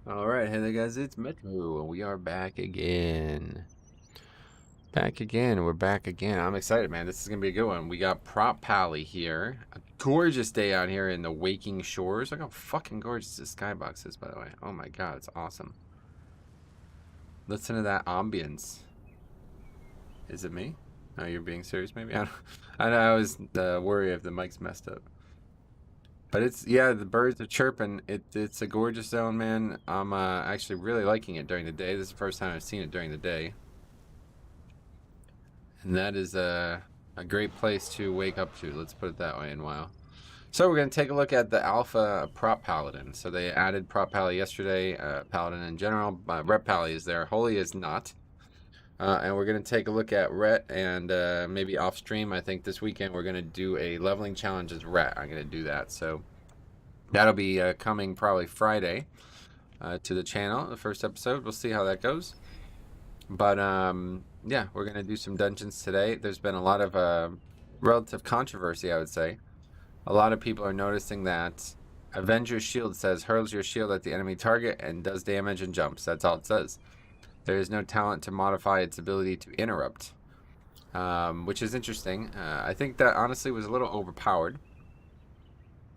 Alright, hey there guys, it's Metro, and we are back again. We're back again. I'm excited, man. This is gonna be a good one. We got Prop Pally here. A gorgeous day out here in the waking shores. Look how fucking gorgeous this skybox is, by the way. Oh my god, it's awesome. Listen to that ambience. Is it me? Oh, you're being serious, maybe? I know I was worried if the mic's messed up. But it's, yeah, the birds are chirping. It's a gorgeous zone, man. I'm actually really liking it during the day. This is the first time I've seen it during the day. And that is a great place to wake up to. Let's put it that way in a while. So we're going to take a look at the alpha prop paladin. So they added prop pally yesterday, paladin in general. Rep pally is there. Holy is not. And we're going to take a look at Rhett and maybe off stream. I think this weekend we're going to do a leveling challenge as Rhett. I'm going to do that. So that'll be coming probably Friday to the channel, the first episode. We'll see how that goes. But yeah, we're going to do some dungeons today. There's been a lot of relative controversy, I would say. A lot of people are noticing that Avengers shield says hurls your shield at the enemy target and does damage and jumps. That's all it says. There is no talent to modify its ability to interrupt, which is interesting. I think that honestly was a little overpowered.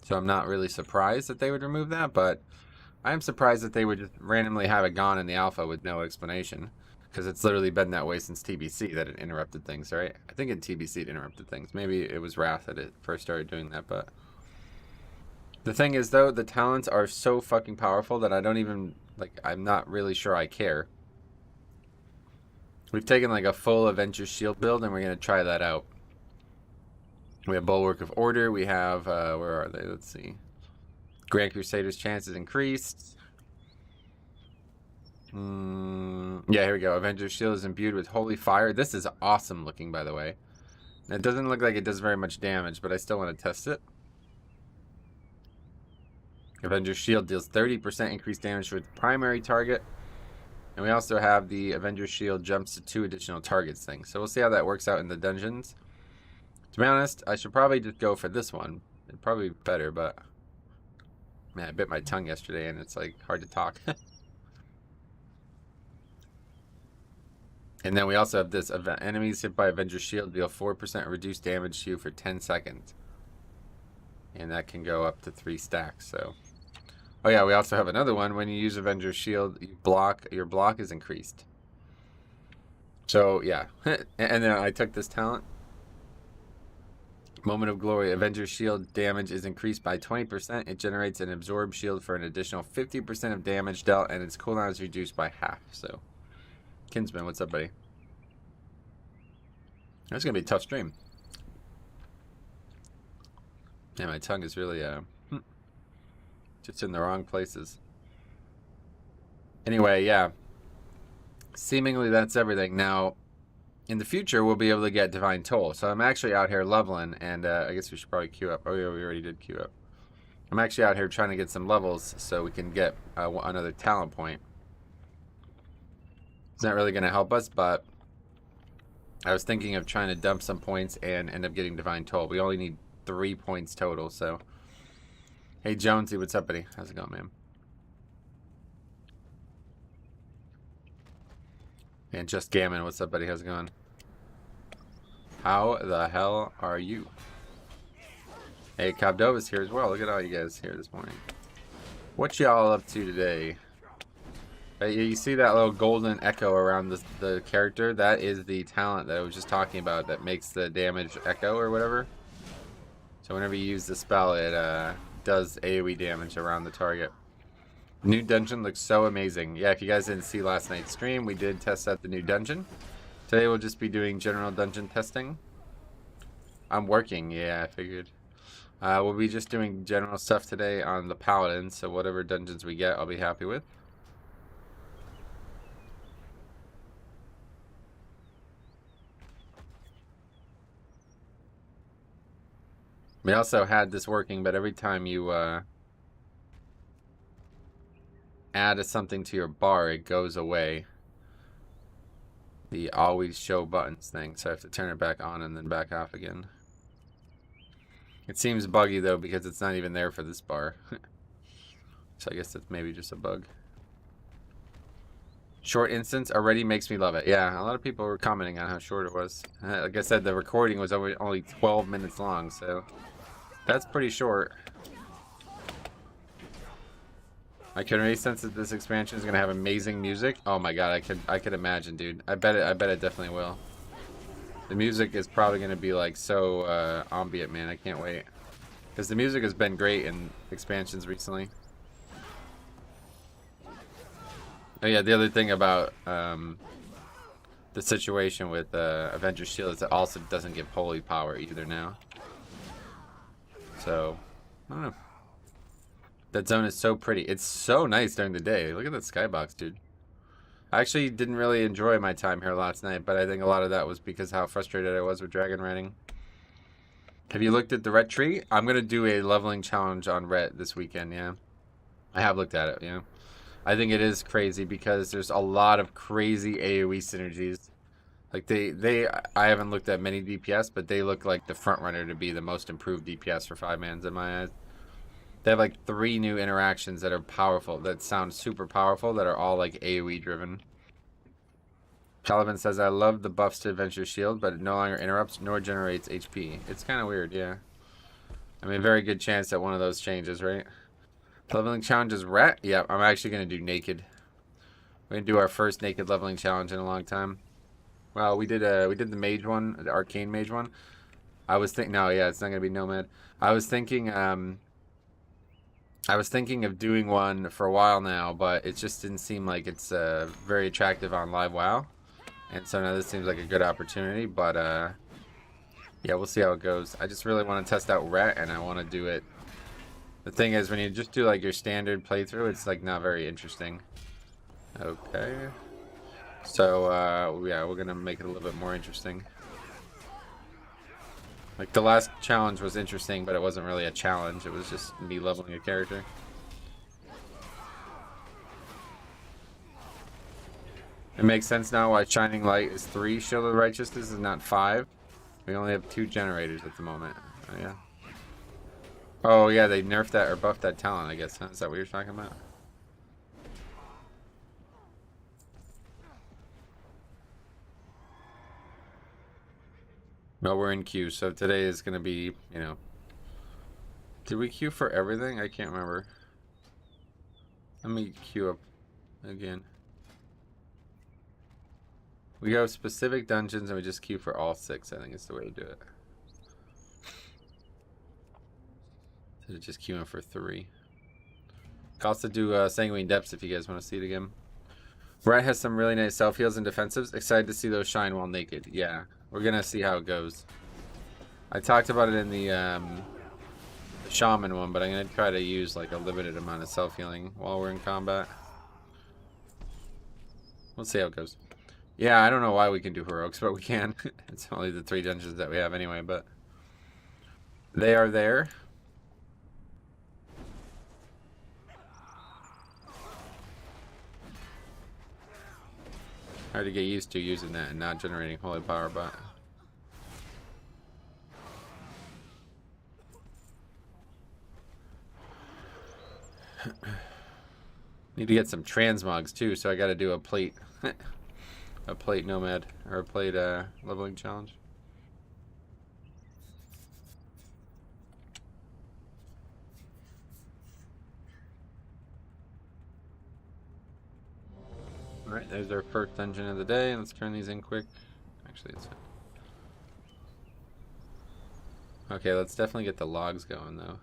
So I'm not really surprised that they would remove that, but I am surprised that they would just randomly have it gone in the alpha with no explanation. Because it's literally been that way since TBC that it interrupted things, right? I think in TBC it interrupted things. Maybe it was Wrath that it first started doing that, but... The thing is, though, the talents are so fucking powerful that I don't even... Like, I'm not really sure I care. We've taken, like, a full Avengers shield build, and we're going to try that out. We have Bulwark of Order. We have, where are they? Let's see. Grand Crusader's chances increased. Yeah, here we go. Avengers shield is imbued with holy fire. This is awesome looking, by the way. It doesn't look like it does very much damage, but I still want to test it. Avengers shield deals 30% increased damage to its primary target. And we also have the Avengers shield jumps to 2 additional targets thing. So we'll see how that works out in the dungeons. To be honest, I should probably just go for this one. It'd probably be better, but... Man, I bit my tongue yesterday and it's like hard to talk. And then we also have this event. Enemies hit by Avengers shield deal 4% reduced damage to you for 10 seconds. And that can go up to 3 stacks, so... Oh yeah, we also have another one. When you use Avengers shield, your block is increased. So, yeah. And then I took this talent. Moment of Glory. Avengers shield damage is increased by 20%. It generates an absorb shield for an additional 50% of damage dealt, and its cooldown is reduced by half, so... Kinsman, what's up, buddy? That's gonna be a tough stream. Yeah, my tongue is really just in the wrong places. Anyway, yeah. Seemingly that's everything. Now, in the future, we'll be able to get Divine Toll. So I'm actually out here leveling, and I guess we should probably queue up. Oh yeah, we already did queue up. I'm actually out here trying to get some levels so we can get another talent point. It's not really going to help us, but I was thinking of trying to dump some points and end up getting Divine Toll. We only need 3 points total, so... Hey, Jonesy, what's up, buddy? How's it going, man? And Just Gammon, what's up, buddy? How's it going? How the hell are you? Hey, Cabdova's here as well. Look at all you guys here this morning. What y'all up to today? You see that little golden echo around the character? That is the talent that I was just talking about that makes the damage echo or whatever. So whenever you use the spell, it does AoE damage around the target. New dungeon looks so amazing. Yeah, if you guys didn't see last night's stream, we did test out the new dungeon. Today we'll just be doing general dungeon testing. I'm working, yeah, I figured. We'll be just doing general stuff today on the Paladin, so whatever dungeons we get, I'll be happy with. We also had this working, but every time you add something to your bar, it goes away. The always show buttons thing, so I have to turn it back on and then back off again. It seems buggy though because it's not even there for this bar. So I guess that's maybe just a bug. Short instance already makes me love it. Yeah, a lot of people were commenting on how short it was. Like I said, the recording was only 12 minutes long, so that's pretty short. I can already sense that this expansion is gonna have amazing music. Oh my god, I could imagine, dude. I bet it definitely will. The music is probably gonna be like so ambient, man. I can't wait. Because the music has been great in expansions recently. Oh yeah, the other thing about the situation with Avengers Shield is it also doesn't give holy power either now. So, I don't know. That zone is so pretty. It's so nice during the day. Look at that skybox, dude. I actually didn't really enjoy my time here last night, but I think a lot of that was because how frustrated I was with Dragonriding. Have you looked at the Ret tree? I'm going to do a leveling challenge on Ret this weekend, yeah. I have looked at it, yeah. I think it is crazy because there's a lot of crazy AoE synergies. Like I haven't looked at many DPS, but they look like the front runner to be the most improved DPS for 5-mans in my eyes. They have like 3 new interactions that are powerful, that sound super powerful, that are all like AoE driven. Paladin says, I love the buffs to Adventure Shield, but it no longer interrupts nor generates HP. It's kind of weird, yeah. I mean, very good chance that one of those changes, right? Leveling challenge is Ret? Yeah, I'm actually going to do naked. We're going to do our first naked leveling challenge in a long time. Well, we did the mage one, the arcane mage one. I was thinking, no, yeah, it's not going to be nomad. I was thinking of doing one for a while now, but it just didn't seem like it's very attractive on Live WoW. And so now this seems like a good opportunity, but yeah, we'll see how it goes. I just really want to test out Ret, and I want to do it. The thing is, when you just do like your standard playthrough, it's like not very interesting. Okay. So, yeah, we're gonna make it a little bit more interesting. Like, the last challenge was interesting, but it wasn't really a challenge. It was just me leveling a character. It makes sense now why Shining Light is 3 Shield of Righteousness and not 5. We only have 2 generators at the moment. Oh, yeah. Oh, yeah, they nerfed that or buffed that talent, I guess. Huh? Is that what you're talking about? No, we're in queue, so today is going to be, you know... Did we queue for everything? I can't remember. Let me queue up again. We go specific dungeons and we just queue for all 6, I think is the way to do it. So just queuing for 3. Could also do Sanguine Depths if you guys want to see it again. Ret has some really nice self-heals and defensives. Excited to see those shine while naked. Yeah, we're going to see how it goes. I talked about it in the Shaman one, but I'm going to try to use like a limited amount of self-healing while we're in combat. We'll see how it goes. Yeah, I don't know why we can do heroics, but we can. It's only the 3 dungeons that we have anyway, but they are there. Hard to get used to using that and not generating holy power, but need to get some transmogs too, so I got to do a plate. A plate nomad, or a plate leveling challenge. Alright, there's our first dungeon of the day. Let's turn these in quick. Actually, it's... Okay, let's definitely get the logs going, though.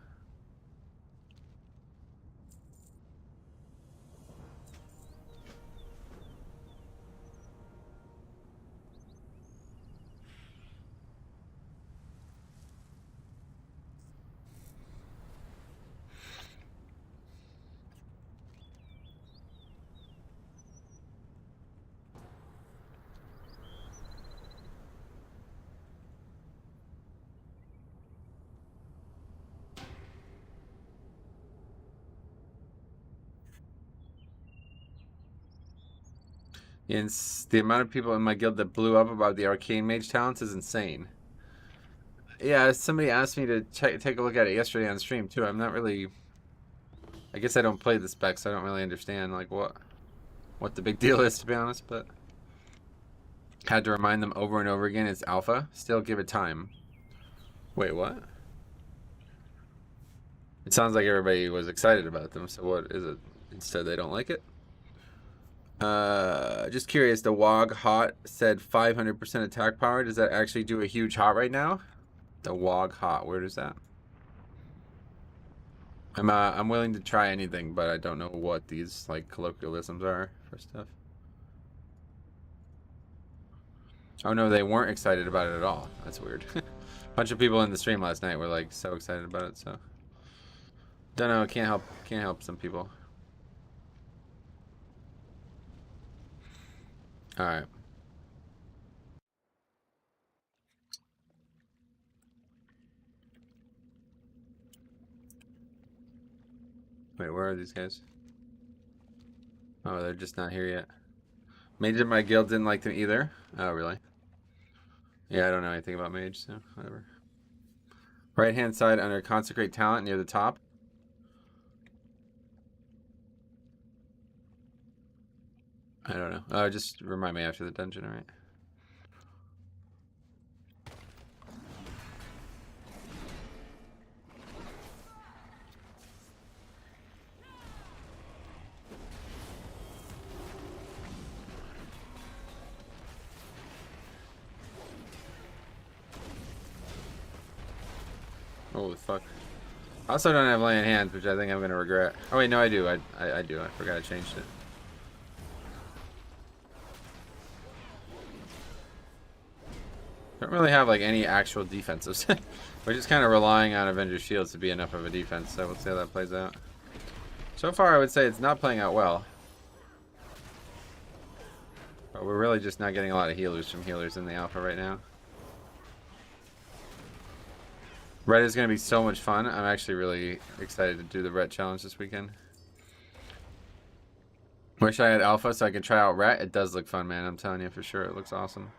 And the amount of people in my guild that blew up about the arcane mage talents is insane. Yeah, somebody asked me to take a look at it yesterday on stream too. I'm not really... I guess I don't play the specs, so I don't really understand like what what the big deal is, to be honest, but had to remind them over and over again it's alpha. Still give it time. Wait, what? It sounds like everybody was excited about them, so what is it? Instead, they don't like it? Just curious, the WOG Hot said 500% attack power. Does that actually do a huge hot right now? The WOG Hot, where is that? I'm willing to try anything, but I don't know what these like colloquialisms are for stuff. Oh no, they weren't excited about it at all. That's weird. A bunch of people in the stream last night were like so excited about it, so don't know, can't help some people. Alright. Wait, where are these guys? Oh, they're just not here yet. Mage in my guild didn't like them either. Oh, really? Yeah, I don't know anything about mage, so whatever. Right hand side under consecrate talent near the top. I don't know. Oh, just remind me after the dungeon, alright? Holy fuck. I also don't have laying hands, which I think I'm gonna regret. Oh wait, no, I do. I do. I forgot I changed it. Don't really have like any actual defensives. We're just kind of relying on Avengers shields to be enough of a defense, so we'll see how that plays out. So far, I would say it's not playing out well. But we're really just not getting a lot of healers from healers in the alpha right now. Ret is going to be so much fun. I'm actually really excited to do the Ret challenge this weekend. Wish I had alpha so I could try out Ret. It does look fun, man. I'm telling you for sure. It looks awesome.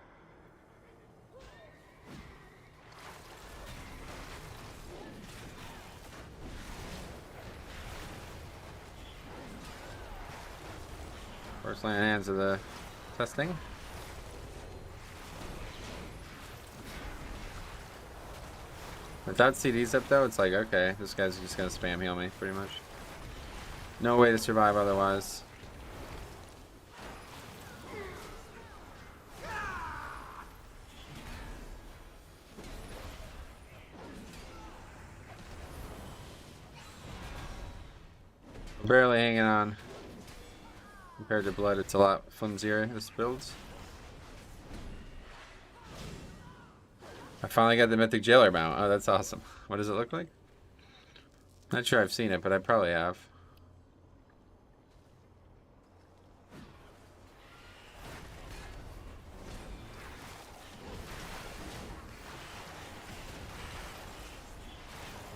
First laying hands of the testing. Without CDs up though, it's like, okay, this guy's just gonna spam heal me, pretty much. No way to survive otherwise. Barely hanging on. Compared to blood, it's a lot flimsier, this builds. I finally got the Mythic Jailer mount. Oh, that's awesome. What does it look like? Not sure I've seen it, but I probably have.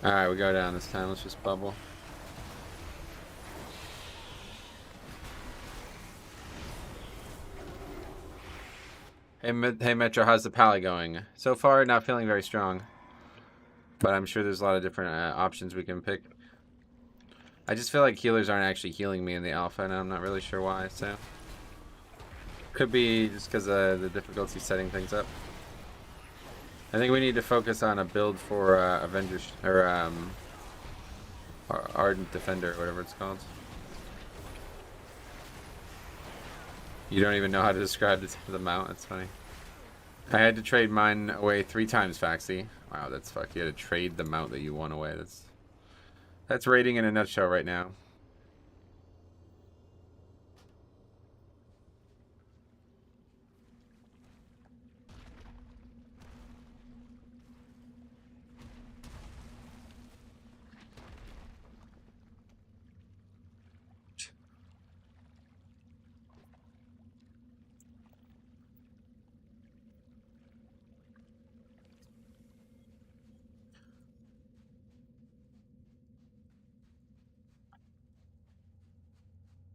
Alright, we go down this time. Let's just bubble. Hey Metro, how's the pally going? So far, not feeling very strong. But I'm sure there's a lot of different options we can pick. I just feel like healers aren't actually healing me in the alpha, and I'm not really sure why, so... Could be just because of the difficulty setting things up. I think we need to focus on a build for Avengers, or Ardent Defender, or whatever it's called. You don't even know how to describe the mount. That's funny. I had to trade mine away 3 times, Faxi. Wow, that's fuck. You had to trade the mount that you won away. That's raiding in a nutshell right now.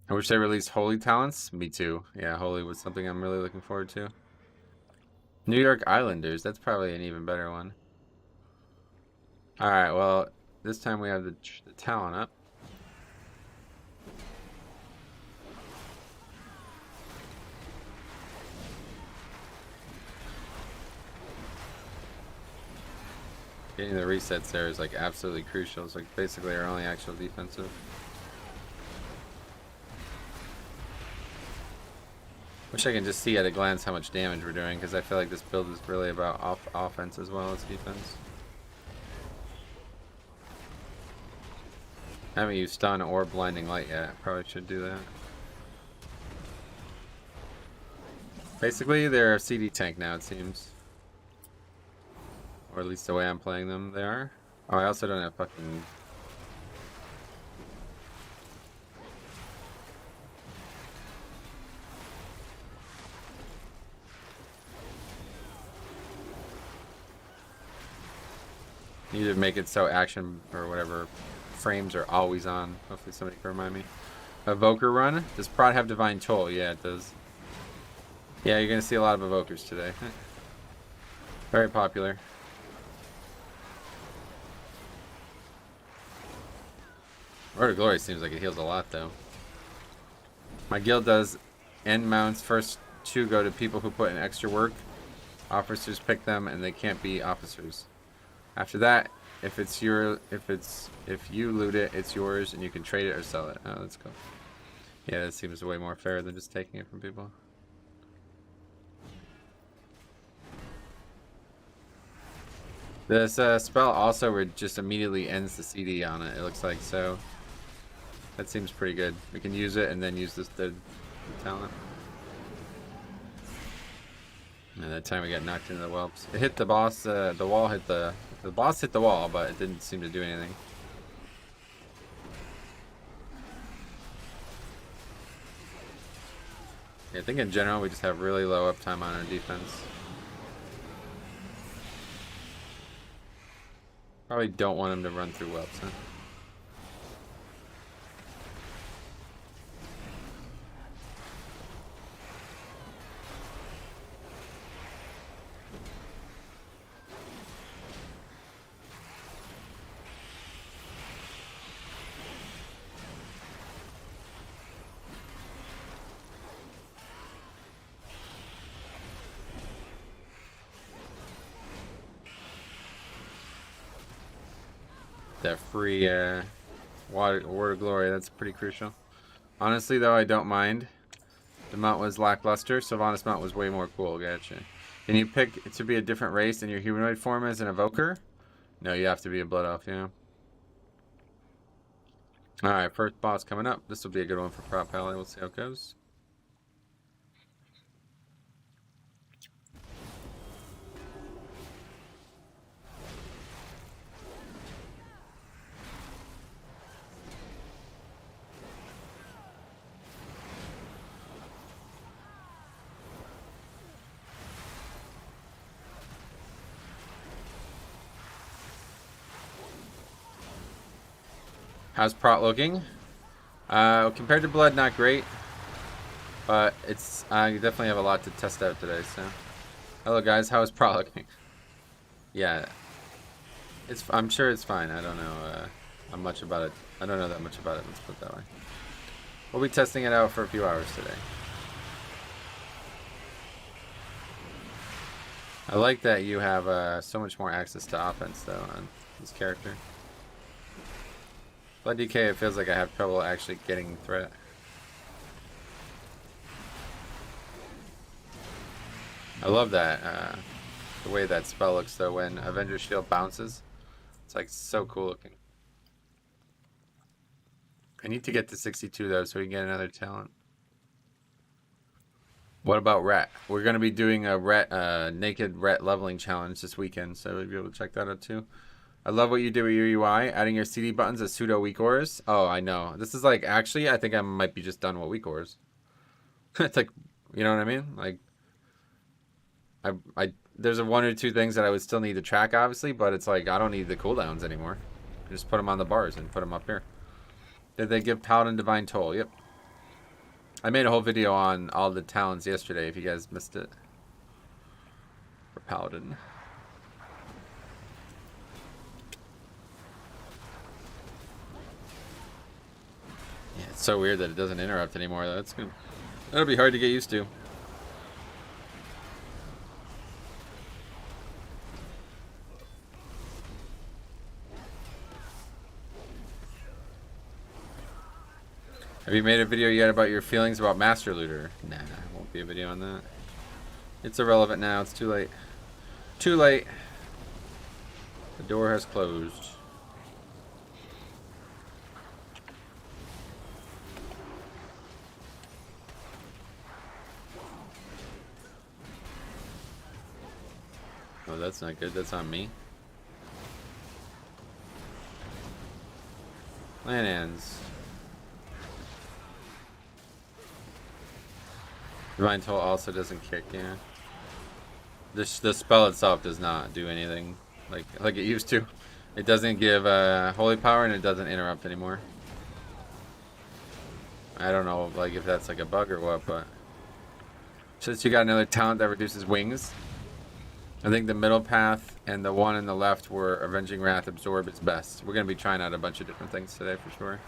I wish they released Holy Talents. Me too. Yeah, Holy was something I'm really looking forward to. New York Islanders. That's probably an even better one. Alright, well, this time we have the talent up. Getting the resets there is like absolutely crucial. It's like basically our only actual defensive. Wish I can just see at a glance how much damage we're doing, because I feel like this build is really about offense as well as defense. I haven't used stun or blinding light yet. Probably should do that. Basically, they're a CD tank now, it seems. Or at least the way I'm playing them, they are. Oh, I also don't have fucking... Need to make it so action or whatever frames are always on. Hopefully somebody can remind me. Evoker run? Does Prod have Divine Toll? Yeah, it does. Yeah, you're gonna see a lot of Evokers today. Very popular. Word of Glory seems like it heals a lot though. My guild does end mounts. First two go to people who put in extra work. Officers pick them and they can't be officers. After that, if you loot it, it's yours and you can trade it or sell it. Oh, that's cool. Yeah, that seems way more fair than just taking it from people. This spell also just immediately ends the CD on it, it looks like, so that seems pretty good. We can use it and then use the talent. And that time we got knocked into the whelps. It hit the boss, the wall hit the boss hit the wall, but it didn't seem to do anything. Yeah, I think in general we just have really low uptime on our defense. Probably don't want him to run through whelps, huh? That free Word of Glory, that's pretty crucial. Honestly though, I don't mind. The mount was lackluster, Sylvanas mount was way more cool. Gotcha. Can you pick to be a different race than your humanoid form as an evoker? No, you have to be a blood elf, yeah. Alright, first boss coming up. This will be a good one for Prop Paladin. We'll see how it goes. How's Prot looking? Compared to Blood, not great. But it's I definitely have a lot to test out today, so. Hello guys, how is Prot looking? Yeah. I'm sure it's fine. I don't know much about it. I don't know that much about it, let's put it that way. We'll be testing it out for a few hours today. I like that you have so much more access to offense though on this character. Blood DK, it feels like I have trouble actually getting threat. I love that, the way that spell looks though when Avengers Shield bounces. It's like so cool looking. I need to get to 62 though so we can get another talent. What about Ret? We're going to be doing a naked Ret leveling challenge this weekend, so we'll be able to check that out too. I love what you do with your UI, adding your CD buttons as pseudo weak auras. Oh, I know. This is like, actually, I think I might be just done with weak auras. It's like, you know what I mean? Like, there's one or two things that I would still need to track, obviously, but it's like, I don't need the cooldowns anymore. Just put them on the bars and put them up here. Did they give Paladin Divine Toll? Yep. I made a whole video on all the talents yesterday, if you guys missed it. For Paladin. Yeah, it's so weird that it doesn't interrupt anymore. That's good. That'll be hard to get used to. Have you made a video yet about your feelings about Master Looter? Nah, won't be a video on that. It's irrelevant now. It's too late. Too late. The door has closed. Oh, that's not good. That's on me. Land ends. Divine Toll also doesn't kick, yeah. The spell itself does not do anything like it used to. It doesn't give holy power, and it doesn't interrupt anymore. I don't know, like, if that's like a bug or what, but since you got another talent that reduces wings, I think the middle path and the one on the left where Avenging Wrath Absorb is best. We're gonna be trying out a bunch of different things today for sure.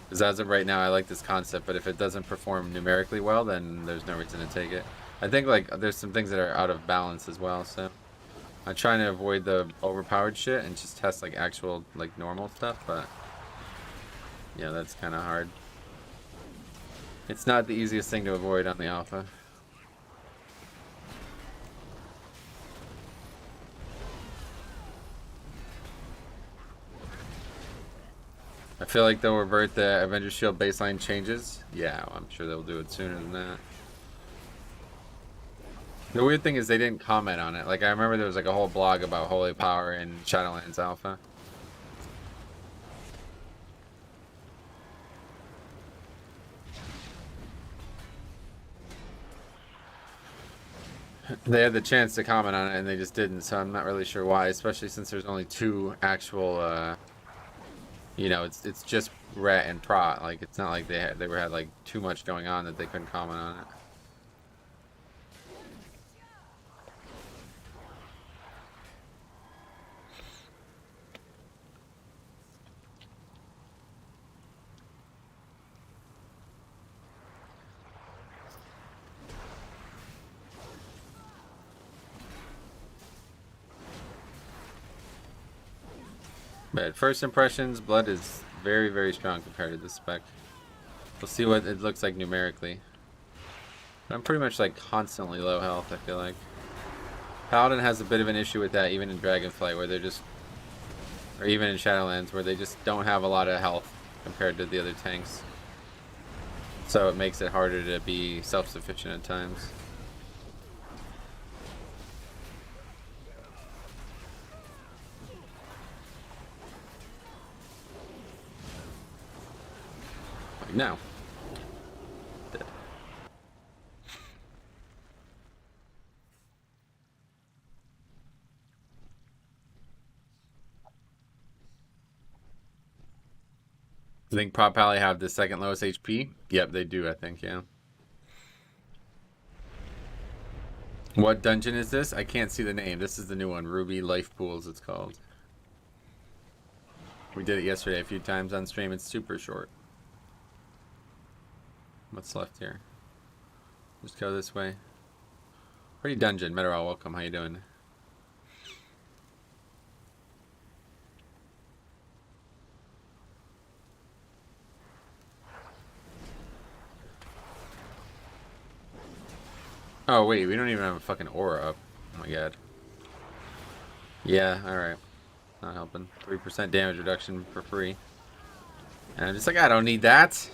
Because as of right now, I like this concept, but if it doesn't perform numerically well, then there's no reason to take it. I think, like, there's some things that are out of balance as well, so I'm trying to avoid the overpowered shit and just test, like, actual, like, normal stuff, but yeah, that's kind of hard. It's not the easiest thing to avoid on the alpha. I feel like they'll revert the Avengers Shield baseline changes. Yeah, I'm sure they'll do it sooner than that. The weird thing is they didn't comment on it. Like, I remember there was like a whole blog about Holy Power in Shadowlands Alpha. They had the chance to comment on it and they just didn't, so I'm not really sure why, especially since there's only two actual you know, it's just Ret and Prot. Like, it's not like they had like too much going on that they couldn't comment on it. But first impressions, blood is very, very strong compared to this spec. We'll see what it looks like numerically. But I'm pretty much like constantly low health, I feel like. Paladin has a bit of an issue with that, even in Dragonflight, where they're just, or even in Shadowlands, where they just don't have a lot of health compared to the other tanks. So it makes it harder to be self-sufficient at times. Like now. Dead. I think Prop Pally have the second lowest HP? Yep, they do, I think, yeah. What dungeon is this? I can't see the name. This is the new one. Ruby Life Pools, it's called. We did it yesterday a few times on stream. It's super short. What's left here? Just go this way. Pretty dungeon. Meteorol, welcome. How you doing? Oh, wait. We don't even have a fucking aura up. Oh, my God. Yeah, alright. Not helping. 3% damage reduction for free. And I'm just like, I don't need that.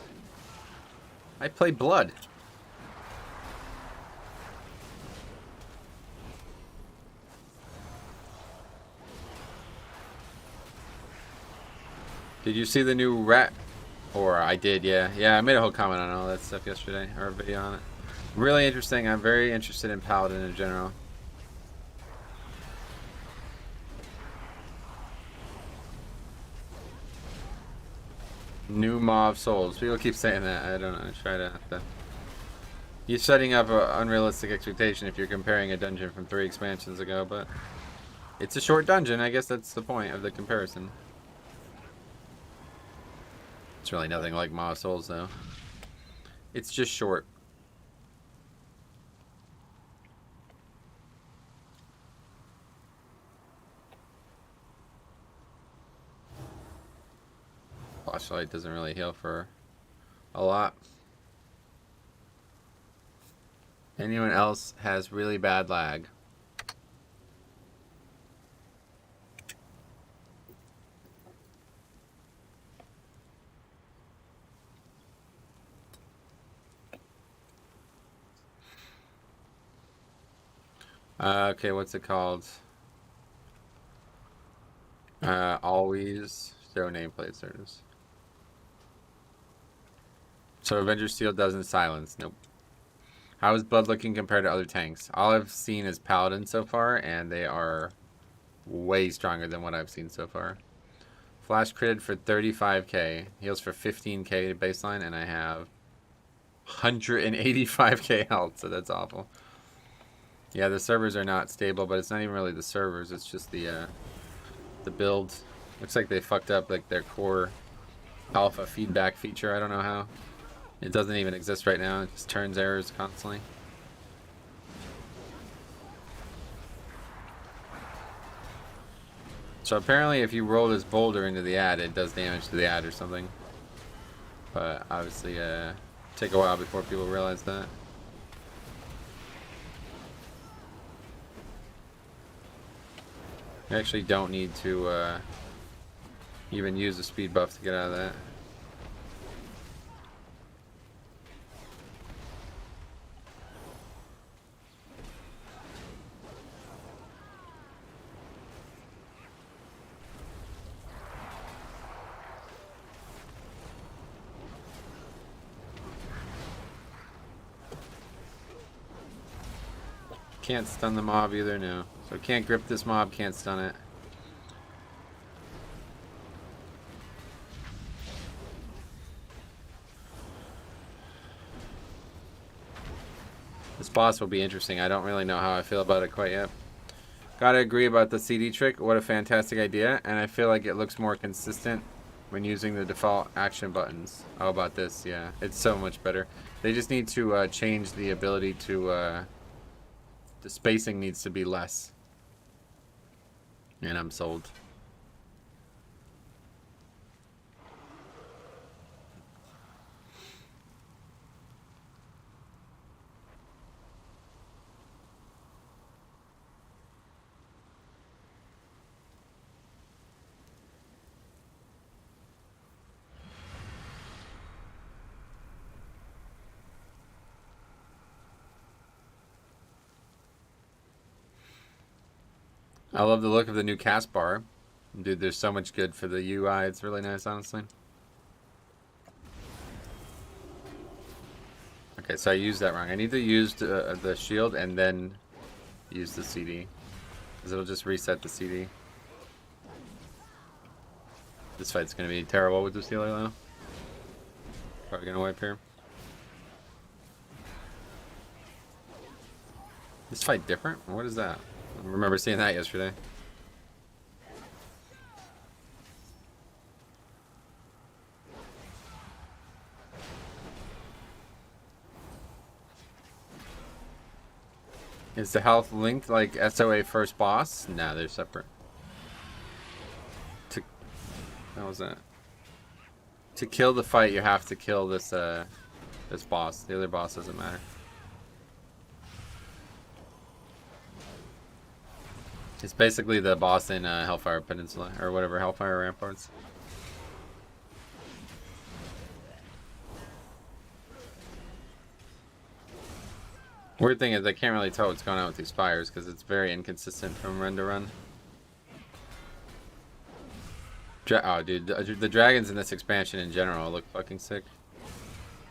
I play blood. Did you see the new rat? Or I did, yeah. Yeah, I made a whole comment on all that stuff yesterday, or a video on it. Really interesting. I'm very interested in Paladin in general. New Mauve Souls. People keep saying that. I don't know. Try to. You're setting up an unrealistic expectation if you're comparing a dungeon from 3 expansions ago, but it's a short dungeon. I guess that's the point of the comparison. It's really nothing like Mauve Souls, though. It's just short. flashlight doesn't really heal for a lot. Anyone else has really bad lag? Okay, what's it called? Always show nameplate service. So Avengers Steel doesn't silence. Nope. How is Blood looking compared to other tanks? All I've seen is Paladin so far, and they are way stronger than what I've seen so far. Flash critted for 35k, heals for 15k baseline, and I have 185k health, so that's awful. Yeah, the servers are not stable, but it's not even really the servers, it's just the build. Looks like they fucked up like their core alpha feedback feature. I don't know how. It doesn't even exist right now. It just turns errors constantly. So apparently if you roll this boulder into the ad, it does damage to the ad or something. But obviously take a while before people realize that. You actually don't need to even use the speed buff to get out of that. Can't stun the mob either, no. So can't grip this mob, can't stun it. This boss will be interesting. I don't really know how I feel about it quite yet. Gotta agree about the CD trick. What a fantastic idea. And I feel like it looks more consistent when using the default action buttons. How about this? Yeah, it's so much better. They just need to change the ability to... the spacing needs to be less. And I'm sold. I love the look of the new cast bar. Dude, there's so much good for the UI. It's really nice, honestly. Okay, so I used that wrong. I need to use the shield and then use the CD. Because it'll just reset the CD. This fight's going to be terrible with the Steeler, though. Probably going to wipe here. This fight different? What is that? I remember seeing that yesterday. Is the health linked like SOA first boss? Nah, they're separate. How was that? To kill the fight, you have to kill this this boss. The other boss doesn't matter. It's basically the boss in Hellfire Peninsula, or whatever, Hellfire Ramparts. Weird thing is I can't really tell what's going on with these fires because it's very inconsistent from run to run. Oh, dude, the dragons in this expansion in general look fucking sick.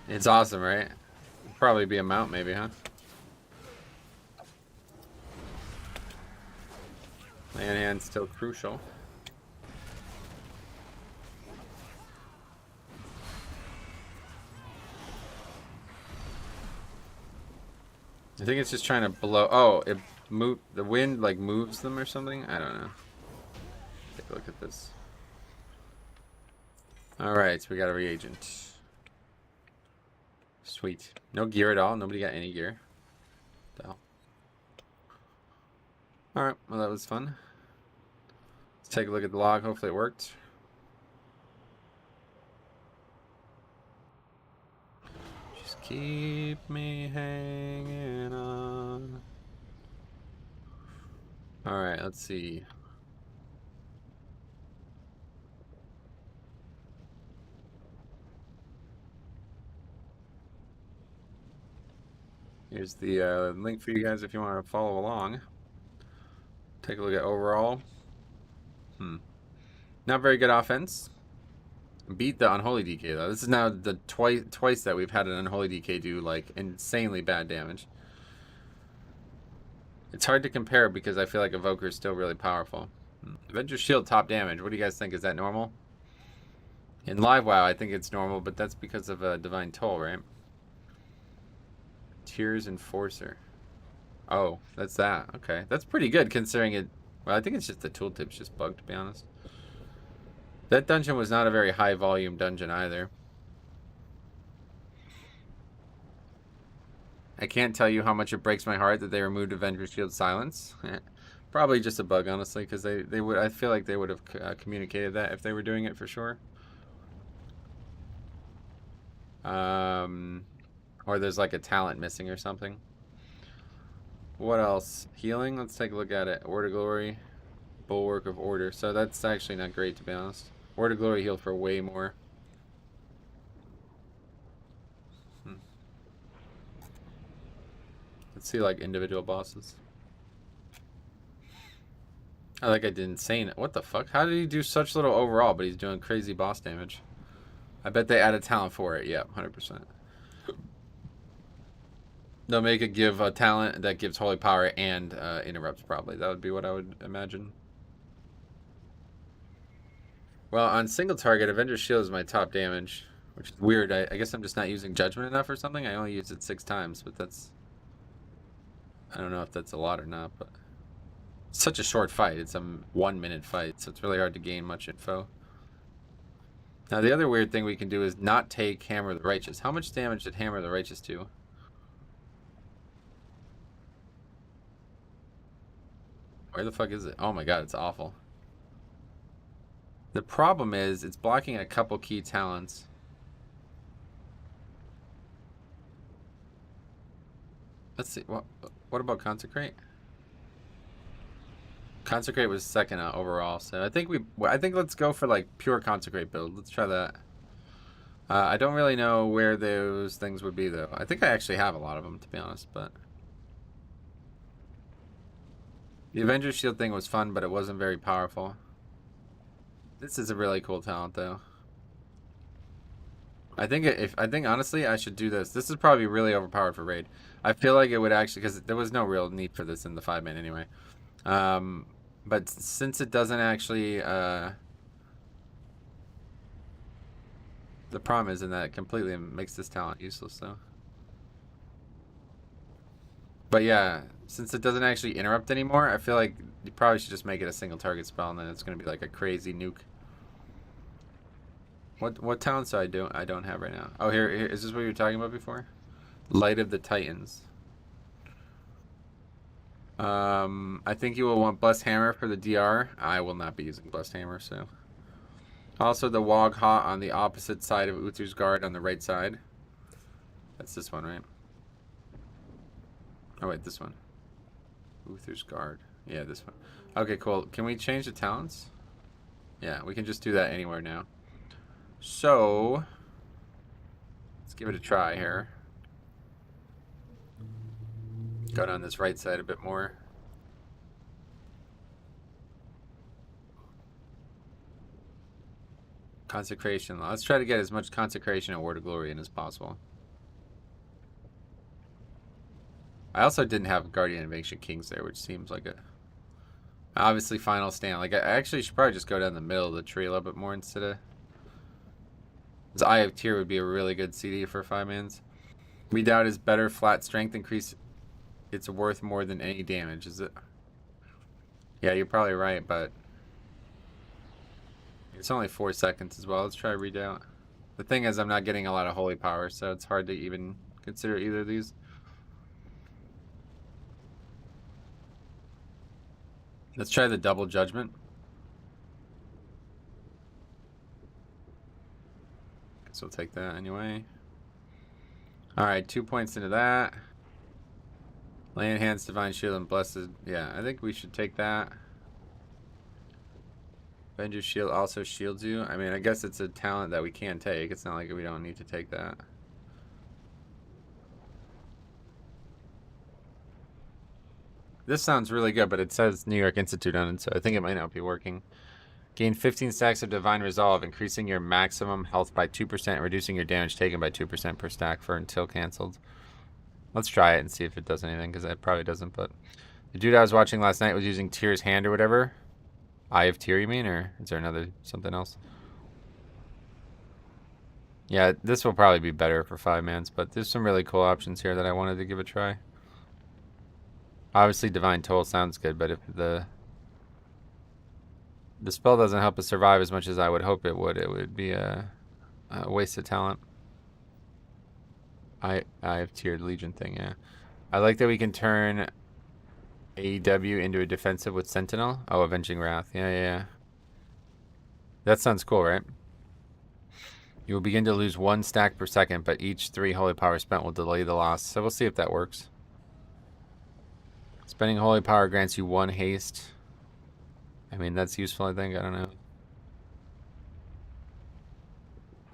It's awesome, right? Probably be a mount, maybe, huh? Man hand's still crucial. I think it's just trying to blow. Oh, it the wind like moves them or something. I don't know. Take a look at this. All right, so we got a reagent. Sweet. No gear at all. Nobody got any gear. The hell? All right. Well, that was fun. Let's take a look at the log. Hopefully it worked. Keep me hanging on. Alright, let's see. Here's the link for you guys if you want to follow along. Take a look at overall. Not very good offense. Beat the Unholy DK though. This is now the twice that we've had an Unholy DK do like insanely bad damage. It's hard to compare because I feel like Evoker is still really powerful. Avengers Shield top damage. What do you guys think? Is that normal? In Live WoW, I think it's normal, but that's because of a Divine Toll, right? Tears Enforcer. Oh, that's that. Okay, that's pretty good considering it. Well, I think it's just the tooltip's just bugged, to be honest. That dungeon was not a very high volume dungeon either. I can't tell you how much it breaks my heart that they removed Avengers Shield Silence. Probably just a bug, honestly, because they would. I feel like they would have communicated that if they were doing it for sure. Or there's like a talent missing or something. What else? Healing. Let's take a look at it. Word of Glory, Bulwark of Order. So that's actually not great, to be honest. Word of Glory healed for way more. Let's see like individual bosses. I like I did insane. What the fuck? How did he do such little overall, but he's doing crazy boss damage? I bet they added talent for it. Yep, 100%. They'll make it give a talent that gives holy power and interrupts, probably. That would be what I would imagine. Well, on single target, Avengers Shield is my top damage, which is weird. I guess I'm just not using Judgment enough or something. I only used it 6 times, but that's... I don't know if that's a lot or not, but... It's such a short fight. It's a 1-minute fight, so it's really hard to gain much info. Now, the other weird thing we can do is not take Hammer of the Righteous. How much damage did Hammer of the Righteous do? Where the fuck is it? Oh my god, it's awful. The problem is, it's blocking a couple key talents. Let's see. What about Consecrate? Consecrate was second overall, so I think let's go for like pure Consecrate build. Let's try that. I don't really know where those things would be though. I think I actually have a lot of them, to be honest, but the Avengers Shield thing was fun, but it wasn't very powerful. This is a really cool talent though. I think honestly I should do this. This is probably really overpowered for raid. I feel like it would actually, because there was no real need for this in the 5-man anyway. But since it doesn't actually, the problem is in that it completely makes this talent useless, though. But yeah, since it doesn't actually interrupt anymore, I feel like you probably should just make it a single target spell, and then it's going to be like a crazy nuke. What talents do I don't have right now? Oh, here is this what you were talking about before? Light of the Titans. I think you will want Blessed Hammer for the DR. I will not be using Blessed Hammer, so. Also the Wog Ha on the opposite side of Uther's Guard on the right side. That's this one, right? Oh wait, this one. Uther's Guard. Yeah, this one. Okay, cool. Can we change the talents? Yeah, we can just do that anywhere now. So, let's give it a try here. Go down this right side a bit more. Consecration. Let's try to get as much Consecration and Word of Glory in as possible. I also didn't have Guardian of Ancient Kings there, which seems like a... Obviously, Final Stand. Like, I actually should probably just go down the middle of the tree a little bit more instead of... This Eye of Tyr would be a really good CD for 5-mans. We doubt is better. Flat strength increase. It's worth more than any damage, is it? Yeah, you're probably right, but... It's only 4 seconds as well. Let's try Redoubt. The thing is, I'm not getting a lot of holy power, so it's hard to even consider either of these. Let's try the Double Judgment. Guess we'll take that anyway. Alright, 2 points into that. Lay Enhanced Divine Shield and Blessed. Yeah, I think we should take that. Avengers Shield also shields you. I mean, I guess it's a talent that we can take. It's not like we don't need to take that. This sounds really good, but it says New York Institute on it, so I think it might not be working. Gain 15 stacks of Divine Resolve, increasing your maximum health by 2% and reducing your damage taken by 2% per stack for until canceled. Let's try it and see if it does anything, because it probably doesn't, but... The dude I was watching last night was using Tyr's hand or whatever. Eye of Tyr, you mean? Or is there another something else? Yeah, this will probably be better for 5-mans, but there's some really cool options here that I wanted to give a try. Obviously, Divine Toll sounds good, but if the spell doesn't help us survive as much as I would hope it would be a waste of talent. I have tiered Legion thing, yeah. I like that we can turn AEW into a defensive with Sentinel. Oh, Avenging Wrath. Yeah. That sounds cool, right? You will begin to lose 1 stack per second, but each 3 holy power spent will delay the loss. So we'll see if that works. Spending holy power grants you 1 haste. I mean, that's useful, I think. I don't know.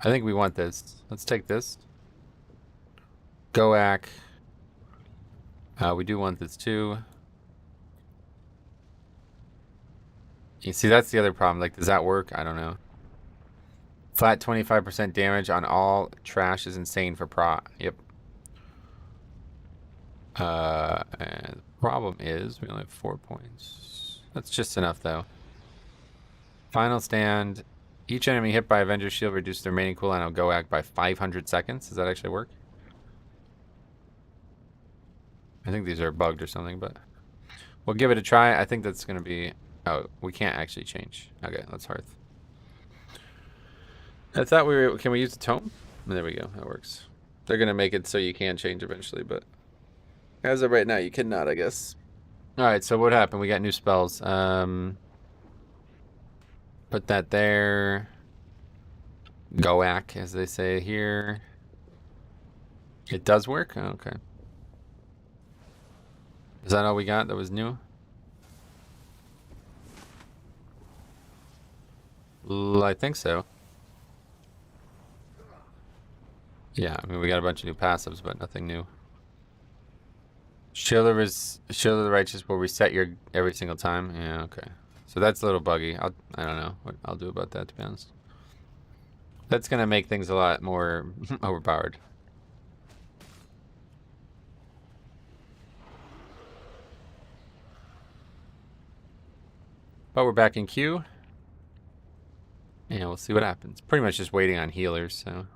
I think we want this. Let's take this. Goak. We do want this too. You see, that's the other problem. Like, does that work? I don't know. Flat 25% damage on all trash is insane for prot. Yep. And the problem is we only have 4 points. That's just enough, though. Final stand. Each enemy hit by Avengers Shield reduces the remaining cooldown of Goak by 500 seconds. Does that actually work? I think these are bugged or something, but we'll give it a try. I think that's going to be... Oh, we can't actually change. Okay, let's Hearth. I thought we were... Can we use the tome? There we go. That works. They're going to make it so you can change eventually, but as of right now, you cannot, I guess. All right, so what happened? We got new spells. Put that there. Goak, as they say here. It does work? Oh, okay. Is that all we got that was new? I think so. Yeah, I mean, we got a bunch of new passives, but nothing new. Shield of the Righteous will reset your every single time. Yeah, okay. So that's a little buggy. I don't know what I'll do about that, to be honest. That's going to make things a lot more overpowered. But we're back in queue. And we'll see what happens. Pretty much just waiting on healers, so...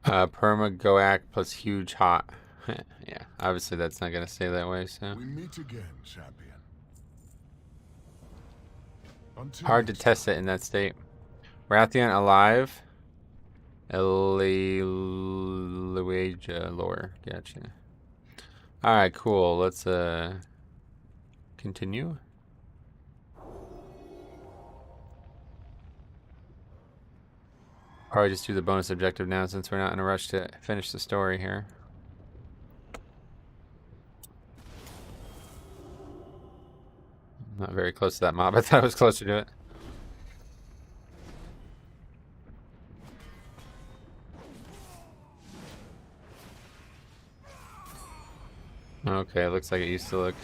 Perma Goak plus huge hot. Yeah, obviously that's not gonna stay that way, so. We meet again, champion. Hard to test it in that state. Rathian alive. Luaja lore. Gotcha. Alright, cool. Let's continue. Probably just do the bonus objective now since we're not in a rush to finish the story here. Not very close to that mob. I thought I was closer to it. Okay, looks like it used to look.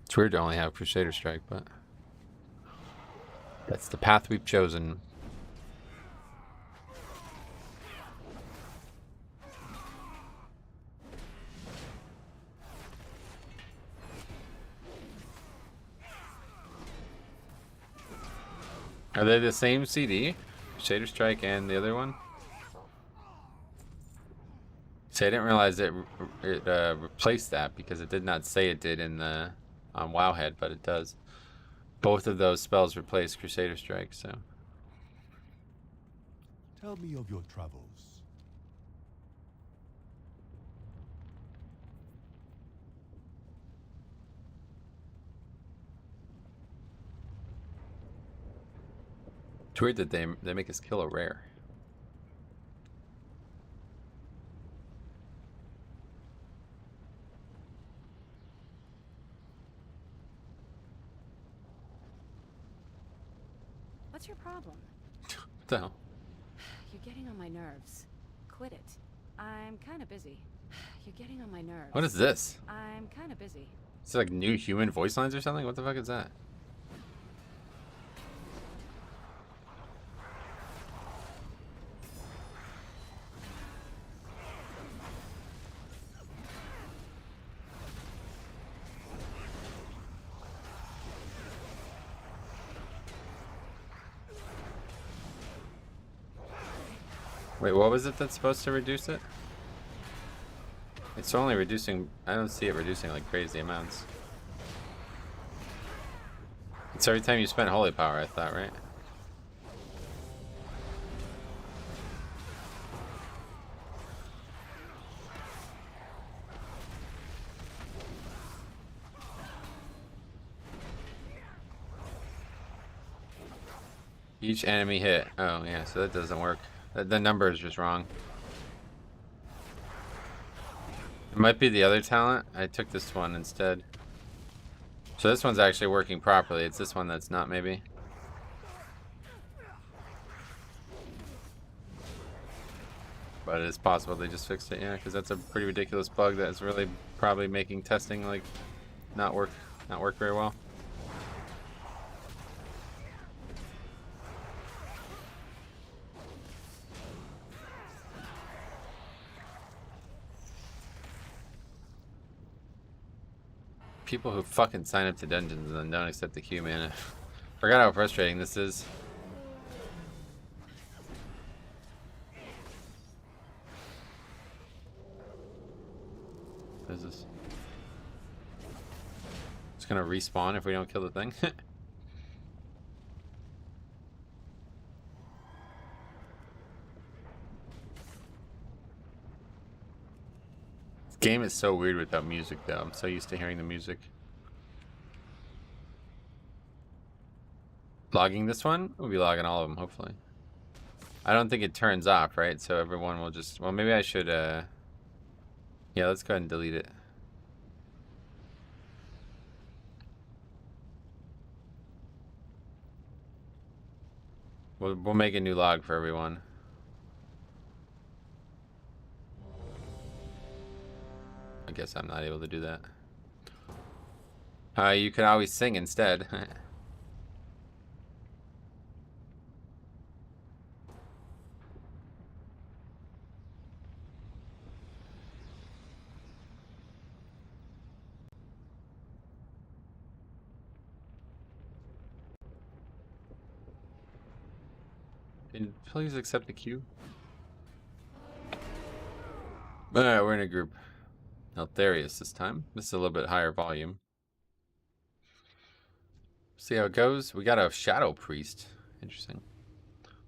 It's weird to only have Crusader Strike, but that's the path we've chosen. Are they the same CD? Shader Strike and the other one? See, I didn't realize it replaced that because it did not say it did in the on Wowhead, but it does. Both of those spells replace Crusader Strike, so. Tell me of your travels. It's weird that they make us kill a rare. What's your problem? What the hell? You're getting on my nerves. Quit it. I'm kind of busy. You're getting on my nerves. What is this? I'm kind of busy. Is it like new human voice lines or something? What the fuck is that? Wait, what was it that's supposed to reduce it? It's only reducing... I don't see it reducing like crazy amounts. It's every time you spend holy power, I thought, right? Each enemy hit. Oh, yeah, so that doesn't work. The number is just wrong. It might be the other talent. I took this one instead. So this one's actually working properly. It's this one that's not, maybe. But it's possible they just fixed it, yeah, because that's a pretty ridiculous bug that is really probably making testing like not work very well. People who fucking sign up to dungeons and then don't accept the queue, man. Forgot how frustrating this is. What is this? It's gonna respawn if we don't kill the thing. This game is so weird without music, though. I'm so used to hearing the music. Logging this one? We'll be logging all of them, hopefully. I don't think it turns off, right? So everyone will just... Well, maybe I should, Yeah, let's go ahead and delete it. We'll make a new log for everyone. I guess I'm not able to do that. You could always sing instead. And please accept the queue. Alright, we're in a group. Altharius this time. This is a little bit higher volume. See how it goes. We got a Shadow Priest. Interesting.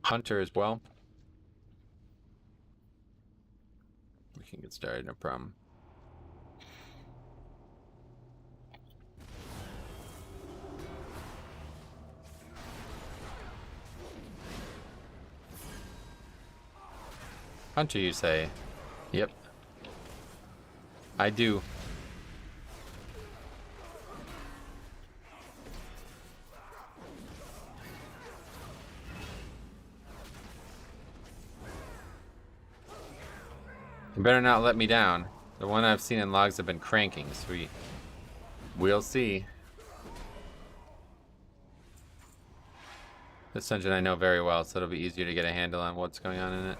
Hunter as well. We can get started, no problem. Hunter, you say? Yep. I do. You better not let me down. The one I've seen in logs have been cranking. Sweet. We'll see. This dungeon I know very well, so it'll be easier to get a handle on what's going on in it.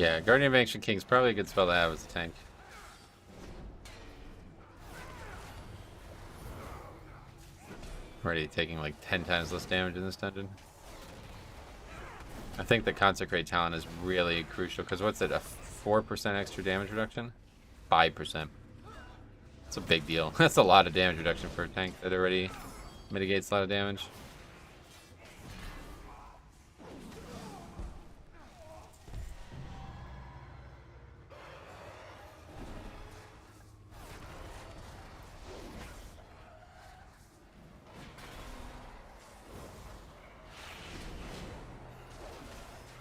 Yeah, Guardian of Ancient King's probably a good spell to have as a tank. Already taking like 10 times less damage in this dungeon. I think the Consecrate talent is really crucial because what's it, a 4% extra damage reduction? 5%. It's a big deal. That's a lot of damage reduction for a tank that already mitigates a lot of damage.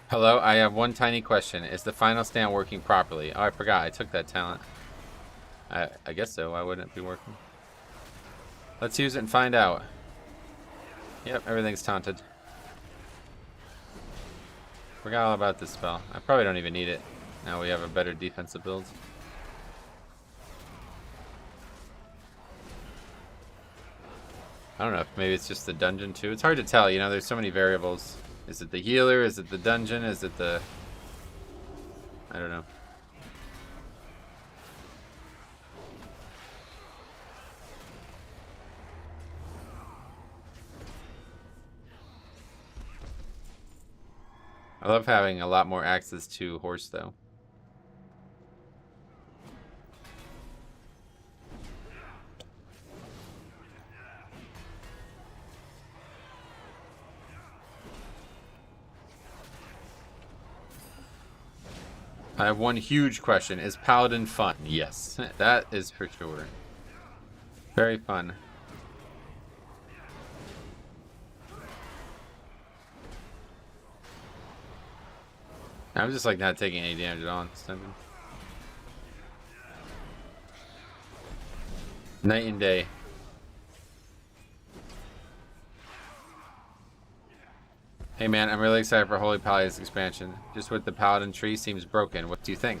Hello, I have one tiny question. Is the final stand working properly? Oh, I forgot. I took that talent. I guess so. Why wouldn't it be working? Let's use it and find out. Yep, everything's taunted. Forgot all about this spell. I probably don't even need it. Now we have a better defensive build. I don't know if maybe it's just the dungeon too. It's hard to tell, you know, there's so many variables. Is it the healer? Is it the dungeon? Is it the... I don't know. I love having a lot more access to horse, though. I have one huge question. Is Paladin fun? Yes, that is for sure. Very fun. I'm just like not taking any damage at all. Night and day. Hey man, I'm really excited for Holy Paladin's expansion. Just with the Paladin tree seems broken. What do you think?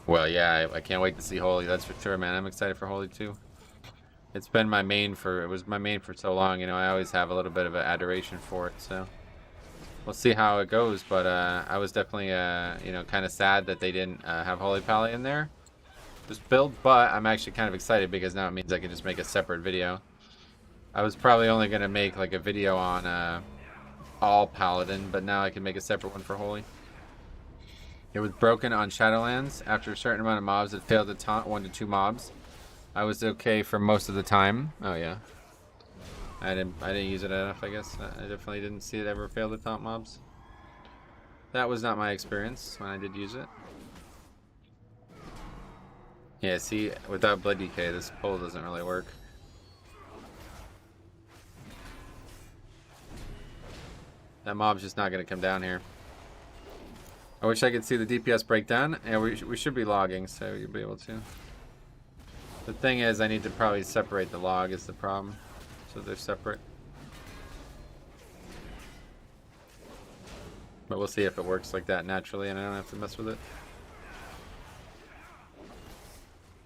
Well, yeah, I can't wait to see Holy, that's for sure, man. I'm excited for Holy too. It was my main for so long, you know, I always have a little bit of an adoration for it, so. We'll see how it goes, but I was definitely, you know, kind of sad that they didn't have Holy Paladin in there. This build, but I'm actually kind of excited because now it means I can just make a separate video. I was probably only going to make like a video on all Paladin, but now I can make a separate one for Holy. It was broken on Shadowlands. After a certain amount of mobs, it failed to taunt 1 to 2 mobs. I was okay for most of the time. Oh yeah. I didn't use it enough, I guess. I definitely didn't see it ever fail to taunt mobs. That was not my experience when I did use it. Yeah, see, without Blood Decay, this pull doesn't really work. That mob's just not going to come down here. I wish I could see the DPS breakdown. Yeah, we should be logging, so you'll be able to. The thing is, I need to probably separate the log is the problem. So they're separate. But we'll see if it works like that naturally and I don't have to mess with it.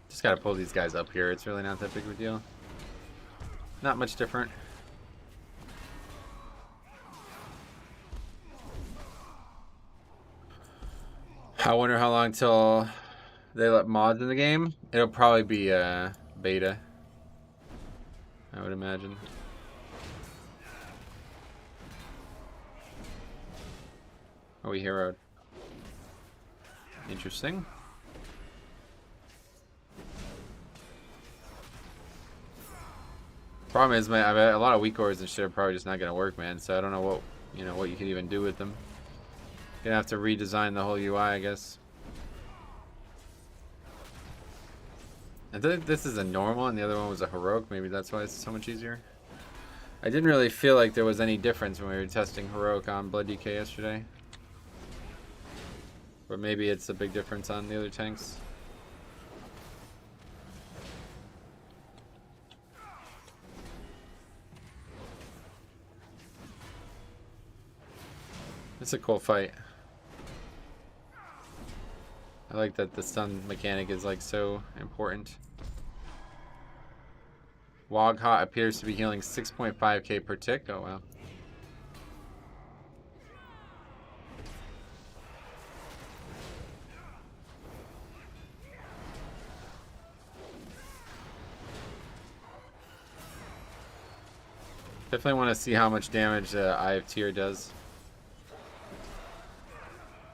Just gotta pull these guys up here. It's really not that big of a deal. Not much different. I wonder how long till they let mods in the game. It'll probably be beta, I would imagine. Oh, we heroed. Interesting. Problem is, man, a lot of weak cores and shit are probably just not gonna work, man. So I don't know what what you can even do with them. Gonna have to redesign the whole UI, I guess. I think this is a normal and the other one was a heroic. Maybe that's why it's so much easier. I didn't really feel like there was any difference when we were testing heroic on Blood DK yesterday. But maybe it's a big difference on the other tanks. It's a cool fight. I like that the stun mechanic is like so important. Woghot appears to be healing 6.5k per tick. Oh wow. Definitely want to see how much damage Eye of Tear does.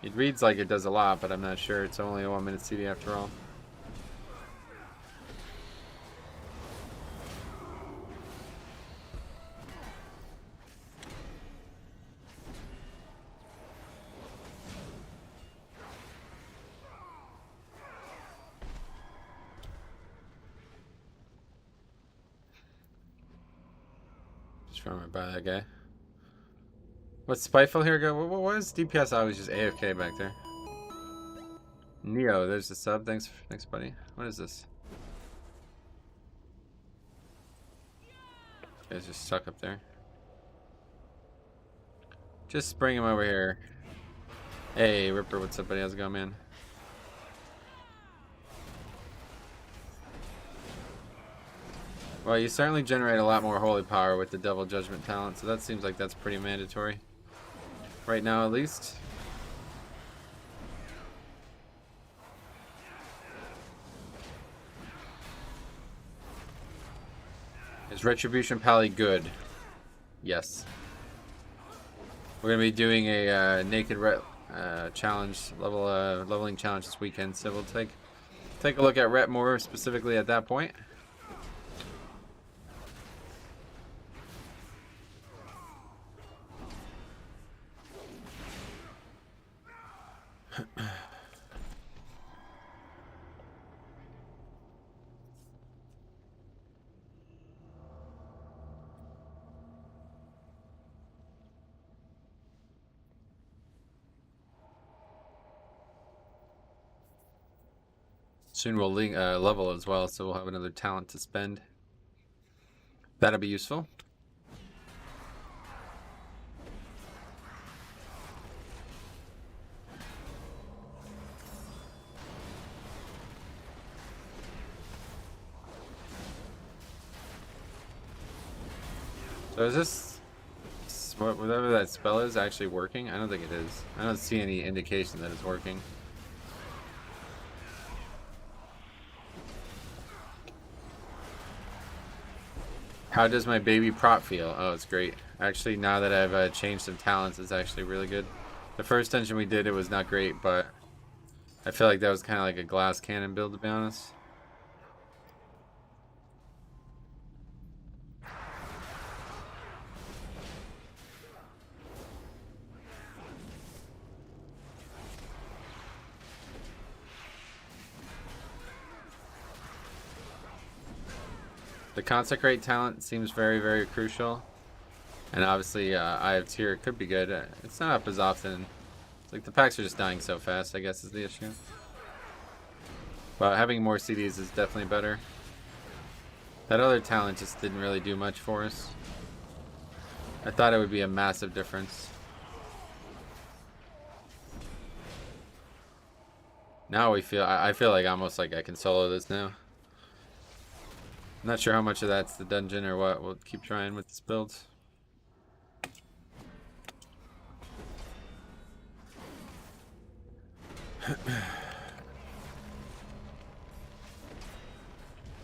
It reads like it does a lot, but I'm not sure. It's only a 1-minute CD after all. Just run right by that guy. What's Spiteful here go? What is DPS always just AFK back there? Neo, there's the sub. Thanks, buddy. What is this? Guys just stuck up there. Just bring him over here. Hey, Ripper, what's up, buddy? How's it going, man? Well, you certainly generate a lot more holy power with the Devil Judgment talent, so that seems like that's pretty mandatory. Right now, at least. Is Retribution Pally good? Yes. We're gonna be doing a naked challenge, leveling challenge this weekend, so we'll take a look at Ret more specifically at that point. Soon we'll level as well, so we'll have another talent to spend. That'll be useful. So is this, whatever that spell is, actually working? I don't think it is. I don't see any indication that it's working. How does my baby prop feel? Oh, it's great. Actually, now that I've changed some talents, it's actually really good. The first dungeon we did, it was not great, but I feel like that was kind of like a glass cannon build, to be honest. The Consecrate talent seems very, very crucial. And obviously, Eye of Tear could be good. It's not up as often. It's like the packs are just dying so fast, I guess, is the issue. But having more CDs is definitely better. That other talent just didn't really do much for us. I thought it would be a massive difference. Now I feel like almost like I can solo this now. I'm not sure how much of that's the dungeon or what. We'll keep trying with this build.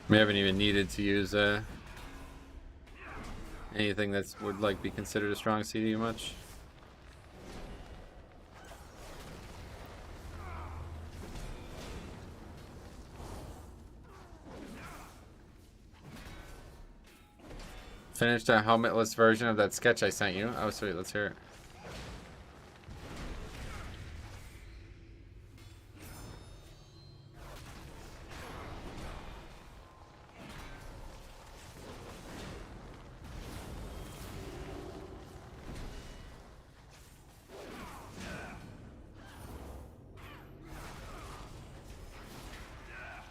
We haven't even needed to use anything that would like be considered a strong CD much. Finished a helmetless version of that sketch I sent you. Oh, sweet. Let's hear it.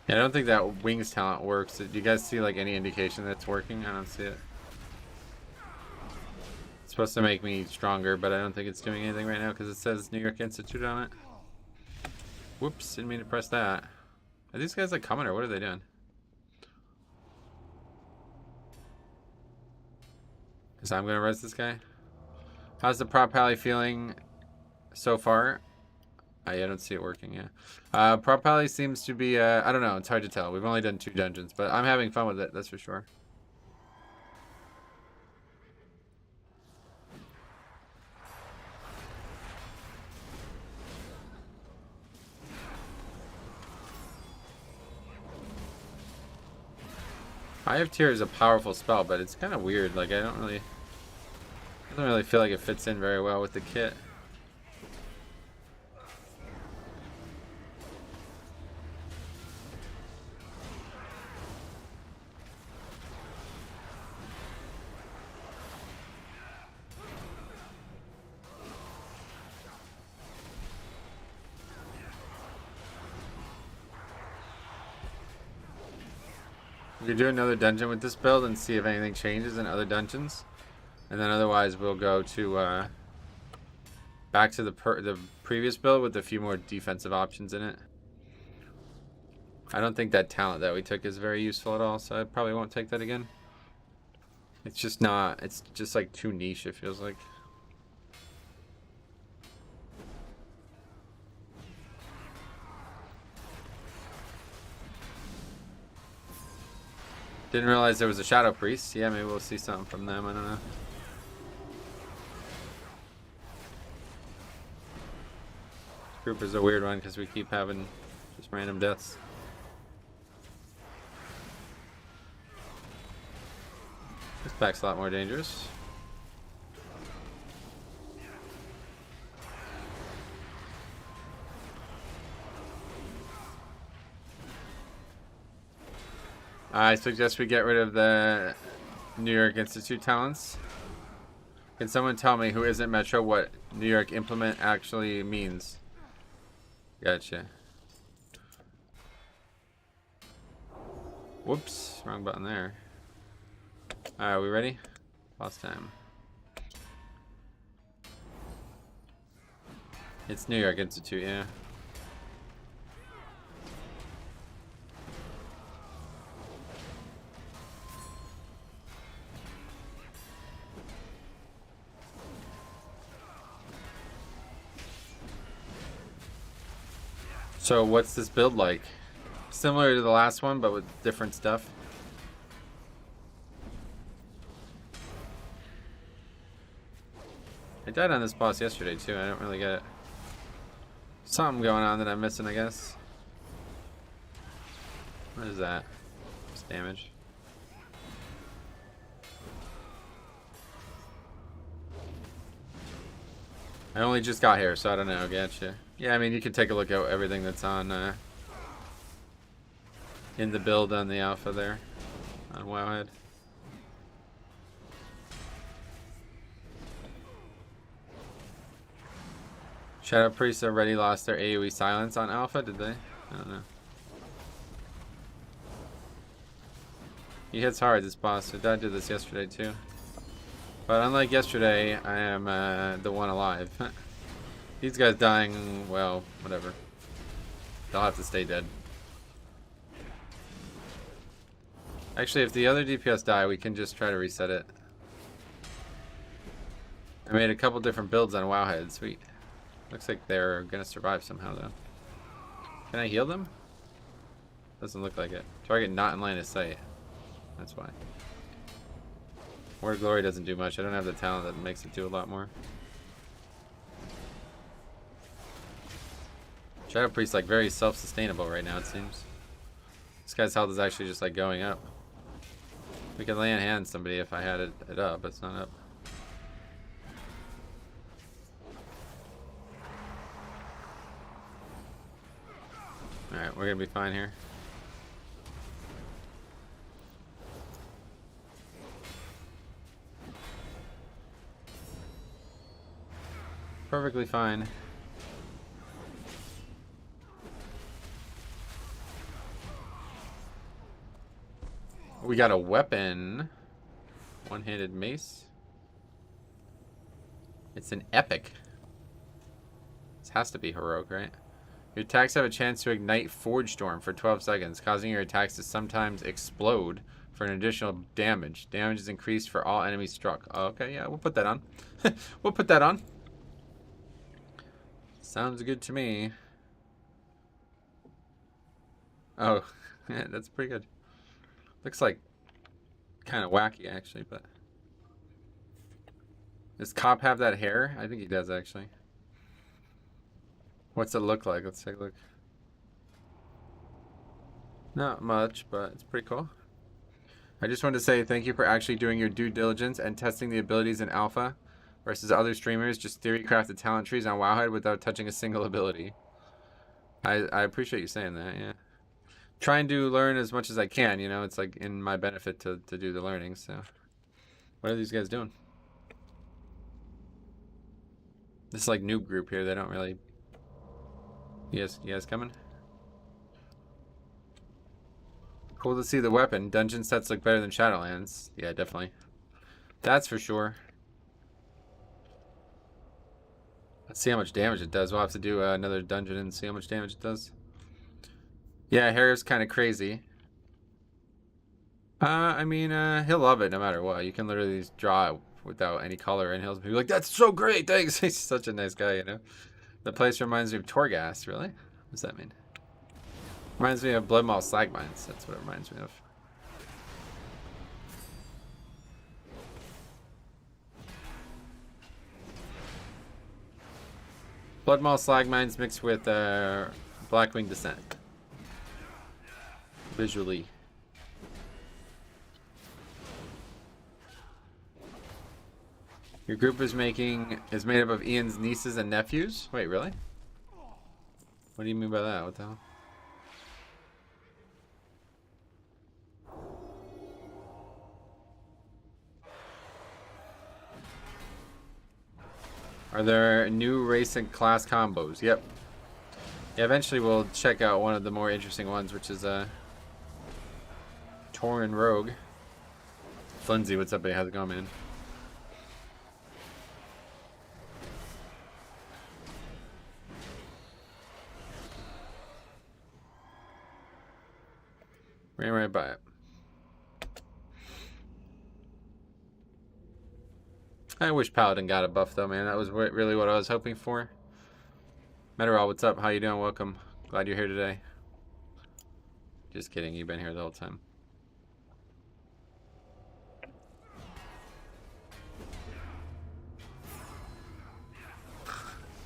Yeah, I don't think that wings talent works. Do you guys see like any indication that it's working? I don't see it. It's supposed to make me stronger, but I don't think it's doing anything right now because it says New York Institute on it. Whoops, didn't mean to press that. Are these guys like coming or what are they doing? Because I'm gonna res this guy. How's the prop pally feeling so far? I don't see it working, yeah. Prop pally seems to be, I don't know, it's hard to tell. We've only done 2 dungeons, but I'm having fun with it, that's for sure. Eye of Tear is a powerful spell, but it's kind of weird. Like, I don't really... doesn't really feel like it fits in very well with the kit. We could do another dungeon with this build and see if anything changes in other dungeons. And then otherwise we'll go to back to the previous build with a few more defensive options in it. I don't think that talent that we took is very useful at all, so I probably won't take that again. It's just not, it's just like too niche, it feels like. Didn't realize there was a Shadow Priest. Yeah, maybe we'll see something from them, I don't know. Group is a weird one because we keep having just random deaths. This pack's a lot more dangerous. I suggest we get rid of the New York Institute talents. Can someone tell me who isn't Metro what New York Implement actually means? Gotcha. Whoops, wrong button there. Alright, we ready? Boss time. It's New York Institute, yeah. So what's this build like? Similar to the last one, but with different stuff. I died on this boss yesterday too, I don't really get it. Something going on that I'm missing, I guess. What is that? It's damage. I only just got here, so I don't know, gotcha. Yeah, I mean, you can take a look at everything that's on in the build on the alpha there on Wowhead. Shadow Priests already lost their AoE silence on alpha, did they? I don't know. He hits hard, this boss. I did this yesterday too. But unlike yesterday, I am the one alive. These guys dying, well, whatever. They'll have to stay dead. Actually, if the other DPS die, we can just try to reset it. I made a couple different builds on Wowhead. Sweet. Looks like they're gonna survive somehow, though. Can I heal them? Doesn't look like it. Target not in line of sight. That's why. Word of Glory doesn't do much. I don't have the talent that makes it do a lot more. Shadow Priest like very self-sustainable right now, it seems. This guy's health is actually just like going up. We could lay in hands somebody if I had it up, but it's not up. Alright, we're gonna be fine here. Perfectly fine. We got a weapon. One-handed mace. It's an epic. This has to be heroic, right? Your attacks have a chance to ignite Forge Storm for 12 seconds, causing your attacks to sometimes explode for an additional damage. Damage is increased for all enemies struck. Oh, okay, yeah, we'll put that on. We'll put that on. Sounds good to me. Oh, yeah, that's pretty good. Looks like kind of wacky, actually, but... Does Cop have that hair? I think he does, actually. What's it look like? Let's take a look. Not much, but it's pretty cool. I just wanted to say thank you for actually doing your due diligence and testing the abilities in alpha versus other streamers just theory crafted talent trees on Wowhead without touching a single ability. I appreciate you saying that, yeah. Trying to learn as much as I can, you know, it's like in my benefit to do the learning, so. What are these guys doing? This is like noob group here, they don't really... You guys coming? Cool to see the weapon. Dungeon sets look better than Shadowlands. Yeah, definitely. That's for sure. Let's see how much damage it does. We'll have to do another dungeon and see how much damage it does. Yeah, hair's kind of crazy. I mean, he'll love it no matter what. You can literally just draw it without any color, and he'll be like, "That's so great, thanks." He's such a nice guy, you know. The place reminds me of Torghast. Really? What does that mean? Reminds me of Bloodmaw Slagmines. That's what it reminds me of. Bloodmaw Slagmines mixed with Blackwing Descent. Visually. Your group is made up of Ian's nieces and nephews? Wait, really? What do you mean by that? What the hell? Are there new race and class combos? Yep. Yeah, eventually we'll check out one of the more interesting ones, which is Tauren Rogue. Flinzy, what's up, buddy? How's it going, man? Ran right by it. I wish Paladin got a buff though, man. That was really what I was hoping for. Metaral, what's up? How you doing? Welcome. Glad you're here today. Just kidding. You've been here the whole time.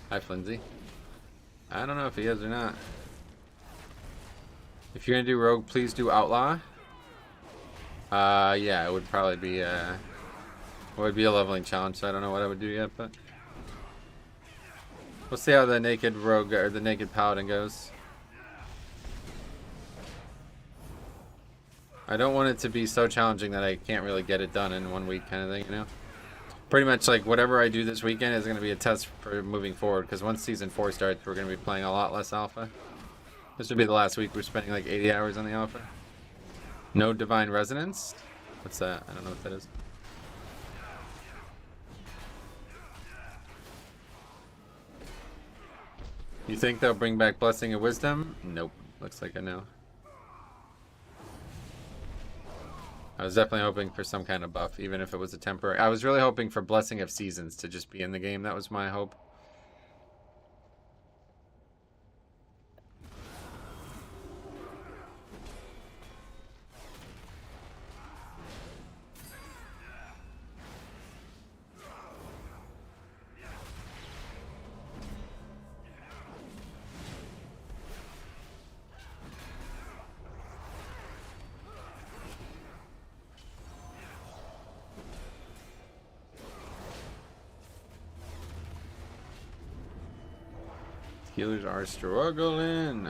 Hi, Flinzy. I don't know if he is or not. If you're gonna do Rogue, please do Outlaw. Yeah, it would probably be a leveling challenge, so I don't know what I would do yet, but we'll see how the naked Rogue or the naked Paladin goes. I don't want it to be so challenging that I can't really get it done in 1 week kind of thing, you know? Pretty much like whatever I do this weekend is going to be a test for moving forward, because once Season 4 starts, we're going to be playing a lot less Alpha. This would be the last week we're spending like 80 hours on the Alpha. No Divine Resonance? What's that? I don't know what that is. You think they'll bring back Blessing of Wisdom? Nope. Looks like a no. I was definitely hoping for some kind of buff, even if it was a temporary. I was really hoping for Blessing of Seasons to just be in the game. That was my hope. Healers are struggling.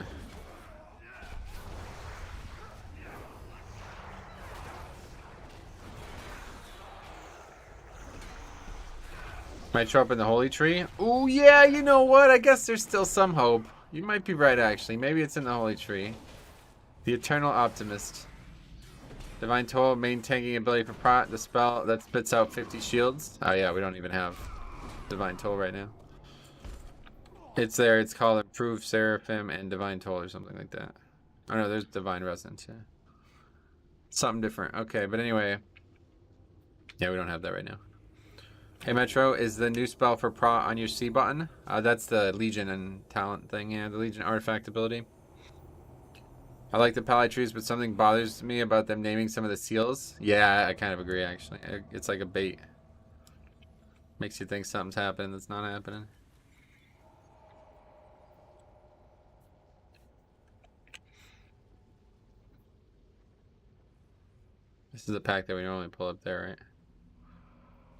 Might show up in the Holy Tree. Ooh, yeah, you know what? I guess there's still some hope. You might be right, actually. Maybe it's in the Holy Tree. The Eternal Optimist. Divine Toll, main tanking ability for Prot. The spell that spits out 50 shields. Oh, yeah, we don't even have Divine Toll right now. It's there. It's called Improved Seraphim and Divine Toll or something like that. Oh, no, there's Divine Resonance, yeah. Something different. Okay, but anyway. Yeah, we don't have that right now. Hey, Metro, is the new spell for Prot on your C button? That's the Legion and talent thing, yeah. The Legion artifact ability. I like the Pally trees, but something bothers me about them naming some of the seals. Yeah, I kind of agree, actually. It's like a bait. Makes you think something's happening that's not happening. This is a pack that we normally pull up there, right?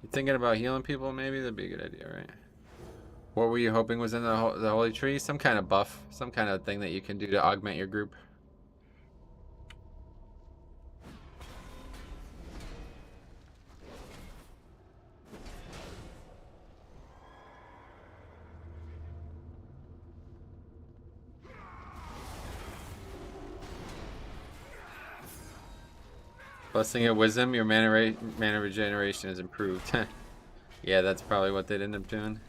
You thinking about healing people? Maybe that'd be a good idea, right? What were you hoping was in the holy tree? Some kind of buff, some kind of thing that you can do to augment your group. Blessing of wisdom, your mana regeneration is improved. Yeah, that's probably what they'd end up doing.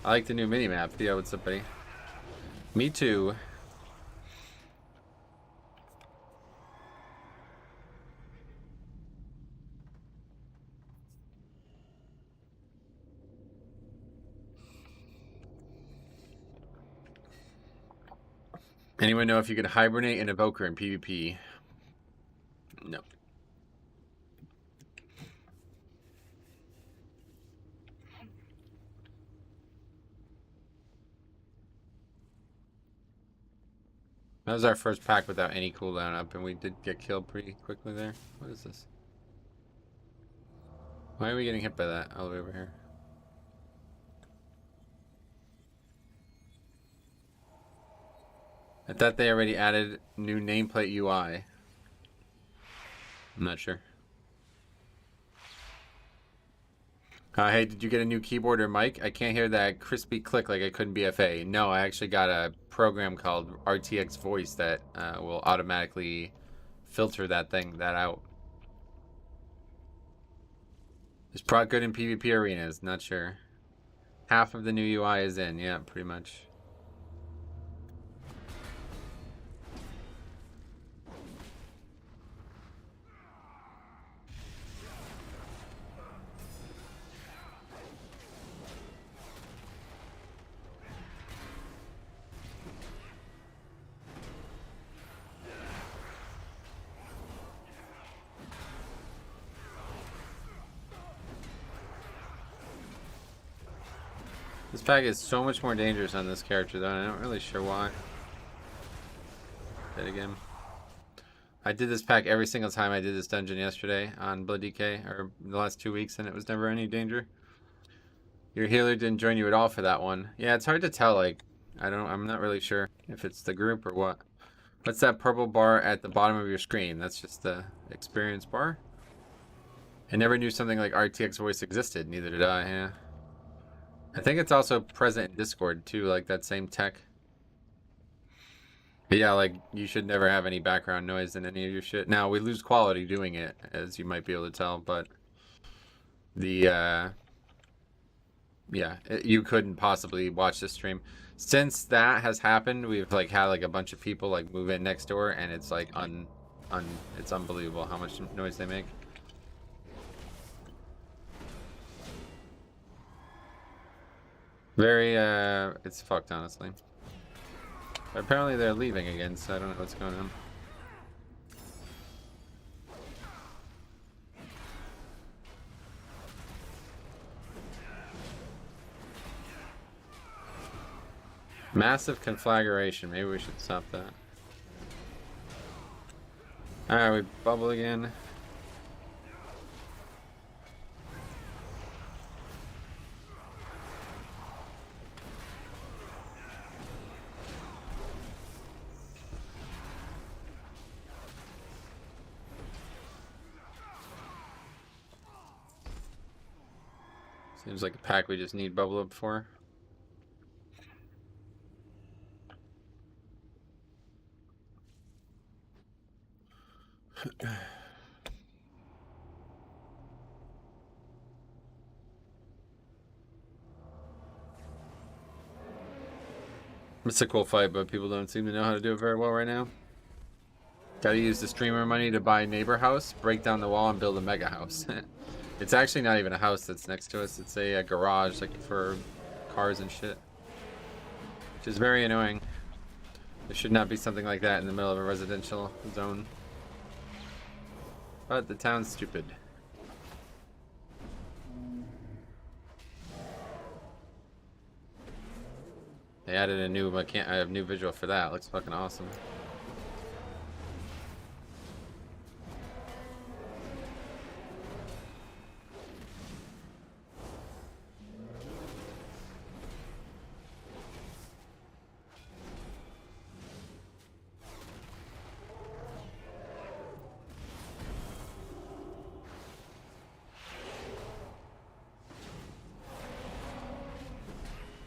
I like the new mini-map. Theo, what's up, buddy? Me too. Anyone know if you could hibernate an evoker in PvP? No. That was our first pack without any cooldown up, and we did get killed pretty quickly there. What is this? Why are we getting hit by that all the way over here? I thought they already added new nameplate UI. I'm not sure. Hey, did you get a new keyboard or mic? I can't hear that crispy click like I couldn't BFA. No, I actually got a program called RTX Voice that will automatically filter that out. Is prot good in PvP arenas? Not sure. Half of the new UI is in, yeah, pretty much. This pack is so much more dangerous on this character though, and I'm not really sure why. Dead again. I did this pack every single time I did this dungeon yesterday on Blood DK, or the last 2 weeks, and it was never any danger. Your healer didn't join you at all for that one. Yeah, it's hard to tell, like, I'm not really sure if it's the group or what. What's that purple bar at the bottom of your screen? That's just the experience bar? I never knew something like RTX Voice existed, neither did I, yeah. I think it's also present in Discord too, like that same tech. But yeah, like you should never have any background noise in any of your shit. Now we lose quality doing it, as you might be able to tell, but the you couldn't possibly watch this stream. Since that has happened, we've like had like a bunch of people like move in next door, and it's like it's unbelievable how much noise they make. Very, it's fucked, honestly. But apparently they're leaving again, so I don't know what's going on. Massive conflagration. Maybe we should stop that. Alright, we bubble again. Seems like a pack we just need bubble up for. It's a cool fight, but people don't seem to know how to do it very well right now. Gotta use the streamer money to buy neighbor house, break down the wall, and build a mega house. It's actually not even a house that's next to us. It's a garage, like for cars and shit. Which is very annoying. There should not be something like that in the middle of a residential zone. But the town's stupid. They added a new, I have new visual for that. It looks fucking awesome.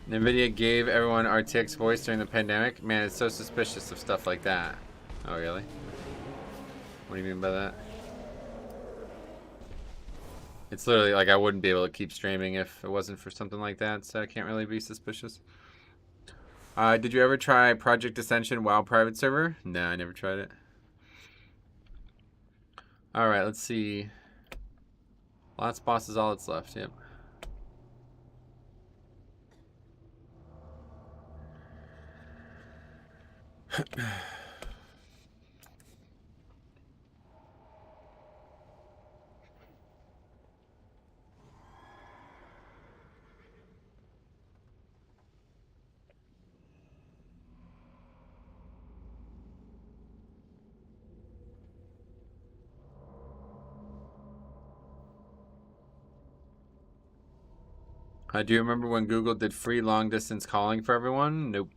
NVIDIA gave everyone RTX voice during the pandemic. Man, it's so suspicious of stuff like that. Oh, really? What do you mean by that? It's literally like I wouldn't be able to keep streaming if it wasn't for something like that, so I can't really be suspicious. Did you ever try Project Ascension WoW private server? No, I never tried it. Alright, let's see. Last boss is all that's left, yep. Do you remember when Google did free long distance calling for everyone? Nope.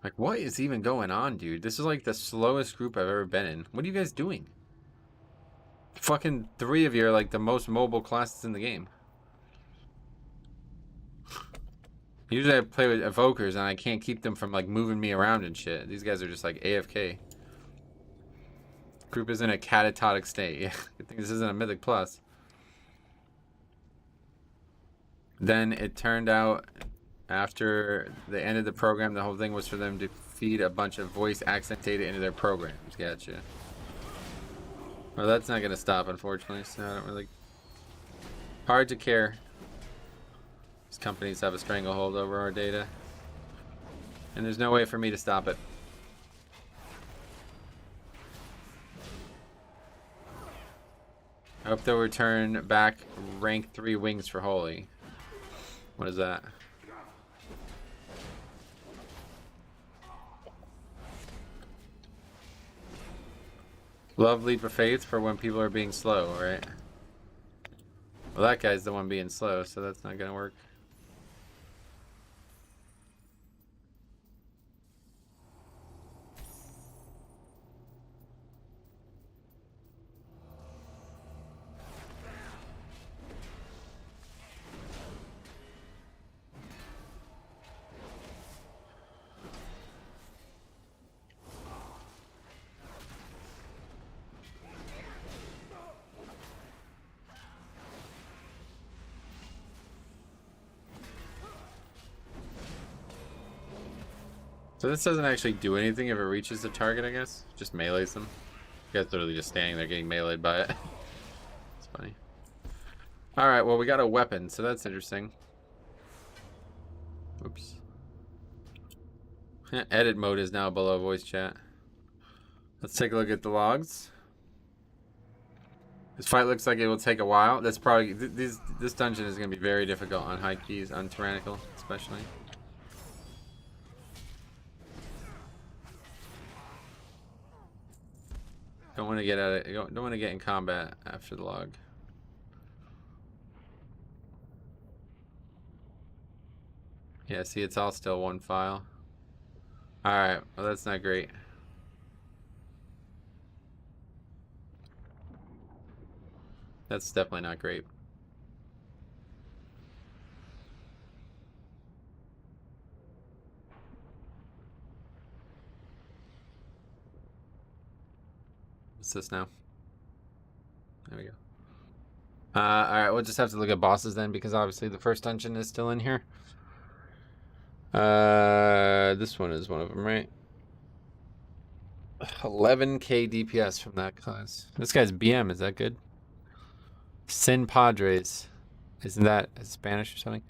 Like, what is even going on, dude? This is like the slowest group I've ever been in. What are you guys doing? Fucking 3 of you are like the most mobile classes in the game. Usually I play with evokers and I can't keep them from like moving me around and shit. These guys are just like AFK. Group is in a catatonic state. Yeah, good thing this isn't a Mythic Plus. Then it turned out after they ended the program, the whole thing was for them to feed a bunch of voice accent data into their programs. Gotcha. Well, that's not gonna stop, unfortunately, so I don't really... Hard to care. These companies have a stranglehold over our data. And there's no way for me to stop it. I hope they'll return back rank 3 wings for Holy. What is that? Love leap of faith for when people are being slow, right? Well, that guy's the one being slow, so that's not gonna work. So this doesn't actually do anything if it reaches the target, I guess? Just melees them. You guys literally just standing there getting meleeed by it. It's funny. Alright, well we got a weapon, so that's interesting. Oops. Edit mode is now below voice chat. Let's take a look at the logs. This fight looks like it will take a while. That's probably... This dungeon is going to be very difficult on high keys, on Tyrannical especially. Don't want to get at it. Don't want to get in combat after the log. Yeah, see, it's all still one file. Alright, well that's not great. That's definitely not great. What's this now? There we go. Alright, we'll just have to look at bosses then, because obviously the first dungeon is still in here. This one is one of them, right? 11k DPS from that class. This guy's BM, is that good? Sin Padres. Isn't that Spanish or something?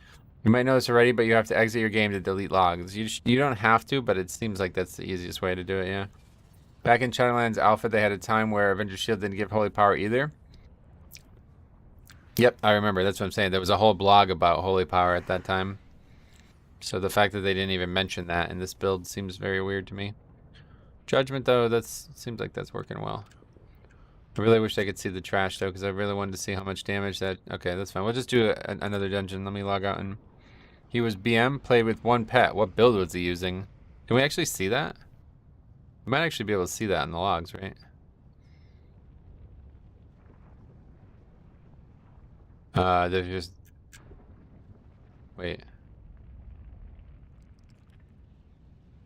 You might know this already, but you have to exit your game to delete logs. You don't have to, but it seems like that's the easiest way to do it, yeah. Back in Shadowlands Alpha, they had a time where Avengers Shield didn't give Holy Power either. Yep, I remember. That's what I'm saying. There was a whole blog about Holy Power at that time. So the fact that they didn't even mention that in this build seems very weird to me. Judgment, though, seems like that's working well. I really wish I could see the trash though, because I really wanted to see how much damage that... Okay, that's fine. We'll just do another dungeon. Let me log out and... He was BM, played with one pet. What build was he using? Can we actually see that? We might actually be able to see that in the logs, right? There's just... Wait.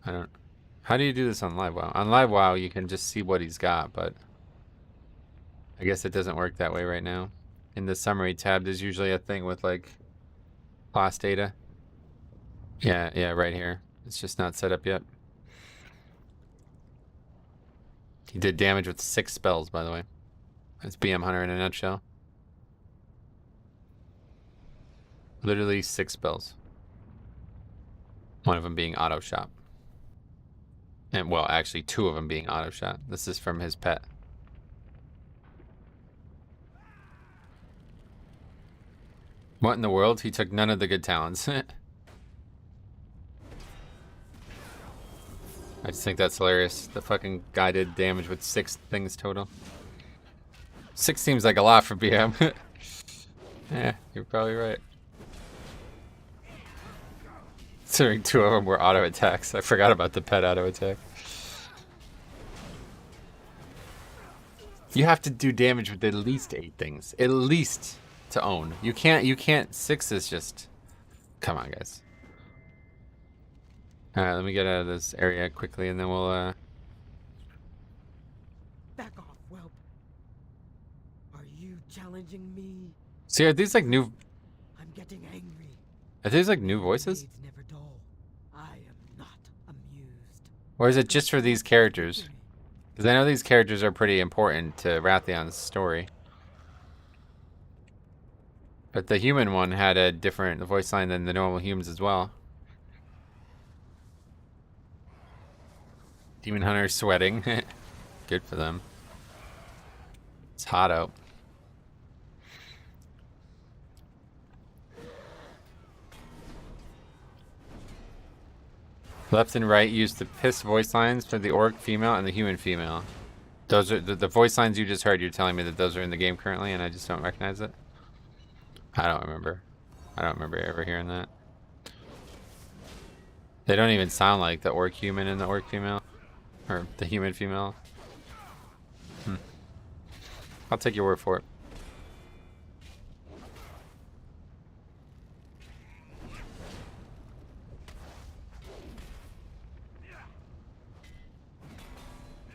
I don't... How do you do this on LiveWow? On LiveWow, you can just see what he's got, but... I guess it doesn't work that way right now. In the summary tab, there's usually a thing with, like, class data. Yeah, right here. It's just not set up yet. He did damage with 6 spells, by the way. That's BM Hunter in a nutshell. Literally 6 spells. One of them being auto shot. And, well, actually 2 of them being auto shot. This is from his pet. What in the world? He took none of the good talents. I just think that's hilarious. The fucking guy did damage with 6 things total. 6 seems like a lot for BM. Yeah, you're probably right. Considering 2 of them were auto attacks. I forgot about the pet auto attack. You have to do damage with at least 8 things. At least to own. You can't 6 is just... Come on, guys. Alright, let me get out of this area quickly and then we'll Back off, whelp. Are you challenging me? See, are these like new... I'm getting angry. Are these like new voices? Blades never dull. I am not amused. Or is it just for these characters? Because I know these characters are pretty important to Rathion's story. But the human one had a different voice line than the normal humans as well. Demon Hunter sweating. Good for them. It's hot out. Left and right use the piss voice lines for the orc female and the human female. Those are the voice lines you just heard. You're telling me that those are in the game currently and I just don't recognize it? I don't remember. I don't remember ever hearing that. They don't even sound like the orc human and the orc female. Or the human female. I'll take your word for it.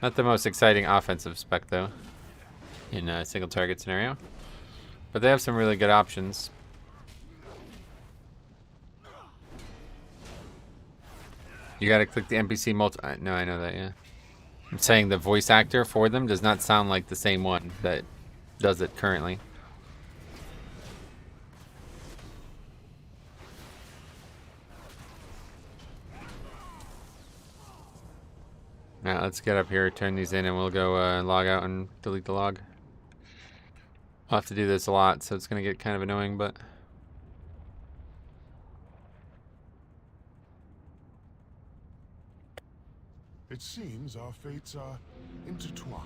Not the most exciting offensive spec though. In a single target scenario. But they have some really good options. You gotta click the NPC multi... No, I know that, yeah. I'm saying the voice actor for them does not sound like the same one that does it currently. Now let's get up here, turn these in, and we'll go log out and delete the log. I'll have to do this a lot, so it's gonna get kind of annoying, but... It seems our fates are intertwined.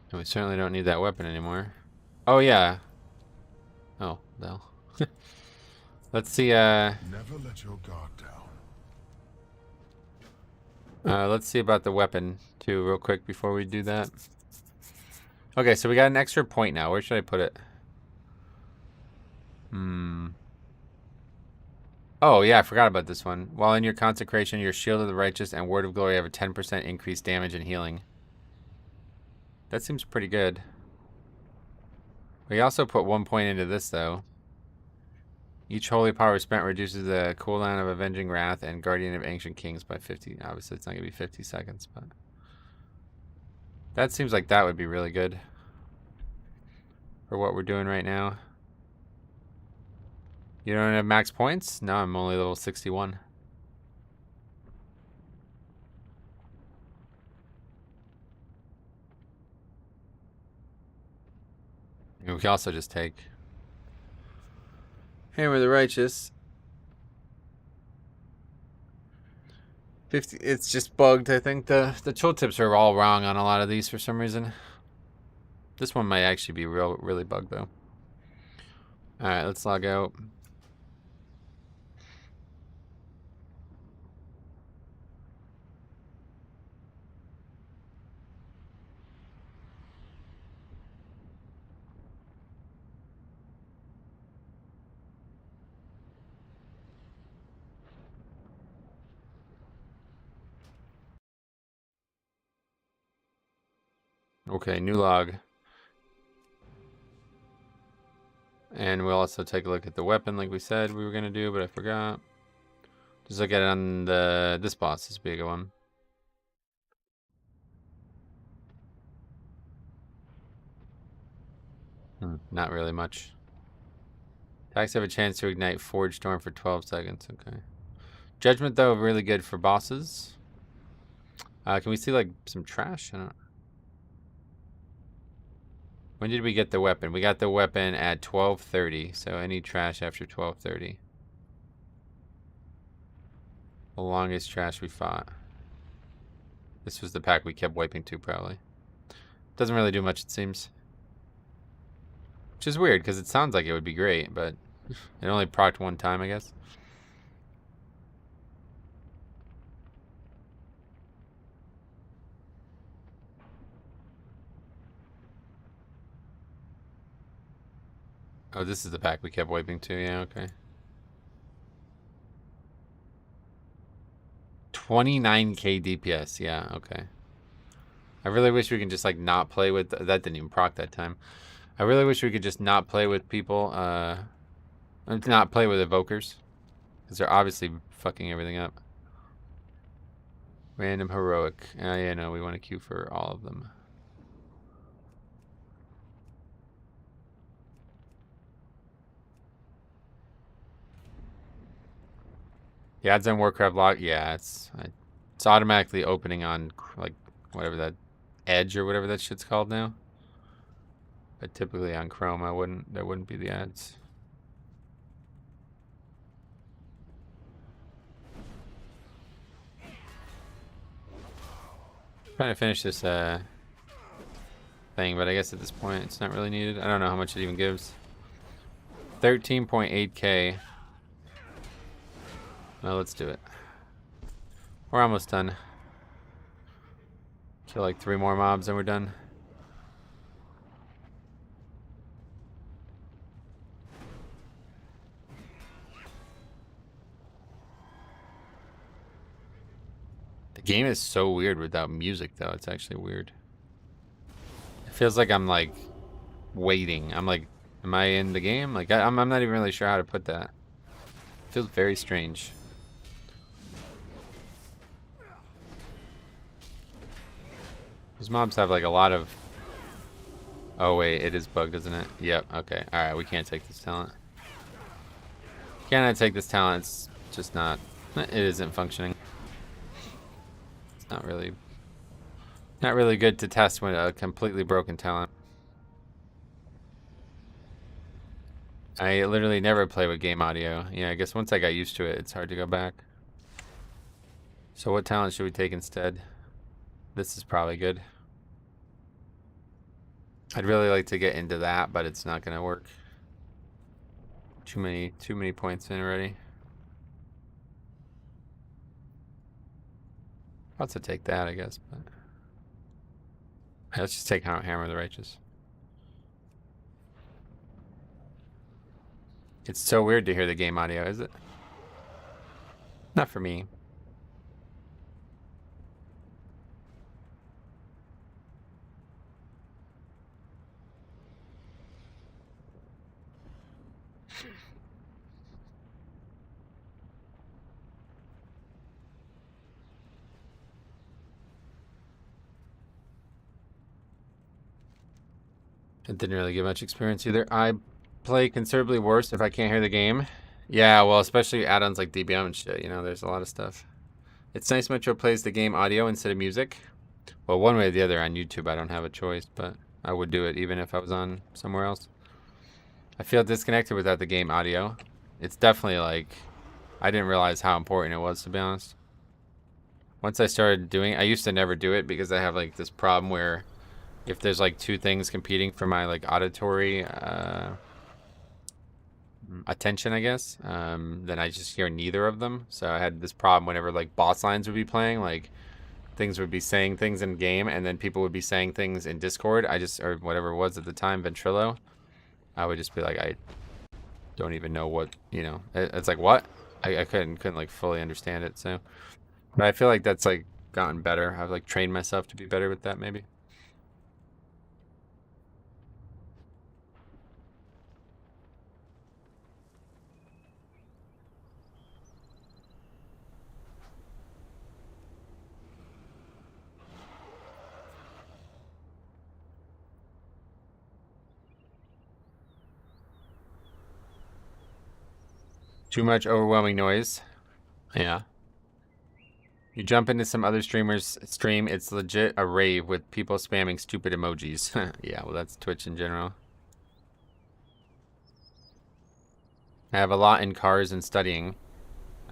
And we certainly don't need that weapon anymore. Oh, yeah. Oh, no. Let's see, Never let your guard down. let's see about the weapon, too, real quick before we do that. Okay, so we got an extra point now. Where should I put it? Oh, yeah, I forgot about this one. While in your consecration, your Shield of the Righteous and Word of Glory have a 10% increased damage and healing. That seems pretty good. We also put 1 point into this, though. Each holy power spent reduces the cooldown of Avenging Wrath and Guardian of Ancient Kings by 50. Obviously, it's not going to be 50 seconds, but... That seems like that would be really good. For what we're doing right now. You don't have max points? No, I'm only level 61. And we can also just take Hammer of the Righteous. 50. It's just bugged. I think the tooltips are all wrong on a lot of these for some reason. This one might actually be really bugged though. All right, let's log out. Okay, new log. And we'll also take a look at the weapon like we said we were going to do, but I forgot. Just look at it on this boss, this big one. Not really much. Attacks have a chance to ignite Forge Storm for 12 seconds. Okay. Judgment, though, really good for bosses. Can we see, like, some trash? I don't know. When did we get the weapon? We got the weapon at 12:30, so any trash after 12:30. The longest trash we fought. This was the pack we kept wiping to, probably. Doesn't really do much, it seems. Which is weird, because it sounds like it would be great, but it only procced one time, I guess. Oh, this is the pack we kept wiping to, yeah, okay. 29k DPS, yeah, okay. I really wish we could just, like, not play with... That didn't even proc that time. I really wish we could just not play with people, not play with evokers. Because they're obviously fucking everything up. Random heroic. Yeah, no, we want to queue for all of them. The odds on Warcraft log, yeah, it's automatically opening on, like, whatever that Edge or whatever that shit's called now. But typically on Chrome, there wouldn't be the ads. Trying to finish this thing, but I guess at this point it's not really needed. I don't know how much it even gives. 13.8k. Well, let's do it. We're almost done. Kill like 3 more mobs and we're done. The game is so weird without music, though. It's actually weird. It feels like I'm like waiting. I'm like, am I in the game? Like I'm not even really sure how to put that. It feels very strange. Those mobs have like a lot of... Oh wait, it is bugged, isn't it? Yep, okay. Alright, we can't take this talent. Cannot take this talent, it's just not... It isn't functioning. It's not really good to test with a completely broken talent. I literally never play with game audio. Yeah, I guess once I got used to it, it's hard to go back. So what talent should we take instead? This is probably good. I'd really like to get into that, but it's not gonna work. Too many points in already. I'll also take that, I guess, but let's just take Hammer of the Righteous. It's so weird to hear the game audio, is it? Not for me. It didn't really get much experience either. I play considerably worse if I can't hear the game. Yeah, well, especially add-ons like DBM and shit, you know, there's a lot of stuff. It's nice Metro plays the game audio instead of music. Well, one way or the other on YouTube, I don't have a choice, but I would do it even if I was on somewhere else. I feel disconnected without the game audio. It's definitely like, I didn't realize how important it was, to be honest. Once I started doing it, I used to never do it because I have like this problem where if there's like two things competing for my like auditory attention, I guess, then I just hear neither of them. So I had this problem whenever like boss lines would be playing, like things would be saying things in game and then people would be saying things in Discord. Or whatever it was at the time, Ventrilo. I would just be like, I don't even know what, you know, it's like, what? I couldn't like fully understand it. So, but I feel like that's like gotten better. I've like trained myself to be better with that maybe. Too much overwhelming noise. Yeah. You jump into some other streamer's stream, it's legit a rave with people spamming stupid emojis. Yeah, well, that's Twitch in general. I have a lot in cars and studying.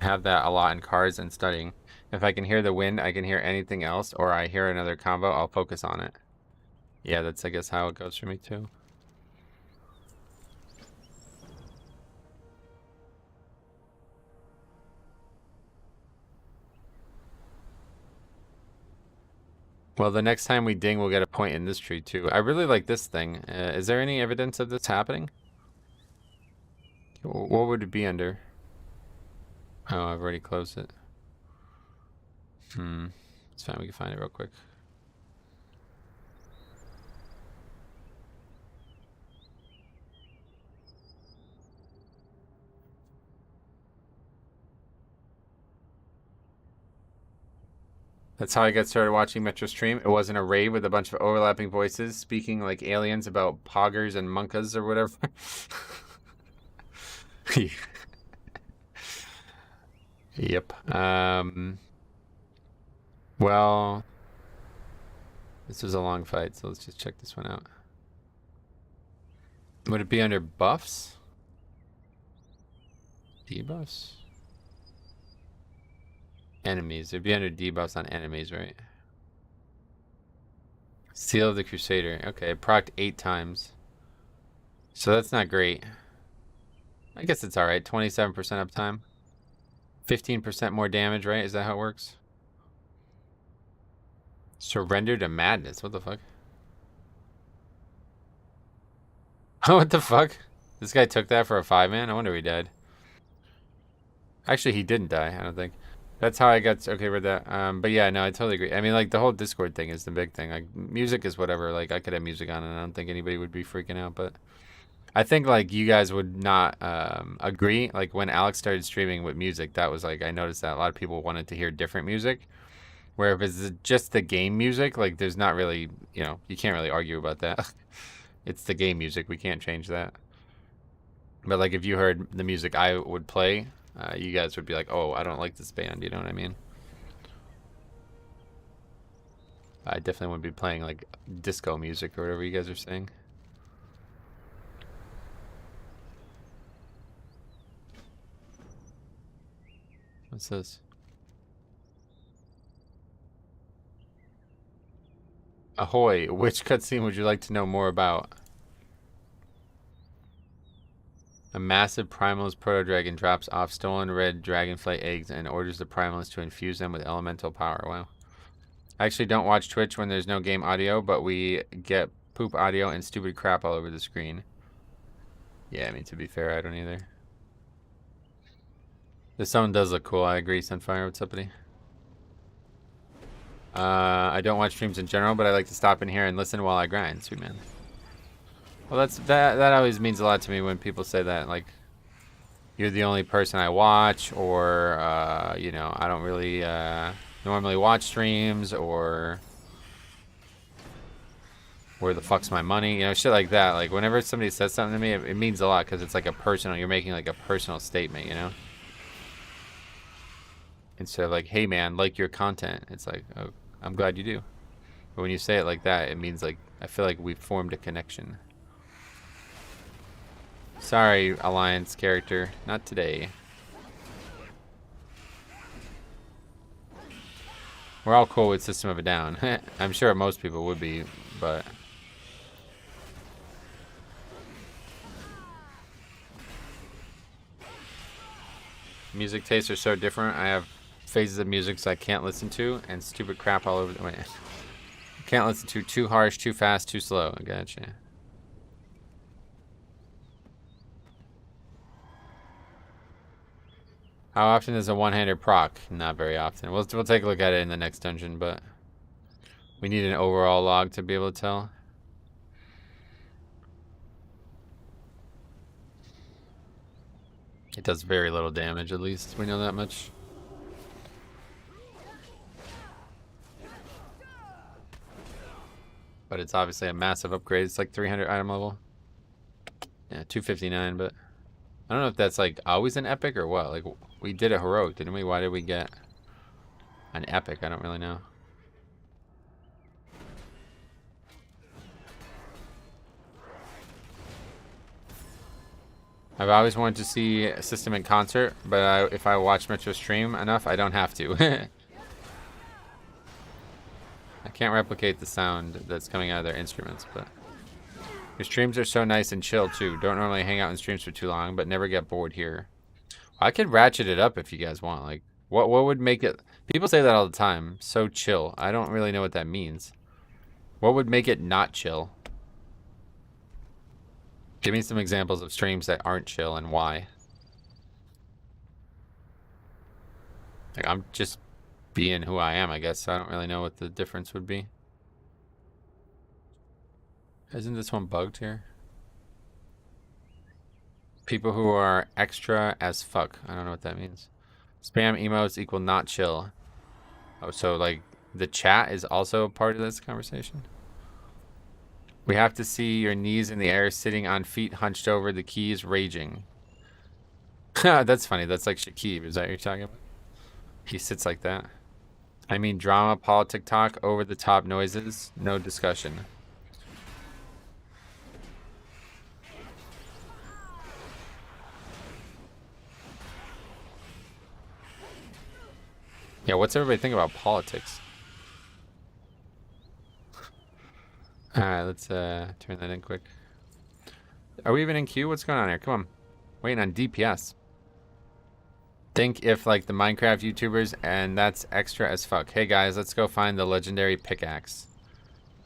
I have that a lot in cars and studying. If I can hear the wind, I can hear anything else, or I hear another combo, I'll focus on it. Yeah, that's, I guess, how it goes for me, too. Well, the next time we ding, we'll get a point in this tree, too. I really like this thing. Is there any evidence of this happening? What would it be under? Oh, I've already closed it. It's fine. We can find it real quick. That's how I got started watching Metro stream. It wasn't a rave with a bunch of overlapping voices speaking like aliens about poggers and monkas or whatever. Yep. Well, this was a long fight, so let's just check this one out. Would it be under buffs? Debuffs? Enemies. It'd be under debuffs on enemies, right? Seal of the Crusader. Okay, it procced 8 times. So that's not great. I guess it's alright. 27% uptime. 15% more damage, right? Is that how it works? Surrender to madness. What the fuck? What the fuck? This guy took that for a 5-man? I wonder if he died. Actually, he didn't die, I don't think. That's how I got okay with that. But yeah, no, I totally agree. I mean, like, the whole Discord thing is the big thing. Like, music is whatever. Like, I could have music on and I don't think anybody would be freaking out. But I think, like, you guys would not agree. Like, when Alex started streaming with music, that was, like, I noticed that a lot of people wanted to hear different music. Where if it's just the game music, like, there's not really, you know, you can't really argue about that. It's the game music. We can't change that. But, like, if you heard the music I would play, you guys would be like, oh, I don't like this band. You know what I mean? I definitely wouldn't be playing, like, disco music or whatever you guys are saying. What's this? Ahoy, which cutscene would you like to know more about? A massive Primalist proto-dragon drops off stolen red Dragonflight eggs and orders the Primalist to infuse them with elemental power. Wow. I actually don't watch Twitch when there's no game audio, but we get poop audio and stupid crap all over the screen. Yeah, I mean, to be fair, I don't either. This sound does look cool. I agree, Sunfire. What's up, buddy? I don't watch streams in general, but I like to stop in here and listen while I grind. Sweet man. Well, that always means a lot to me when people say that, like, you're the only person I watch, or you know, I don't really normally watch streams, or where the fuck's my money, you know, shit like that. Like, whenever somebody says something to me, it means a lot because it's like a personal. You're making like a personal statement, you know. Instead of like, hey man, like your content. It's like, oh, I'm glad you do. But when you say it like that, it means like I feel like we've formed a connection. Sorry, Alliance character. Not today. We're all cool with System of a Down. I'm sure most people would be, but music tastes are so different. I have phases of music I can't listen to, and stupid crap all over the way. Can't listen to too harsh, too fast, too slow. I gotcha. How often is a one-handed proc? Not very often. We'll take a look at it in the next dungeon, but we need an overall log to be able to tell. It does very little damage, at least. We know that much. But it's obviously a massive upgrade. It's like 300 item level. Yeah, 259, but I don't know if that's like always an epic or what. Like, we did a heroic, didn't we? Why did we get an epic? I don't really know. I've always wanted to see a system in concert, but if I watch Metro stream enough, I don't have to. I can't replicate the sound that's coming out of their instruments, but your streams are so nice and chill too. Don't normally hang out in streams for too long, but never get bored here. I could ratchet it up if you guys want. Like, what would make it? People say that all the time. So chill. I don't really know what that means. What would make it not chill? Give me some examples of streams that aren't chill and why. Like, I'm just being who I am, I guess. So I don't really know what the difference would be. Isn't this one bugged here? People who are extra as fuck. I don't know what that means. Spam emotes equal not chill. Oh, so like the chat is also a part of this conversation? We have to see your knees in the air, sitting on feet hunched over, the keys raging. That's funny. That's like Shakib. Is that what you're talking about? He sits like that. I mean, drama, politic talk, over the top noises, no discussion. Yeah, what's everybody think about politics? Alright, let's turn that in quick. Are we even in queue? What's going on here? Come on. Waiting on DPS. Think if like the Minecraft YouTubers, and that's extra as fuck. Hey guys, let's go find the legendary pickaxe.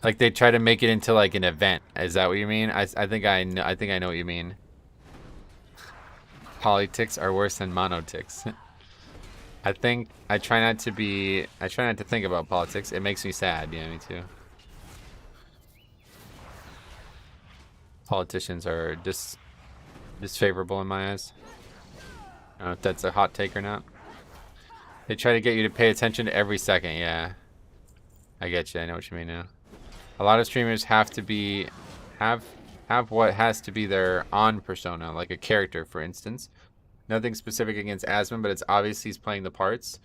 Like they try to make it into like an event. Is that what you mean? I think I know what you mean. Politics are worse than monotics. I try not to think about politics. It makes me sad. Yeah, me too. Politicians are disfavorable in my eyes. I don't know if that's a hot take or not. They try to get you to pay attention every second. Yeah, I get you. I know what you mean now. A lot of streamers have what has to be their on persona, like a character, for instance. Nothing specific against Asmon, but it's obvious he's playing the parts.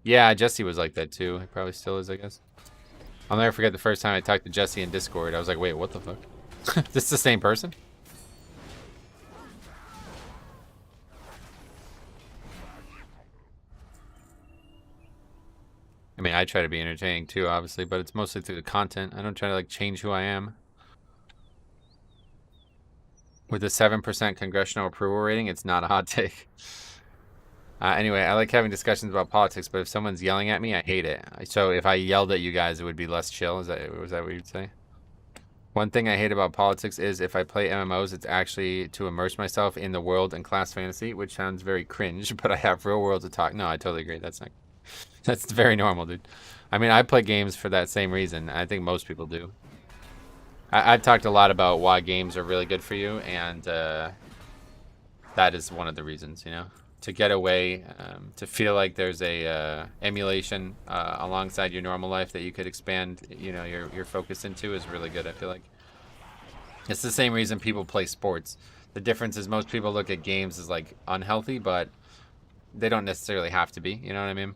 Yeah, Jesse was like that too. He probably still is, I guess. I'll never forget the first time I talked to Jesse in Discord. I was like, wait, what the fuck? This is the same person? I mean, I try to be entertaining too, obviously, but it's mostly through the content. I don't try to like change who I am. With a 7% congressional approval rating, it's not a hot take. Anyway, I like having discussions about politics, but if someone's yelling at me, I hate it. So if I yelled at you guys, it would be less chill. Was that what you'd say? One thing I hate about politics is if I play MMOs, it's actually to immerse myself in the world and class fantasy, which sounds very cringe, but I have real world to talk. No, I totally agree. That's very normal, dude. I mean, I play games for that same reason. I think most people do. I've talked a lot about why games are really good for you, and that is one of the reasons, you know, to get away, to feel like there's a emulation alongside your normal life that you could expand, you know, your focus into is really good. I feel like it's the same reason people play sports. The difference is most people look at games as like unhealthy, but they don't necessarily have to be. You know what I mean?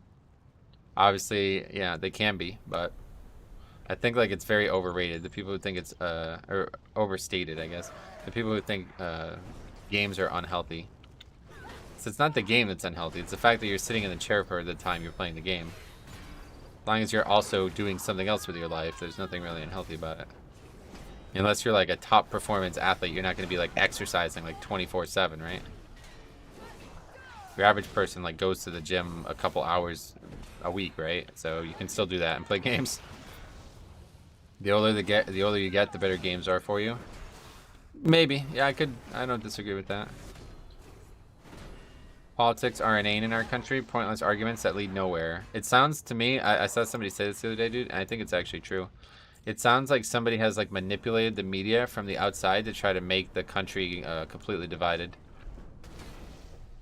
Obviously, yeah, they can be, but I think like it's very overrated. The people who think it's or overstated, I guess. The people who think games are unhealthy. So it's not the game that's unhealthy. It's the fact that you're sitting in the chair for the time you're playing the game. As long as you're also doing something else with your life, there's nothing really unhealthy about it. Unless you're like a top performance athlete, you're not going to be like exercising like 24/7, right? Your average person like goes to the gym a couple hours a week, right? So you can still do that and play games. The older you get, the better games are for you. Maybe. Yeah, I don't disagree with that. Politics are inane in our country. Pointless arguments that lead nowhere. It sounds to me, I saw somebody say this the other day, dude, and I think it's actually true. It sounds like somebody has like manipulated the media from the outside to try to make the country completely divided.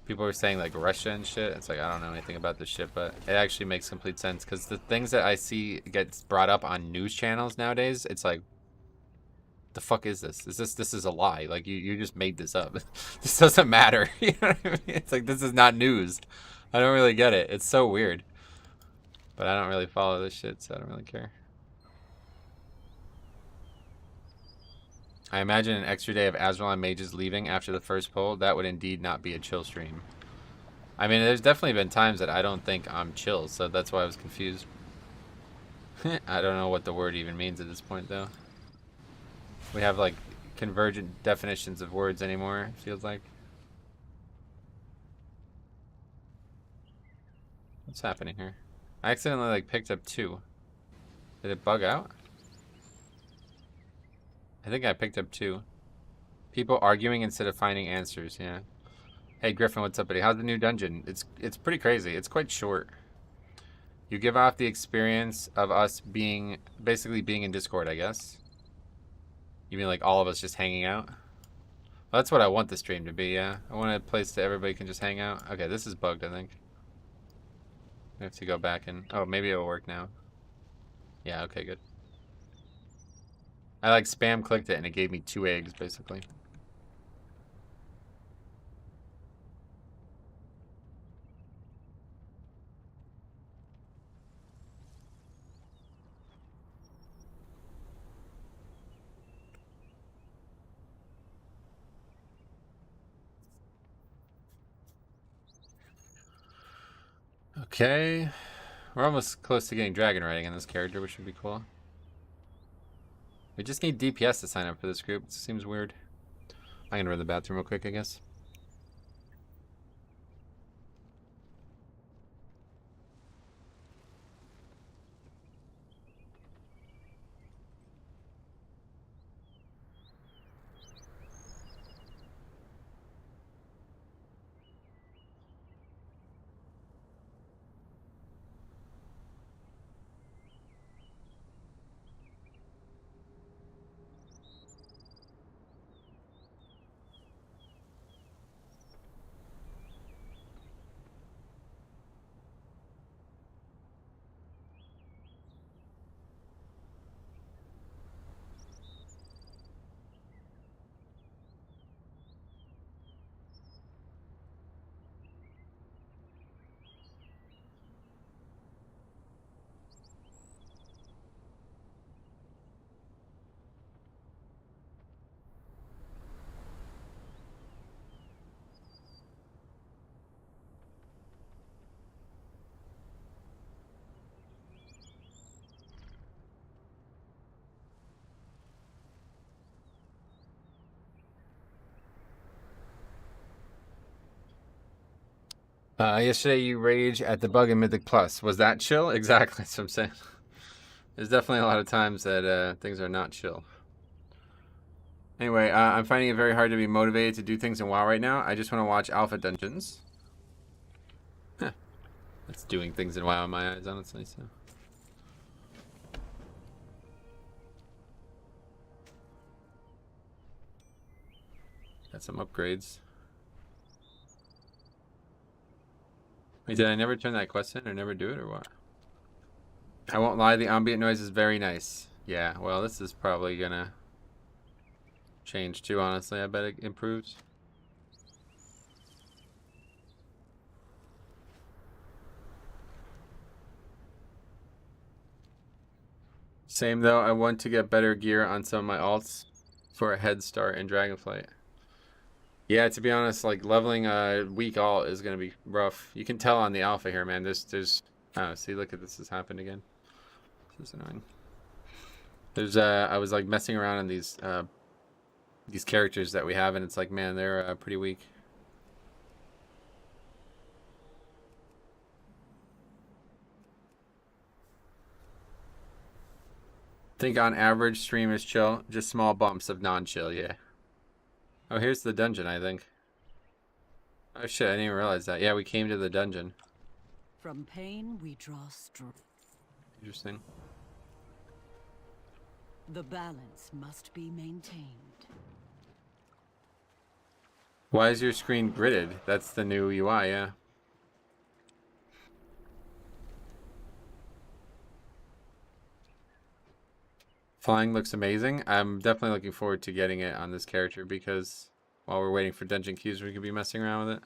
People were saying like Russia and shit. It's like, I don't know anything about this shit, but it actually makes complete sense because the things that I see gets brought up on news channels nowadays, it's like, the fuck is this? This is a lie. Like you just made this up. This doesn't matter. You know what I mean? It's like, this is not news. I don't really get it. It's so weird. But I don't really follow this shit, so I don't really care. I imagine an extra day of Azrael and mages leaving after the first poll. That would indeed not be a chill stream. I mean, there's definitely been times that I don't think I'm chill, so that's why I was confused. I don't know what the word even means at this point, though. We have, like, convergent definitions of words anymore, it feels like. What's happening here? I accidentally, like, picked up 2. Did it bug out? I think I picked up 2. People arguing instead of finding answers, yeah. Hey Griffin, what's up, buddy? How's the new dungeon? It's pretty crazy. It's quite short. You give off the experience of us basically being in Discord, I guess. You mean like all of us just hanging out? Well, that's what I want the stream to be, yeah. I want a place that everybody can just hang out. Okay, this is bugged, I think. I have to go back and... Oh, maybe it'll work now. Yeah, okay, good. I like spam clicked it and it gave me 2 eggs, basically. Okay. We're almost close to getting Dragonriding in this character, which would be cool. We just need DPS to sign up for this group. It seems weird. I'm gonna run to the bathroom real quick, I guess. Yesterday you rage at the bug in Mythic Plus. Was that chill? Exactly, that's what I'm saying. There's definitely a lot of times that things are not chill. Anyway, I'm finding it very hard to be motivated to do things in WoW right now. I just want to watch Alpha Dungeons. Huh. That's doing things in WoW in my eyes, honestly, so. Got some upgrades. Wait, did I never turn that quest in or never do it or what? I won't lie, the ambient noise is very nice. Yeah, well, this is probably gonna change too, honestly. I bet it improves. Same though, I want to get better gear on some of my alts for a head start in Dragonflight. Yeah, to be honest, like leveling a weak alt is gonna be rough. You can tell on the alpha here, man. There's oh, see, look at this has happened again. This is annoying. There's I was like messing around on these characters that we have, and it's like, man, they're pretty weak. Think on average stream is chill, just small bumps of non-chill, yeah. Oh, here's the dungeon, I think. Oh shit, I didn't even realize that. Yeah, we came to the dungeon. From pain we draw strength. Interesting. The balance must be maintained. Why is your screen gridded? That's the new UI, yeah. Flying looks amazing. I'm definitely looking forward to getting it on this character because while we're waiting for dungeon queues, we could be messing around with it.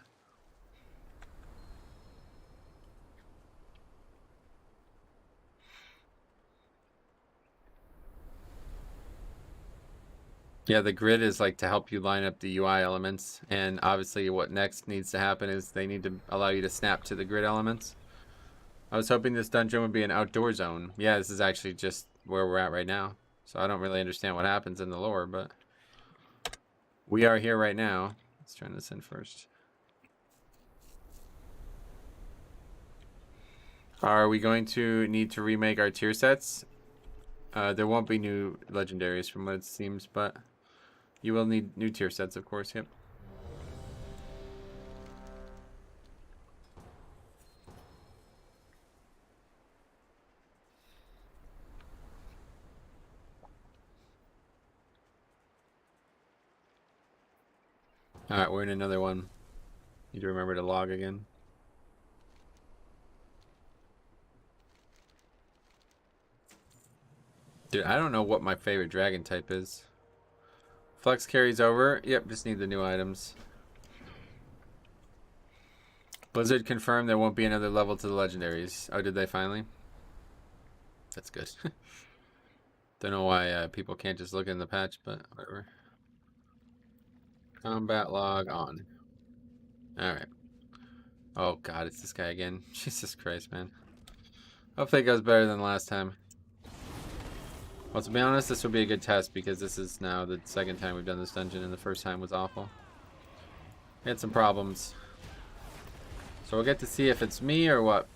Yeah, the grid is like to help you line up the UI elements, and obviously what next needs to happen is they need to allow you to snap to the grid elements. I was hoping this dungeon would be an outdoor zone. Yeah, this is actually just where we're at right now. So I don't really understand what happens in the lore, but we are here right now. Let's turn this in first. Are we going to need to remake our tier sets? There won't be new legendaries from what it seems, but you will need new tier sets, of course, yep. Alright, we're in another one. Need to remember to log again. Dude, I don't know what my favorite dragon type is. Flex carries over. Yep, just need the new items. Blizzard confirmed there won't be another level to the legendaries. Oh, did they finally? That's good. Don't know why people can't just look in the patch, but whatever. Combat log on. Alright. Oh god, it's this guy again. Jesus Christ, man. Hopefully it goes better than last time. Well, to be honest, this will be a good test because this is now the second time we've done this dungeon and the first time was awful. We had some problems. So we'll get to see if it's me or what.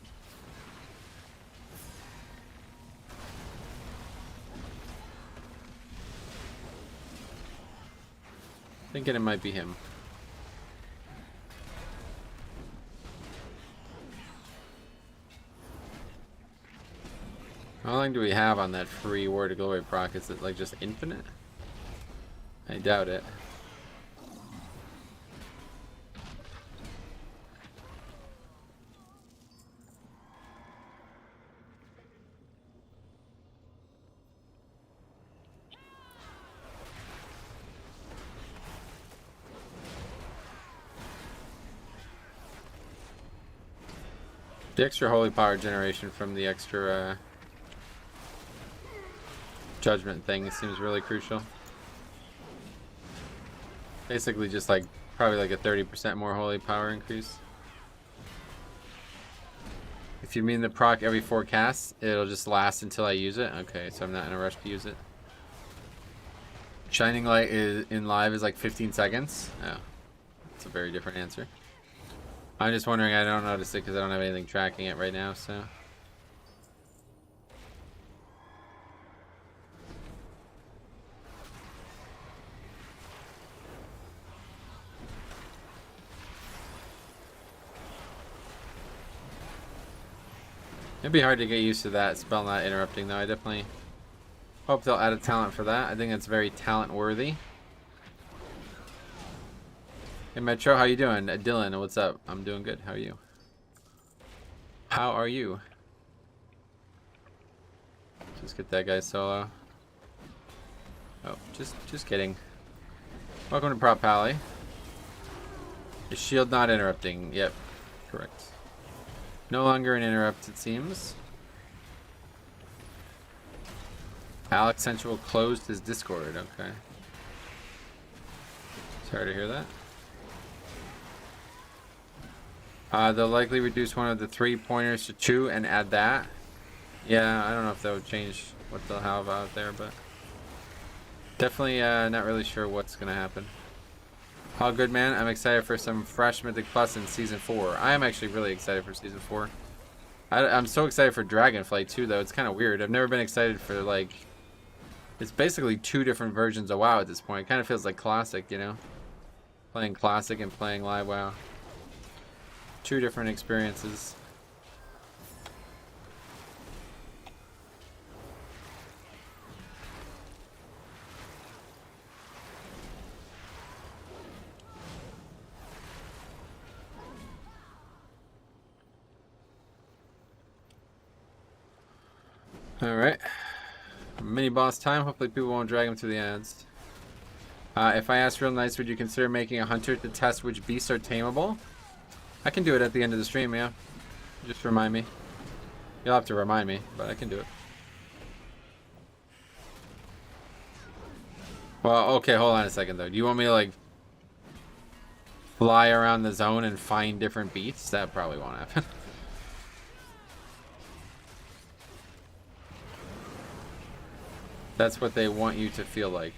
Thinking it might be him. How long do we have on that free Word of Glory proc? Is it like just infinite? I doubt it. The extra holy power generation from the extra judgment thing seems really crucial. Basically just like probably like a 30% more holy power increase. If you mean the proc every 4 casts, it'll just last until I use it. Okay, so I'm not in a rush to use it. Shining light is in live is like 15 seconds. Oh, that's a very different answer. I'm just wondering, I don't notice it because I don't have anything tracking it right now, so. It'd be hard to get used to that spell not interrupting though. I definitely hope they'll add a talent for that. I think it's very talent worthy. Hey Metro, how you doing? Dylan, what's up? I'm doing good. How are you? How are you? Just get that guy solo. Oh, just kidding. Welcome to Prop Pally. Is shield not interrupting? Yep, correct. No longer an interrupt, it seems. Alex Sensual closed his Discord. Okay. Sorry to hear that. They'll likely reduce one of the 3 pointers to 2 and add that. Yeah, I don't know if that would change what they'll have out there, but definitely not really sure what's gonna happen. All good, man. I'm excited for some fresh Mythic Plus in Season 4. I am actually really excited for Season 4. I'm so excited for Dragonflight too, though. It's kind of weird. I've never been excited for like It's basically two different versions of WoW at this point. It kind of feels like Classic, you know? Playing Classic and playing Live WoW. Two different experiences. Alright. Mini boss time. Hopefully people won't drag him through the ads. If I ask real nice, would you consider making a hunter to test which beasts are tameable? I can do it at the end of the stream, yeah. Just remind me. You'll have to remind me, but I can do it. Well, okay, hold on a second though. Do you want me to like fly around the zone and find different beasts? That probably won't happen. That's what they want you to feel like.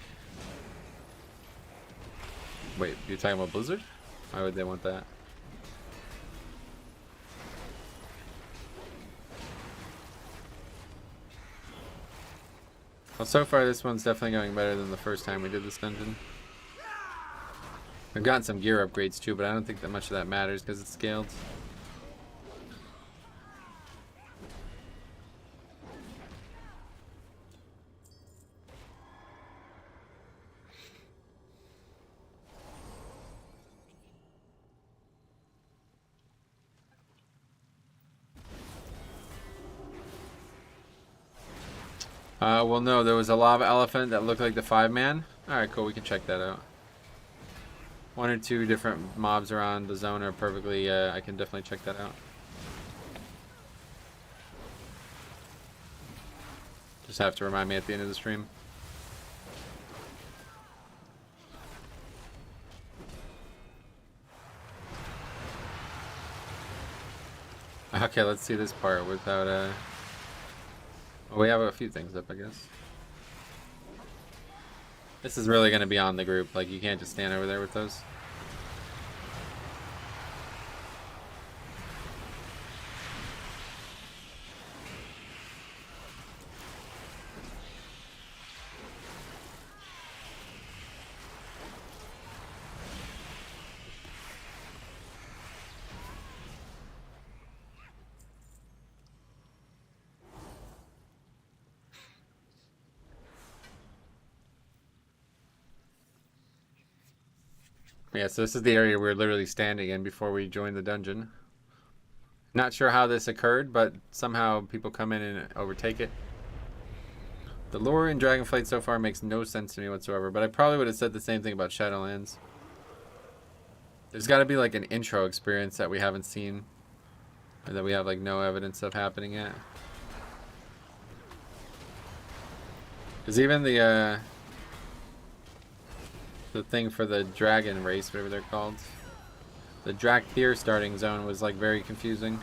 Wait, you're talking about Blizzard? Why would they want that? Well, so far this one's definitely going better than the first time we did this dungeon. We've gotten some gear upgrades too, but I don't think that much of that matters because it's scaled. Well, no, there was a lava elephant that looked like the 5-man. Alright, cool, we can check that out. One or two different mobs around the zone are perfectly, I can definitely check that out. Just have to remind me at the end of the stream. Okay, let's see this part without, well, we have a few things up, I guess. This is really going to be on the group. Like, you can't just stand over there with those. Yeah, so this is the area we're literally standing in before we join the dungeon. Not sure how this occurred, but somehow people come in and overtake it. The lore in Dragonflight so far makes no sense to me whatsoever, but I probably would have said the same thing about Shadowlands. There's got to be like an intro experience that we haven't seen, or that we have like no evidence of happening yet. Because even the thing for the dragon race, whatever they're called, the Drakthir starting zone was like very confusing.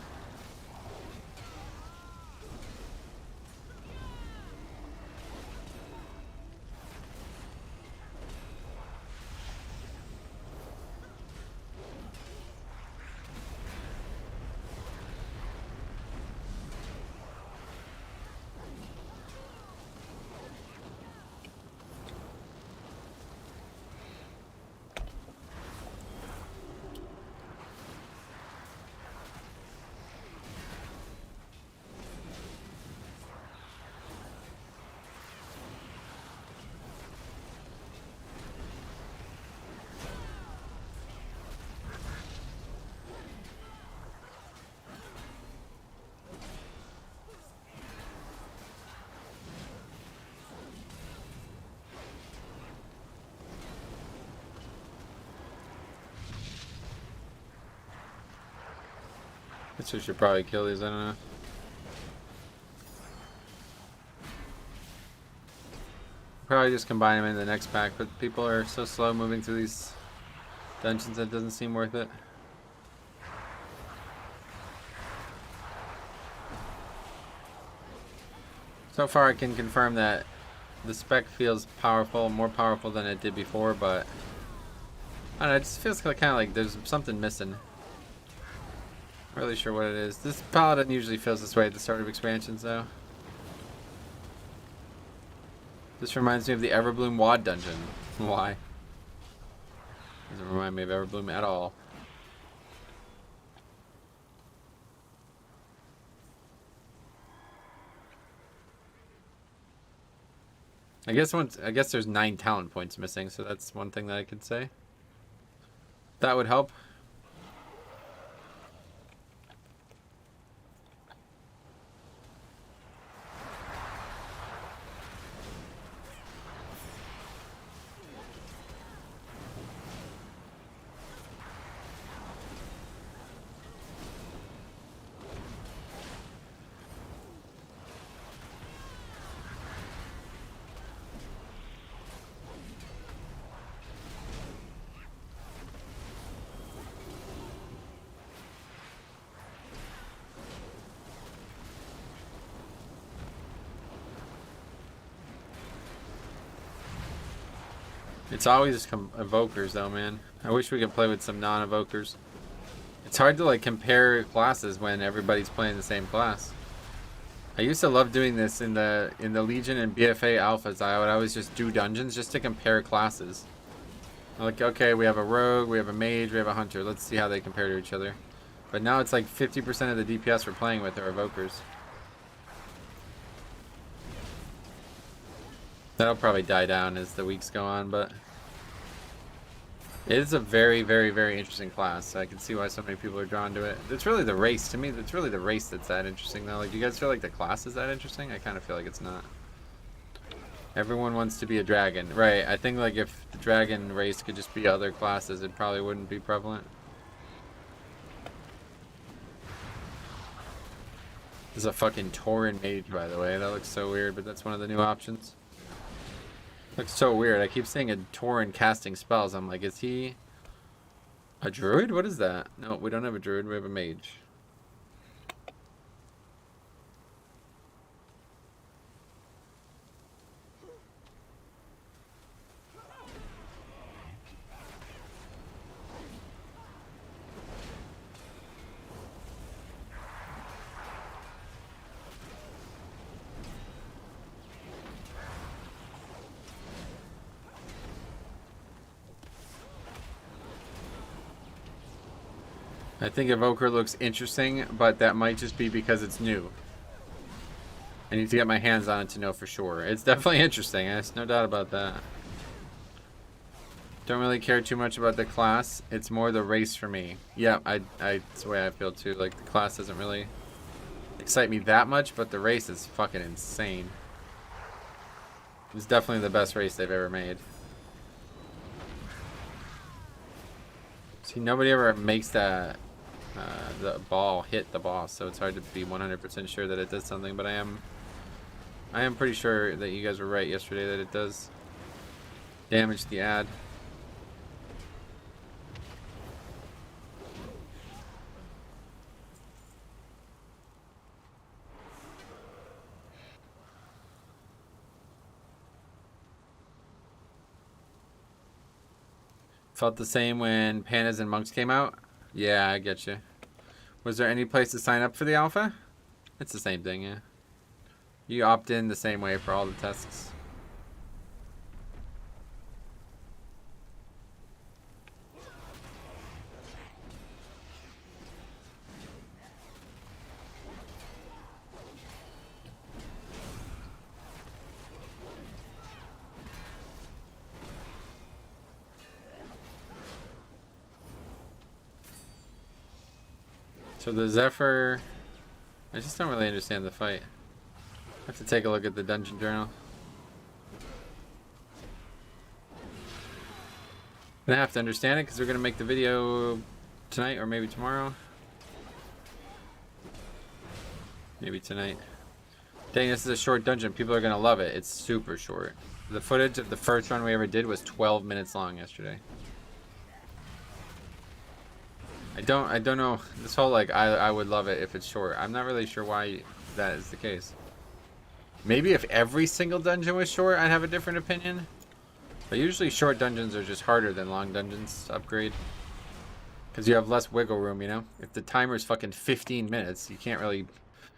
Guess we should probably kill these, I don't know. Probably just combine them in the next pack, but people are so slow moving through these dungeons that it doesn't seem worth it. So far I can confirm that the spec feels powerful, more powerful than it did before, but I don't know, it just feels kind of like there's something missing. Not really sure what it is. This Paladin usually feels this way at the start of expansions though. This reminds me of the Everbloom WAD dungeon. Why? Doesn't remind me of Everbloom at all. I guess there's 9 talent points missing, so that's one thing that I could say. That would help. It's always evokers though, man. I wish we could play with some non-evokers. It's hard to like compare classes when everybody's playing the same class. I used to love doing this in the Legion and BFA alphas. I would always just do dungeons just to compare classes. Like, okay, we have a rogue, we have a mage, we have a hunter. Let's see how they compare to each other. But now it's like 50% of the DPS we're playing with are evokers. That'll probably die down as the weeks go on, but it is a very, very, very interesting class. I can see why so many people are drawn to it. It's really the race. To me, it's really the race that's that interesting, though. Like, do you guys feel like the class is that interesting? I kind of feel like it's not. Everyone wants to be a dragon. Right, I think, like, if the dragon race could just be other classes, it probably wouldn't be prevalent. This is a fucking Tauren mage, by the way. That looks so weird, but that's one of the new options. Looks so weird. I keep seeing a Tauren casting spells. I'm like, is he a druid? What is that? No, we don't have a druid. We have a mage. I think Evoker looks interesting, but that might just be because it's new. I need to get my hands on it to know for sure. It's definitely interesting, there's no doubt about that. Don't really care too much about the class. It's more the race for me. Yeah, it's the way I feel too. Like, the class doesn't really excite me that much, but the race is fucking insane. It's definitely the best race they've ever made. See, nobody ever makes that the ball hit the boss, so it's hard to be 100% sure that it does something, but I am pretty sure that you guys were right yesterday that it does damage the ad. Felt the same when Pandas and Monks came out? Yeah, I get you. Was there any place to sign up for the alpha? It's the same thing, yeah. You opt in the same way for all the tests. So the Zephyr, I just don't really understand the fight. I have to take a look at the dungeon journal. I'm gonna have to understand it because we're gonna make the video tonight or maybe tomorrow. Maybe tonight. Dang, this is a short dungeon. People are gonna love it. It's super short. The footage of the first run we ever did was 12 minutes long yesterday. I don't know. This whole, like, I would love it if it's short. I'm not really sure why that is the case. Maybe if every single dungeon was short, I'd have a different opinion. But usually short dungeons are just harder than long dungeons to upgrade. Because you have less wiggle room, you know? If the timer's fucking 15 minutes, you can't really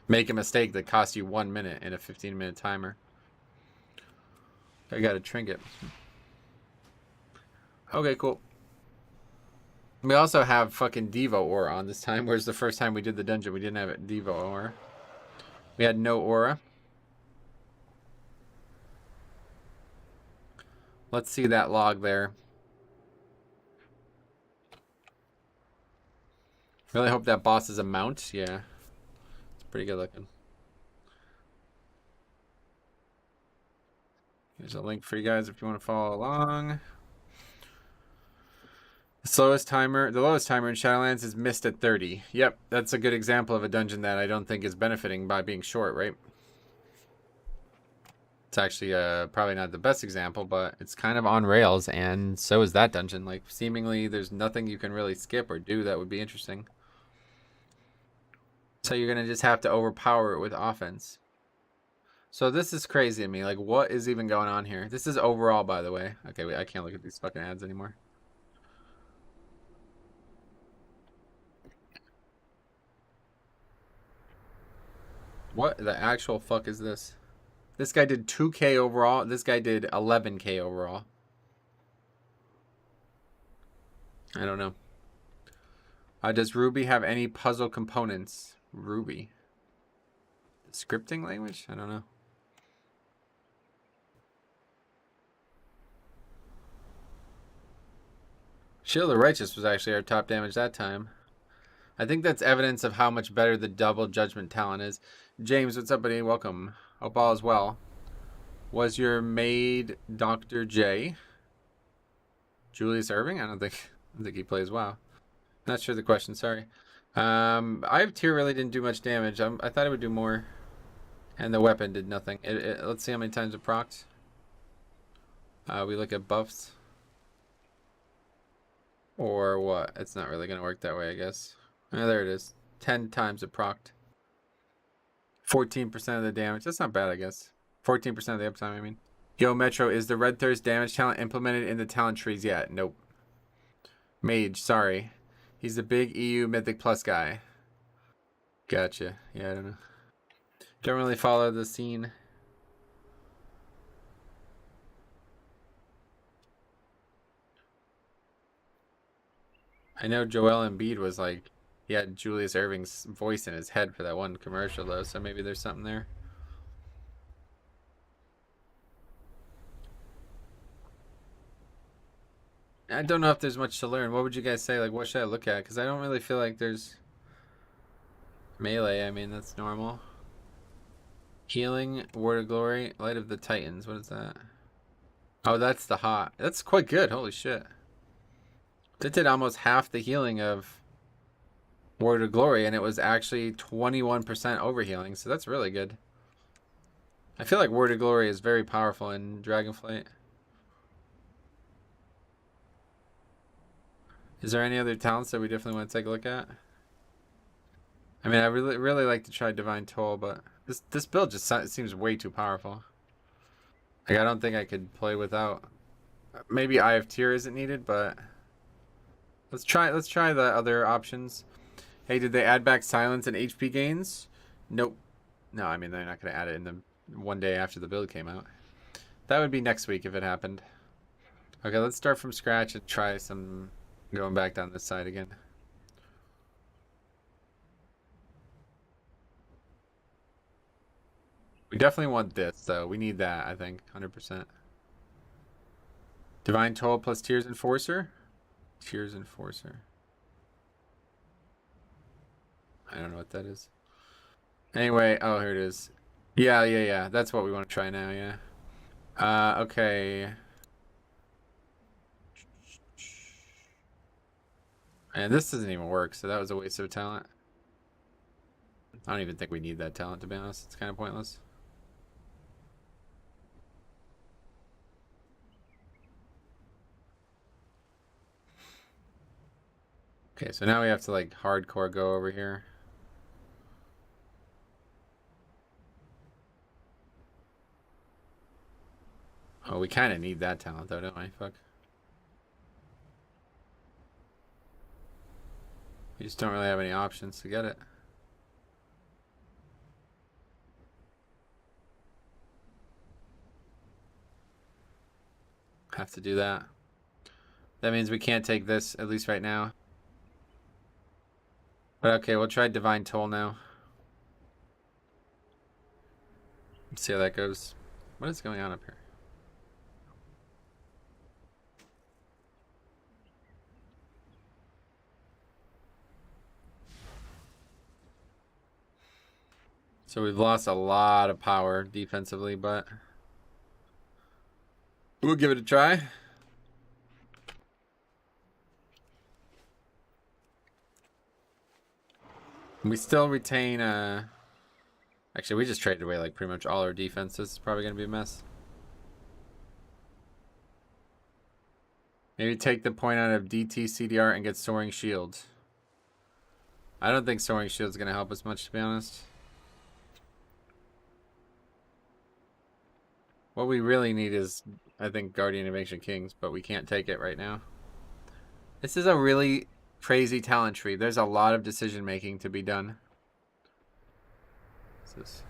make a mistake that costs you 1 minute in a 15-minute timer. I got a trinket. Okay, cool. We also have fucking Devo aura on this time, whereas the first time we did the dungeon, we didn't have it Devo aura. We had no aura. Let's see that log there. Really hope that boss is a mount. Yeah. It's pretty good looking. Here's a link for you guys if you want to follow along. The lowest timer in Shadowlands is missed at 30. Yep, that's a good example of a dungeon that I don't think is benefiting by being short, right? It's actually probably not the best example, but it's kind of on rails, and so is that dungeon. Like, seemingly there's nothing you can really skip or do that would be interesting. So you're going to just have to overpower it with offense. So this is crazy to me. Like, what is even going on here? This is overall, by the way. Okay, wait, I can't look at these fucking ads anymore. What the actual fuck is this? This guy did 2K overall. This guy did 11K overall. I don't know. Does Ruby have any puzzle components? Ruby. Scripting language? I don't know. Shield of the Righteous was actually our top damage that time. I think that's evidence of how much better the double judgment talent is. James, what's up, buddy? Welcome. Hope all is well. Was your maid Dr. J? Julius Irving? I don't think he plays WoW. Not sure the question, sorry. I have tier really didn't do much damage. I thought it would do more. And the weapon did nothing. Let's see how many times it procs. We look at buffs. Or what? It's not really going to work that way, I guess. Oh, there it is. 10 times it procced. 14% of the damage. That's not bad, I guess. 14% of the uptime, I mean. Yo, Metro, is the Red Thirst damage talent implemented in the talent trees yet? Nope. Mage, sorry. He's the big EU Mythic Plus guy. Gotcha. Yeah, I don't know. Don't really follow the scene. I know Joel Embiid was like, he had Julius Irving's voice in his head for that one commercial, though, so maybe there's something there. I don't know if there's much to learn. What would you guys say? Like, what should I look at? Because I don't really feel like there's melee. I mean, that's normal. Healing, Word of Glory, Light of the Titans. What is that? Oh, that's the hot. That's quite good. Holy shit. That did almost half the healing of Word of Glory, and it was actually 21% overhealing, so that's really good. I feel like Word of Glory is very powerful in Dragonflight. Is there any other talents that we definitely want to take a look at? I mean, I really like to try Divine Toll, but this build just seems way too powerful. Like, I don't think I could play without. Maybe Eye of Tear isn't needed, but let's try the other options. Hey, did they add back silence and HP gains? Nope. No, I mean, they're not going to add it in the one day after the build came out. That would be next week if it happened. Okay, let's start from scratch and try some going back down this side again. We definitely want this, though. We need that, I think, 100%. Divine Toll plus Tears Enforcer? Tears Enforcer. I don't know what that is. Anyway, oh, here it is. Yeah. That's what we want to try now, yeah. Okay. And this doesn't even work, so that was a waste of talent. I don't even think we need that talent, to be honest. It's kind of pointless. Okay, so now we have to, like, hardcore go over here. Oh, we kind of need that talent, though, don't we? Fuck. We just don't really have any options to get it. Have to do that. That means we can't take this, at least right now. But okay, we'll try Divine Toll now. Let's see how that goes. What is going on up here? So we've lost a lot of power defensively, but we'll give it a try. We still retain, actually, we just traded away like pretty much all our defense. This is probably going to be a mess. Maybe take the point out of DT CDR and get Soaring Shield. I don't think Soaring Shield is going to help us much, to be honest. What we really need is, I think, Guardian of Ancient Kings, but we can't take it right now. This is a really crazy talent tree. There's a lot of decision making to be done. What's this?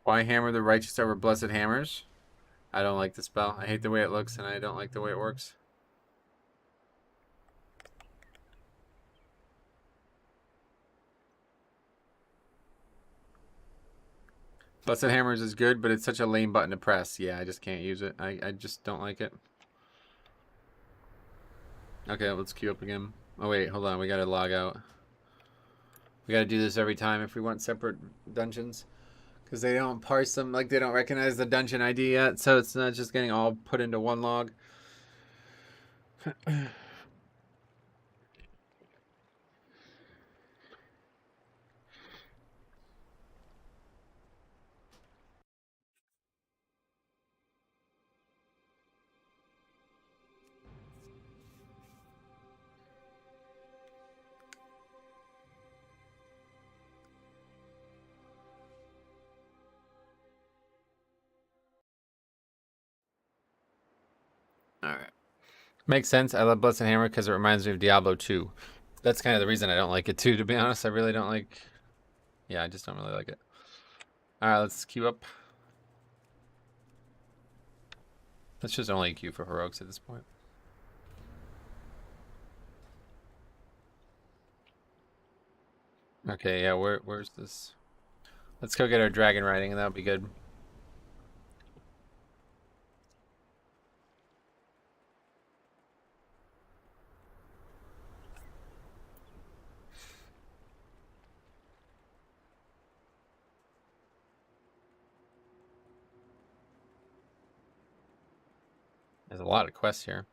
Why hammer the righteous over blessed hammers? I don't like the spell. I hate the way it looks, and I don't like the way it works. Blessed Hammers is good, but it's such a lame button to press. Yeah, I just can't use it. I just don't like it. Okay, let's queue up again. Oh wait, hold on. We gotta log out. We gotta do this every time if we want separate dungeons. Because they don't parse them, like they don't recognize the dungeon ID yet. So it's not just getting all put into one log. Alright. Makes sense. I love Blessed Hammer because it reminds me of Diablo 2. That's kind of the reason I don't like it too, to be honest. I really don't like... Yeah, I just don't really like it. Alright, let's queue up. Let's just only queue for heroics at this point. Okay, yeah, where's this? Let's go get our Dragonriding and that'll be good. There's a lot of quests here.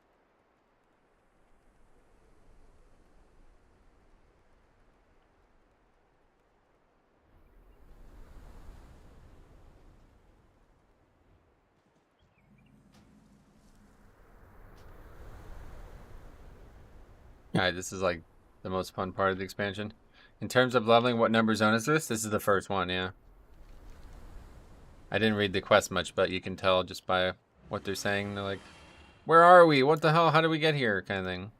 Alright, this is like the most fun part of the expansion. In terms of leveling, what number zone is this? This is the first one, yeah. I didn't read the quest much, but you can tell just by what they're saying. They're like, where are we? What the hell? How did we get here? Kind of thing.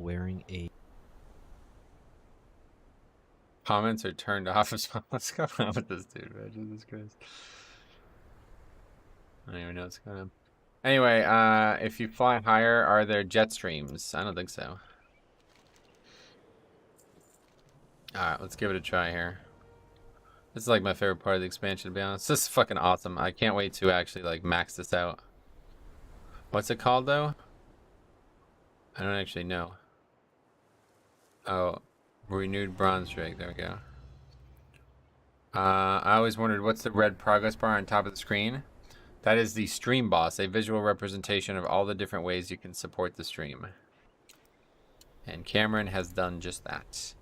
Wearing a Comments are turned off as well. What's going on with this dude, man? Jesus Christ. I don't even know what's going on. Anyway, if you fly higher, are there jet streams? I don't think so. Alright, let's give it a try here. This is like my favorite part of the expansion, to be honest. This is fucking awesome. I can't wait to actually like max this out. What's it called though? I don't actually know. Oh, renewed bronze drake. There we go. I always wondered what's the red progress bar on top of the screen? That is the stream boss, a visual representation of all the different ways you can support the stream. And Cameron has done just that.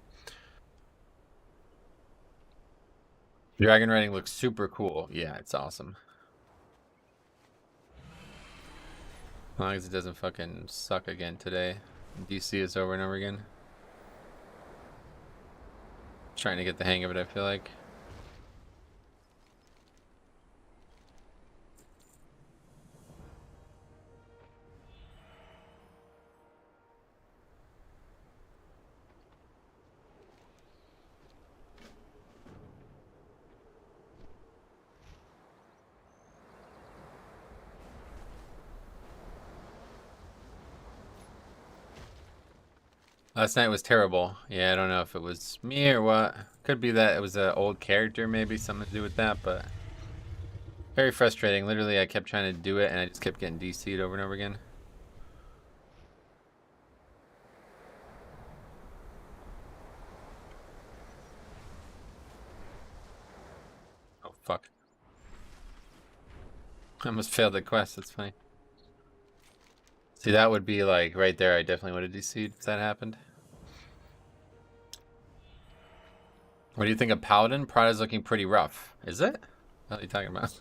Dragonriding looks super cool. Yeah, it's awesome. As long as it doesn't fucking suck again today. DC is over and over again. Trying to get the hang of it, I feel like. Last night was terrible. Yeah, I don't know if it was me or what. Could be that it was an old character, maybe something to do with that, but very frustrating. Literally, I kept trying to do it and I just kept getting DC'd over and over again. Oh, fuck. I almost failed the quest, that's funny. See, that would be like right there. I definitely would have DC'd if that happened. What do you think of Paladin? Prada's looking pretty rough. Is it? What are you talking about?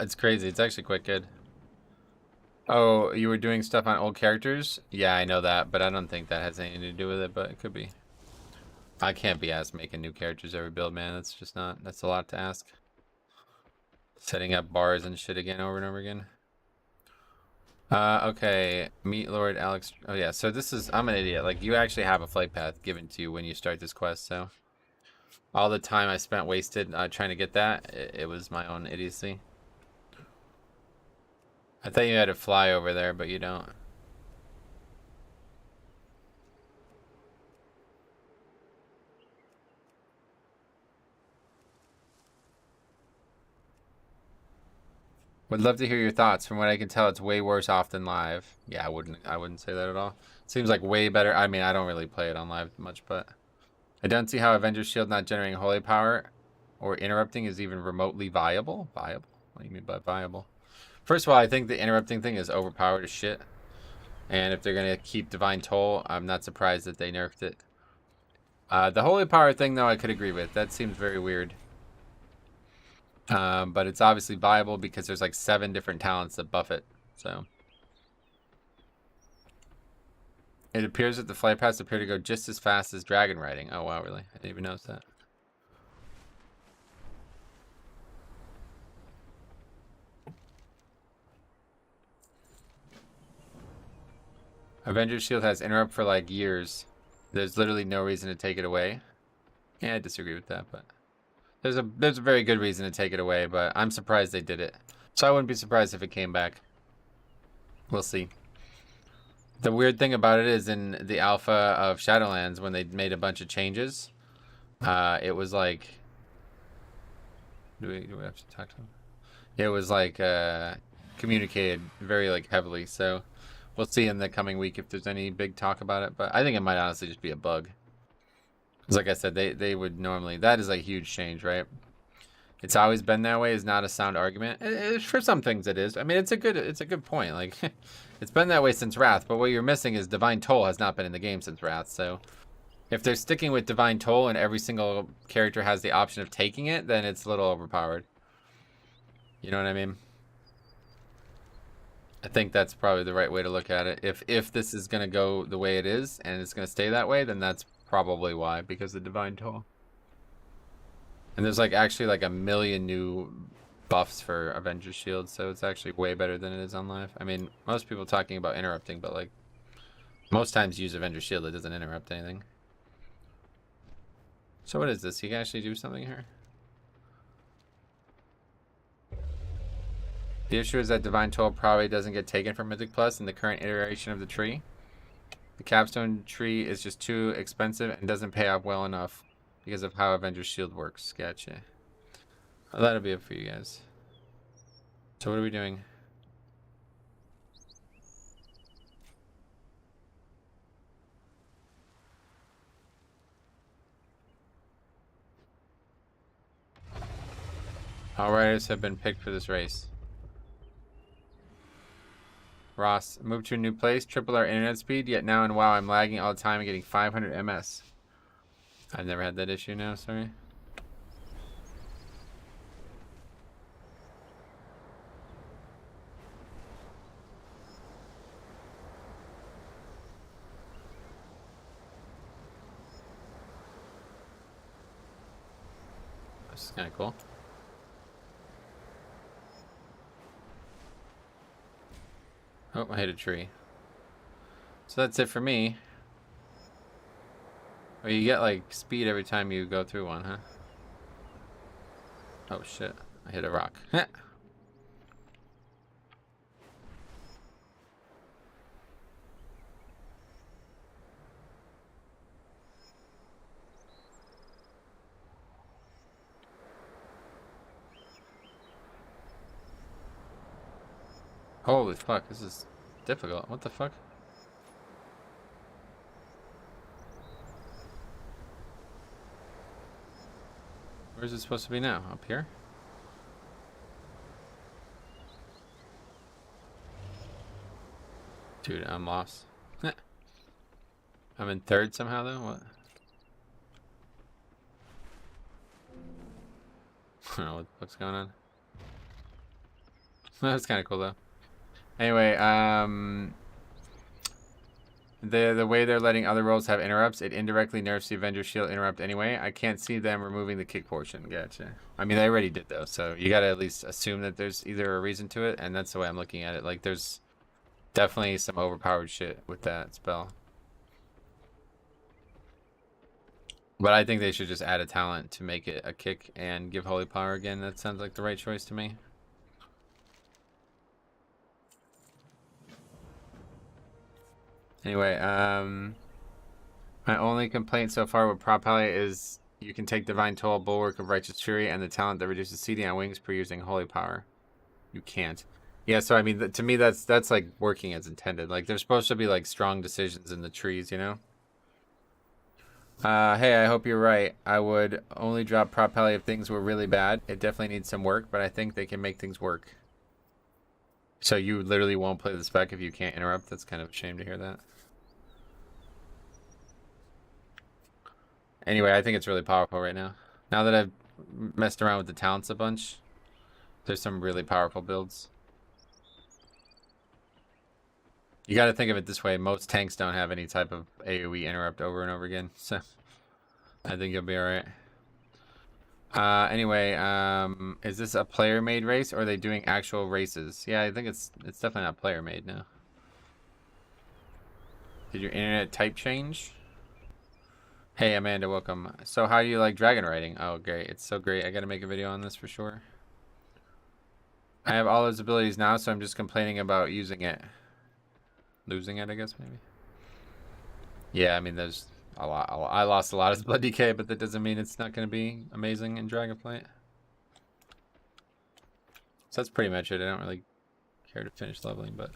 It's crazy. It's actually quite good. Oh, you were doing stuff on old characters? Yeah, I know that, but I don't think that has anything to do with it, but it could be. I can't be asked making new characters every build, man. That's just not, that's a lot to ask. Setting up bars and shit again over and over again. Okay. Meet Lord Alex. Oh yeah, so this is, I'm an idiot. Like, you actually have a flight path given to you when you start this quest, so. All the time I spent wasted trying to get that, it was my own idiocy. I thought you had to fly over there, but you don't. Would love to hear your thoughts. From what I can tell, it's way worse off than live. Yeah, I wouldn't say that at all. Seems like way better. I mean, I don't really play it on live much, but I don't see how Avengers Shield not generating holy power or interrupting is even remotely viable. Viable? What do you mean by viable? First of all, I think the interrupting thing is overpowered as shit. And if they're going to keep Divine Toll, I'm not surprised that they nerfed it. The holy power thing, though, I could agree with. That seems very weird. But it's obviously viable because there's like 7 different talents that buff it. So it appears that the flight paths appear to go just as fast as Dragonriding. Oh wow, really? I didn't even notice that. Avengers Shield has interrupt for like years. There's literally no reason to take it away. Yeah, I disagree with that, but there's a very good reason to take it away, but I'm surprised they did it. So I wouldn't be surprised if it came back. We'll see. The weird thing about it is in the alpha of Shadowlands, when they made a bunch of changes, it was like, do we have to talk to them? It was like communicated very like heavily. So we'll see in the coming week if there's any big talk about it. But I think it might honestly just be a bug. Because like I said, they would normally, that is a huge change, right? It's always been that way is not a sound argument. For some things it is. I mean, it's a good point. Like, it's been that way since Wrath, but what you're missing is Divine Toll has not been in the game since Wrath. So if they're sticking with Divine Toll and every single character has the option of taking it, then it's a little overpowered. You know what I mean? I think that's probably the right way to look at it. If this is going to go the way it is and it's going to stay that way, then that's probably why, because of Divine Toll. And there's like actually like 1 million new buffs for Avengers Shield, so it's actually way better than it is on live. I mean, most people talking about interrupting, but like most times you use Avengers Shield, it doesn't interrupt anything. So what is this? You can actually do something here? The issue is that Divine Toll probably doesn't get taken from Mythic Plus in the current iteration of the tree. The capstone tree is just too expensive and doesn't pay off well enough because of how Avengers Shield works. Gotcha. Well, that'll be it for you guys. So what are we doing? All riders have been picked for this race. Ross, moved to a new place, triple our internet speed, yet now in WoW I'm lagging all the time and getting 500 MS. I've never had that issue now, sorry. This is kind of cool. Oh, I hit a tree. So that's it for me. Oh, you get like speed every time you go through one, huh? Oh shit, I hit a rock. Holy fuck, this is difficult. What the fuck? Where is it supposed to be now? Up here? Dude, I'm lost. I'm in third somehow though? What? I don't know what the fuck's going on. That's kind of cool though. Anyway, the way they're letting other roles have interrupts, it indirectly nerfs the Avengers shield interrupt anyway. I can't see them removing the kick portion. Gotcha. I mean, they already did though, so you gotta at least assume that there's either a reason to it, and that's the way I'm looking at it. Like, there's definitely some overpowered shit with that spell. But I think they should just add a talent to make it a kick and give holy power again. That sounds like the right choice to me. Anyway, my only complaint so far with Prop Pally is you can take Divine Toll, Bulwark of Righteous Fury, and the talent that reduces CD on wings per using Holy Power. You can't. Yeah, so I mean, to me, that's like working as intended. Like, there's supposed to be like strong decisions in the trees, you know? Hey, I hope you're right. I would only drop Prop Pally if things were really bad. It definitely needs some work, but I think they can make things work. So you literally won't play the spec if you can't interrupt? That's kind of a shame to hear that. Anyway, I think it's really powerful right now. Now that I've messed around with the talents a bunch, there's some really powerful builds. You got to think of it this way. Most tanks don't have any type of AoE interrupt over and over again. So I think you'll be alright. Anyway, is this a player-made race or are they doing actual races? Yeah, I think it's definitely not player-made now. Did your internet type change? Hey Amanda, welcome. So how do you like Dragonriding? Oh great, it's so great. I gotta make a video on this for sure. I have all those abilities now, so I'm just complaining about using it. Losing it, I guess, maybe. Yeah, I mean, there's a lot. I lost a lot as Blood DK, but that doesn't mean it's not going to be amazing in Dragonflight. So that's pretty much it. I don't really care to finish leveling, but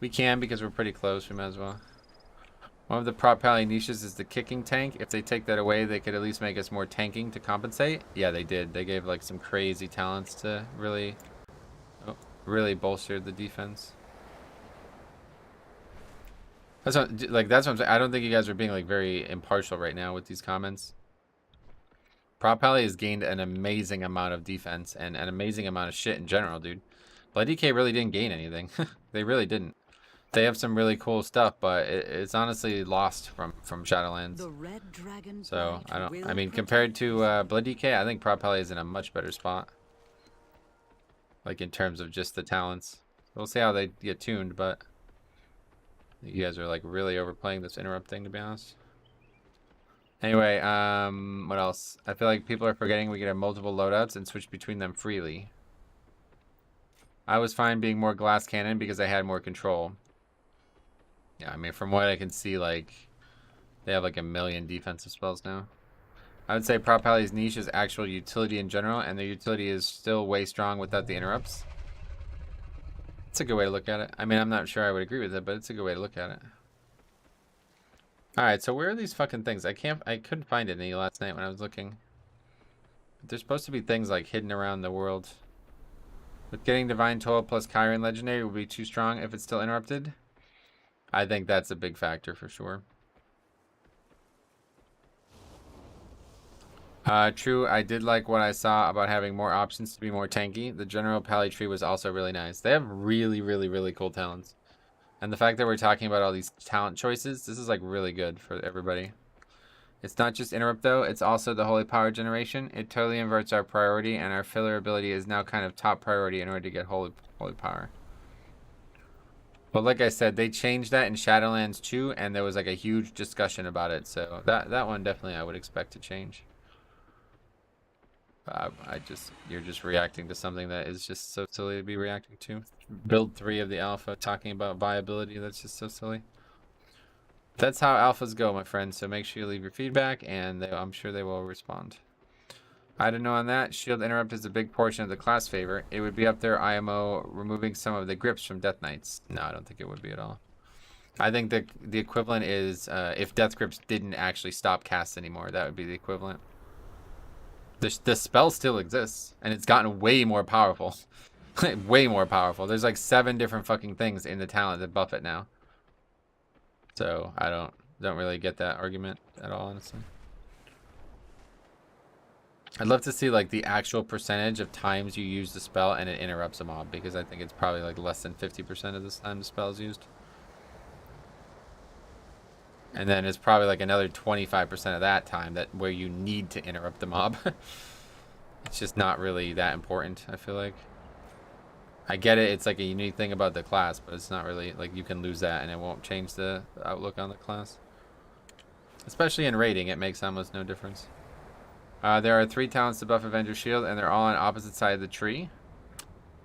we can because we're pretty close. We might as well. One of the Prop Pally niches is the kicking tank. If they take that away, they could at least make us more tanking to compensate. Yeah, they did. They gave like some crazy talents to really bolster the defense. That's what I'm saying. I don't think you guys are being like very impartial right now with these comments. Prop Pally has gained an amazing amount of defense and an amazing amount of shit in general, dude. Blood DK really didn't gain anything. They really didn't. They have some really cool stuff, but it's honestly lost from Shadowlands. The red dragon so I mean, compared to Blood DK, I think Prop Pally is in a much better spot. Like in terms of just the talents. We'll see how they get tuned, but you guys are like really overplaying this interrupt thing, to be honest. Anyway, what else? I feel like people are forgetting we can have multiple loadouts and switch between them freely. I was fine being more glass cannon because I had more control. Yeah, I mean, from what I can see, like, they have like 1 million defensive spells now. I would say Prop Pally's niche is actual utility in general, and their utility is still way strong without the interrupts. It's a good way to look at it. I mean, I'm not sure I would agree with it, but it's a good way to look at it. Alright, so where are these fucking things? I couldn't find any last night when I was looking. There's supposed to be things like hidden around the world. But getting Divine Toll plus Kyron Legendary will be too strong if it's still interrupted. I think that's a big factor for sure. True, I did like what I saw about having more options to be more tanky. The general Pally tree was also really nice. They have really, really, really cool talents. And the fact that we're talking about all these talent choices, this is like really good for everybody. It's not just interrupt though, it's also the holy power generation. It totally inverts our priority, and our filler ability is now kind of top priority in order to get holy power. But like I said, they changed that in Shadowlands 2, and there was like a huge discussion about it. So that one definitely I would expect to change. You're just reacting to something that is just so silly to be reacting to. Build 3 of the alpha talking about viability, that's just so silly. That's how alphas go, my friends, so make sure you leave your feedback, and I'm sure they will respond. I don't know on that. Shield interrupt is a big portion of the class favor. It would be up there, IMO, removing some of the grips from Death Knights. No, I don't think it would be at all. I think the equivalent is if Death Grips didn't actually stop casts anymore, that would be the equivalent. The spell still exists, and it's gotten way more powerful. Way more powerful. There's like 7 different fucking things in the talent that buff it now. So I don't really get that argument at all, honestly. I'd love to see like the actual percentage of times you use the spell and it interrupts a mob, because I think it's probably like less than 50% of the time the spell is used. And then it's probably like another 25% of that time where you need to interrupt the mob. It's just not really that important, I feel like. I get it, it's like a unique thing about the class, but it's not really, like, you can lose that and it won't change the outlook on the class. Especially in raiding, it makes almost no difference. There are 3 talents to buff Avengers Shield, and they're all on opposite side of the tree.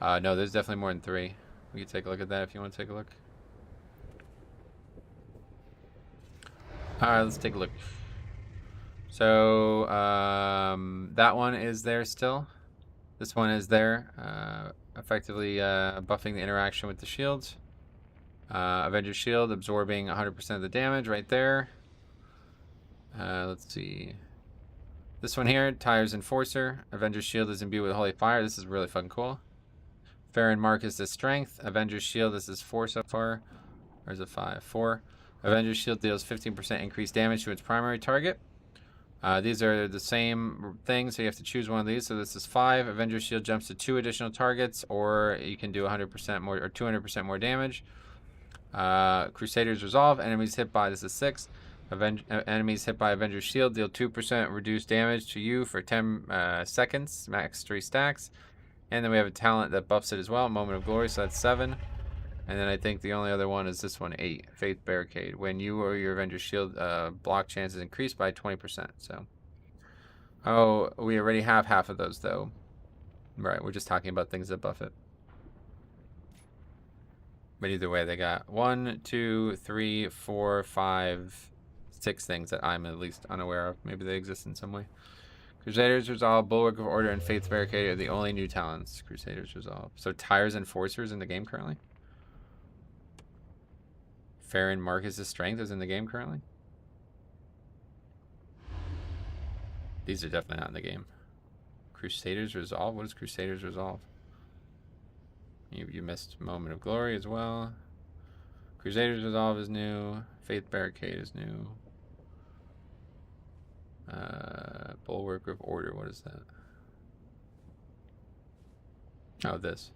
No, there's definitely more than 3. We can take a look at that if you want to take a look. Alright, let's take a look. So, that one is there still. This one is there. Effectively buffing the interaction with the shields. Avengers Shield absorbing 100% of the damage right there. Let's see. This one here, Tyre's Enforcer. Avengers Shield is imbued with Holy Fire. This is really fucking cool. Farron Marcus is Strength. Avengers Shield, this is 4 so far. Or is it 5? 4. Avengers Shield deals 15% increased damage to its primary target. These are the same thing, so you have to choose one of these. So this is 5. Avengers Shield jumps to 2 additional targets, or you can do 100% more or 200% more damage. Crusader's Resolve. Enemies hit by, this is 6. Enemies hit by Avengers Shield deal 2% reduced damage to you for 10 seconds, max 3 stacks. And then we have a talent that buffs it as well, Moment of Glory, so that's 7. And then I think the only other one is this one, 8, Faith Barricade. When you or your Avengers Shield block chances increase by 20%. So, oh, we already have half of those though. Right, we're just talking about things that buff it. But either way, they got 1, 2, 3, 4, 5, 6 things that I'm at least unaware of. Maybe they exist in some way. Crusader's Resolve, Bulwark of Order, and Faith's Barricade are the only new talents. Crusader's Resolve. So Tyre's Enforcers in the game currently? Farron Marcus' Strength is in the game currently? These are definitely not in the game. Crusader's Resolve? What is Crusader's Resolve? You missed Moment of Glory as well. Crusader's Resolve is new. Faith Barricade is new. Bulwark of Order, what is that? Oh, this.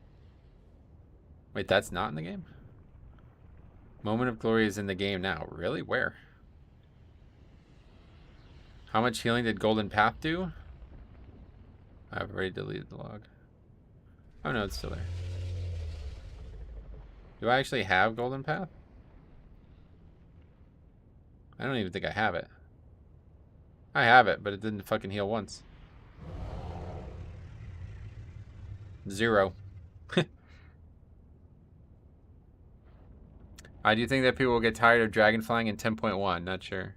Wait, that's not in the game? Moment of Glory is in the game now. Really? Where? How much healing did Golden Path do? I've already deleted the log. Oh no, it's still there. Do I actually have Golden Path? I don't even think I have it. I have it, but it didn't fucking heal once. 0. Do you think that people will get tired of Dragonflying in 10.1? Not sure.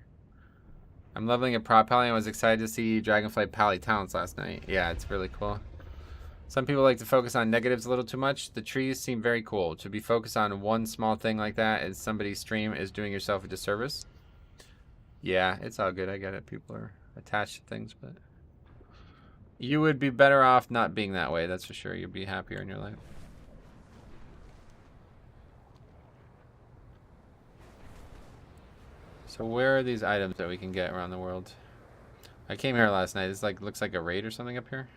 I'm leveling a prop pally and was excited to see Dragonflight pally talents last night. Yeah, it's really cool. Some people like to focus on negatives a little too much. The trees seem very cool. To be focused on one small thing like that as somebody's stream is doing yourself a disservice. Yeah, it's all good. I get it. People are attached to things, but You would be better off not being that way, that's for sure. You'd be happier in your life. So where are these items that we can get around the world? I came here last night. It's like, looks like a raid or something up here.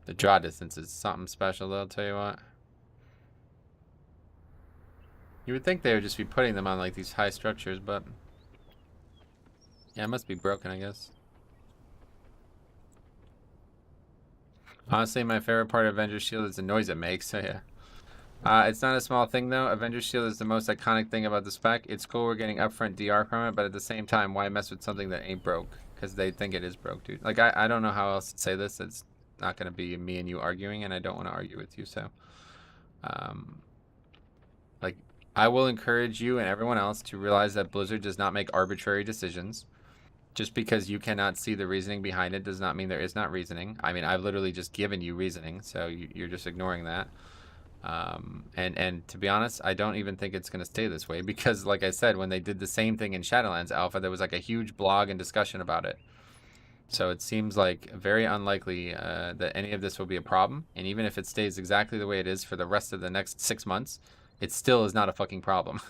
The draw distance is something special, though, I'll tell you what. You would think they would just be putting them on like these high structures, but yeah, it must be broken, I guess. Honestly, my favorite part of Avengers Shield is the noise it makes, so yeah. It's not a small thing, though. Avengers Shield is the most iconic thing about the spec. It's cool we're getting upfront DR from it, but at the same time, why mess with something that ain't broke? Because they think it is broke, dude. Like, I don't know how else to say this. It's not going to be me and you arguing, and I don't want to argue with you, so. Like, I will encourage you and everyone else to realize that Blizzard does not make arbitrary decisions. Just because you cannot see the reasoning behind it does not mean there is not reasoning. I mean, I've literally just given you reasoning, so you're just ignoring that. And to be honest, I don't even think it's going to stay this way because, like I said, when they did the same thing in Shadowlands Alpha, there was like a huge blog and discussion about it. So it seems like very unlikely that any of this will be a problem. And even if it stays exactly the way it is for the rest of the next 6 months, it still is not a fucking problem.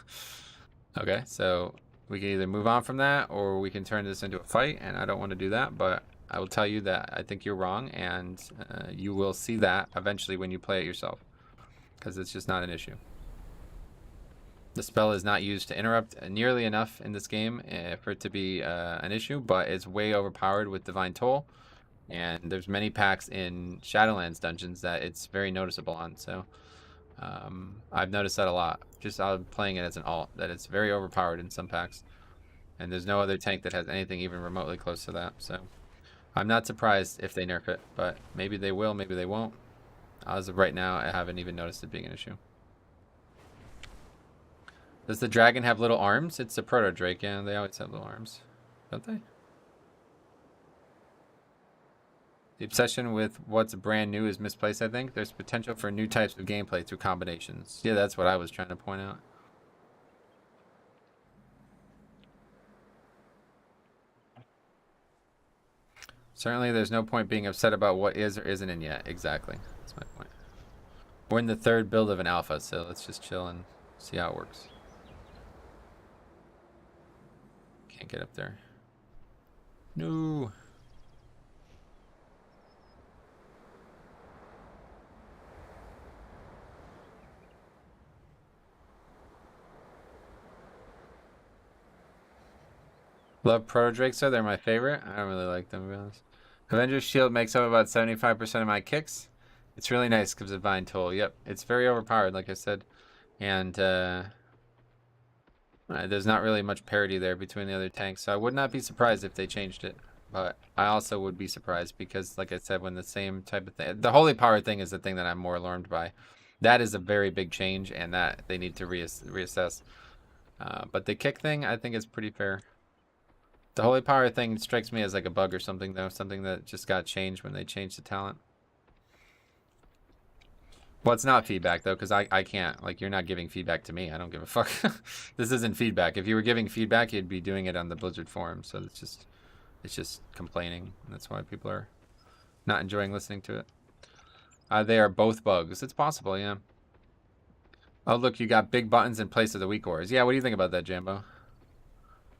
Okay, so we can either move on from that or we can turn this into a fight, and I don't want to do that, but I will tell you that I think you're wrong, and you will see that eventually when you play it yourself, because it's just not an issue. The spell is not used to interrupt nearly enough in this game for it to be an issue, but it's way overpowered with Divine Toll, and there's many packs in Shadowlands dungeons that it's very noticeable on, so I've noticed that a lot. Just out playing it as an alt, that it's very overpowered in some packs. And there's no other tank that has anything even remotely close to that. So I'm not surprised if they nerf it, but maybe they will, maybe they won't. As of right now, I haven't even noticed it being an issue. Does the dragon have little arms? It's a proto drake, yeah, they always have little arms. Don't they? The obsession with what's brand new is misplaced, I think. There's potential for new types of gameplay through combinations. Yeah, that's what I was trying to point out. Certainly, there's no point being upset about what is or isn't in yet. Exactly. That's my point. We're in the 3rd build of an alpha, so let's just chill and see how it works. Can't get up there. No. Love Proto Drakes though, they're my favorite. I don't really like them, to be honest. Avengers Shield makes up about 75% of my kicks. It's really nice because of Divine Toll. Yep, it's very overpowered, like I said. And there's not really much parity there between the other tanks, so I would not be surprised if they changed it. But I also would be surprised because, like I said, when the same type of thing... The Holy Power thing is the thing that I'm more alarmed by. That is a very big change, and that they need to reassess. But the kick thing, I think, is pretty fair. The Holy Power thing strikes me as like a bug or something, though. Something that just got changed when they changed the talent. Well, it's not feedback, though, because I can't. Like, you're not giving feedback to me. I don't give a fuck. This isn't feedback. If you were giving feedback, you'd be doing it on the Blizzard forum. So it's just complaining. And that's why people are not enjoying listening to it. They are both bugs. It's possible, yeah. Oh, look, you got big buttons in place of the weak ores. Yeah, what do you think about that, Jambo?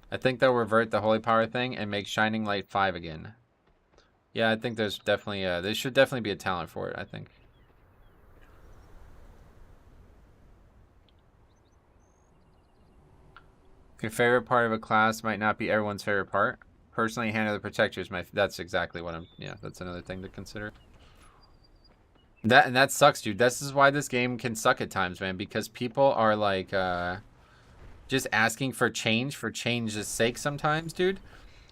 I think they'll revert the Holy Power thing and make Shining Light 5 again. Yeah, I think there's definitely there should definitely be a talent for it, I think. Your favorite part of a class might not be everyone's favorite part. Personally, Hand of the Protector is that's exactly what I'm... Yeah, that's another thing to consider. That sucks, dude. This is why this game can suck at times, man. Because people are like... just asking for change's sake sometimes, dude.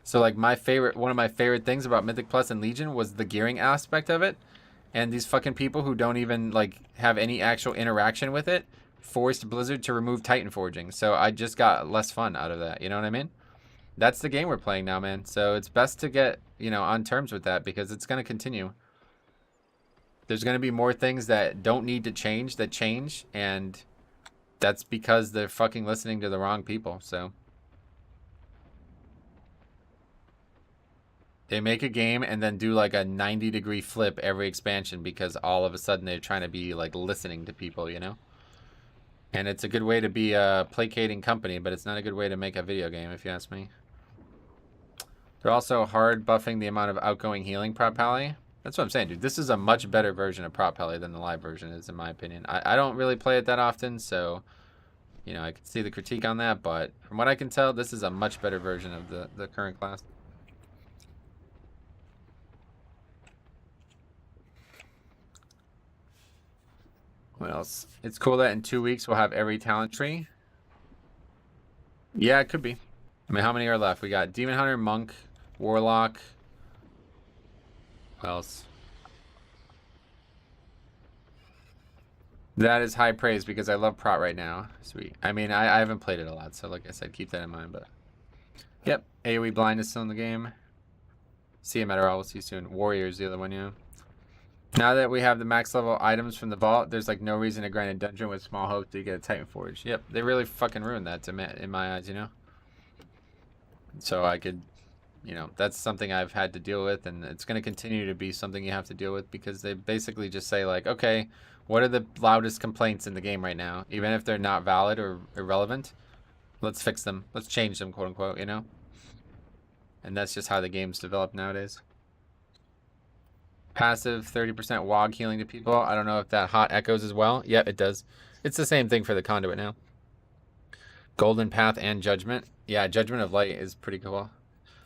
So like one of my favorite things about Mythic Plus and Legion was the gearing aspect of it. And these fucking people who don't even like have any actual interaction with it forced Blizzard to remove Titan Forging. So I just got less fun out of that, you know what I mean? That's the game we're playing now, man. So it's best to get, you know, on terms with that because it's going to continue. There's going to be more things that don't need to change that change, and that's because they're fucking listening to the wrong people, so. They make a game and then do like a 90-degree flip every expansion because all of a sudden they're trying to be like listening to people, you know? And it's a good way to be a placating company, but it's not a good way to make a video game, if you ask me. They're also hard buffing the amount of outgoing healing Prop Pally. That's what I'm saying, dude. This is a much better version of Prop Pally than the live version is, in my opinion. I don't really play it that often, so, you know, I can see the critique on that, but from what I can tell, this is a much better version of the current class. What else? It's cool that in 2 weeks we'll have every talent tree. Yeah, it could be. I mean, how many are left? We got Demon Hunter, Monk, Warlock. What else? That is high praise because I love Prot right now. Sweet. I mean, I haven't played it a lot, so like I said, keep that in mind. But yep, AoE Blind is still in the game. See him at all. We'll see you soon. Warrior is the other one, yeah. Now that we have the max level items from the vault, there's like no reason to grind a dungeon with small hope to get a Titan Forge. Yep, they really fucking ruined that in my eyes, you know? So I could, you know, that's something I've had to deal with, and it's going to continue to be something you have to deal with because they basically just say like, okay, what are the loudest complaints in the game right now? Even if they're not valid or irrelevant, let's fix them. Let's change them, quote unquote, you know? And that's just how the game's developed nowadays. Passive 30% WOG healing to people. I don't know if that hot echoes as well. Yep, it does. It's the same thing for the conduit now. Golden Path and Judgment. Yeah, Judgment of Light is pretty cool.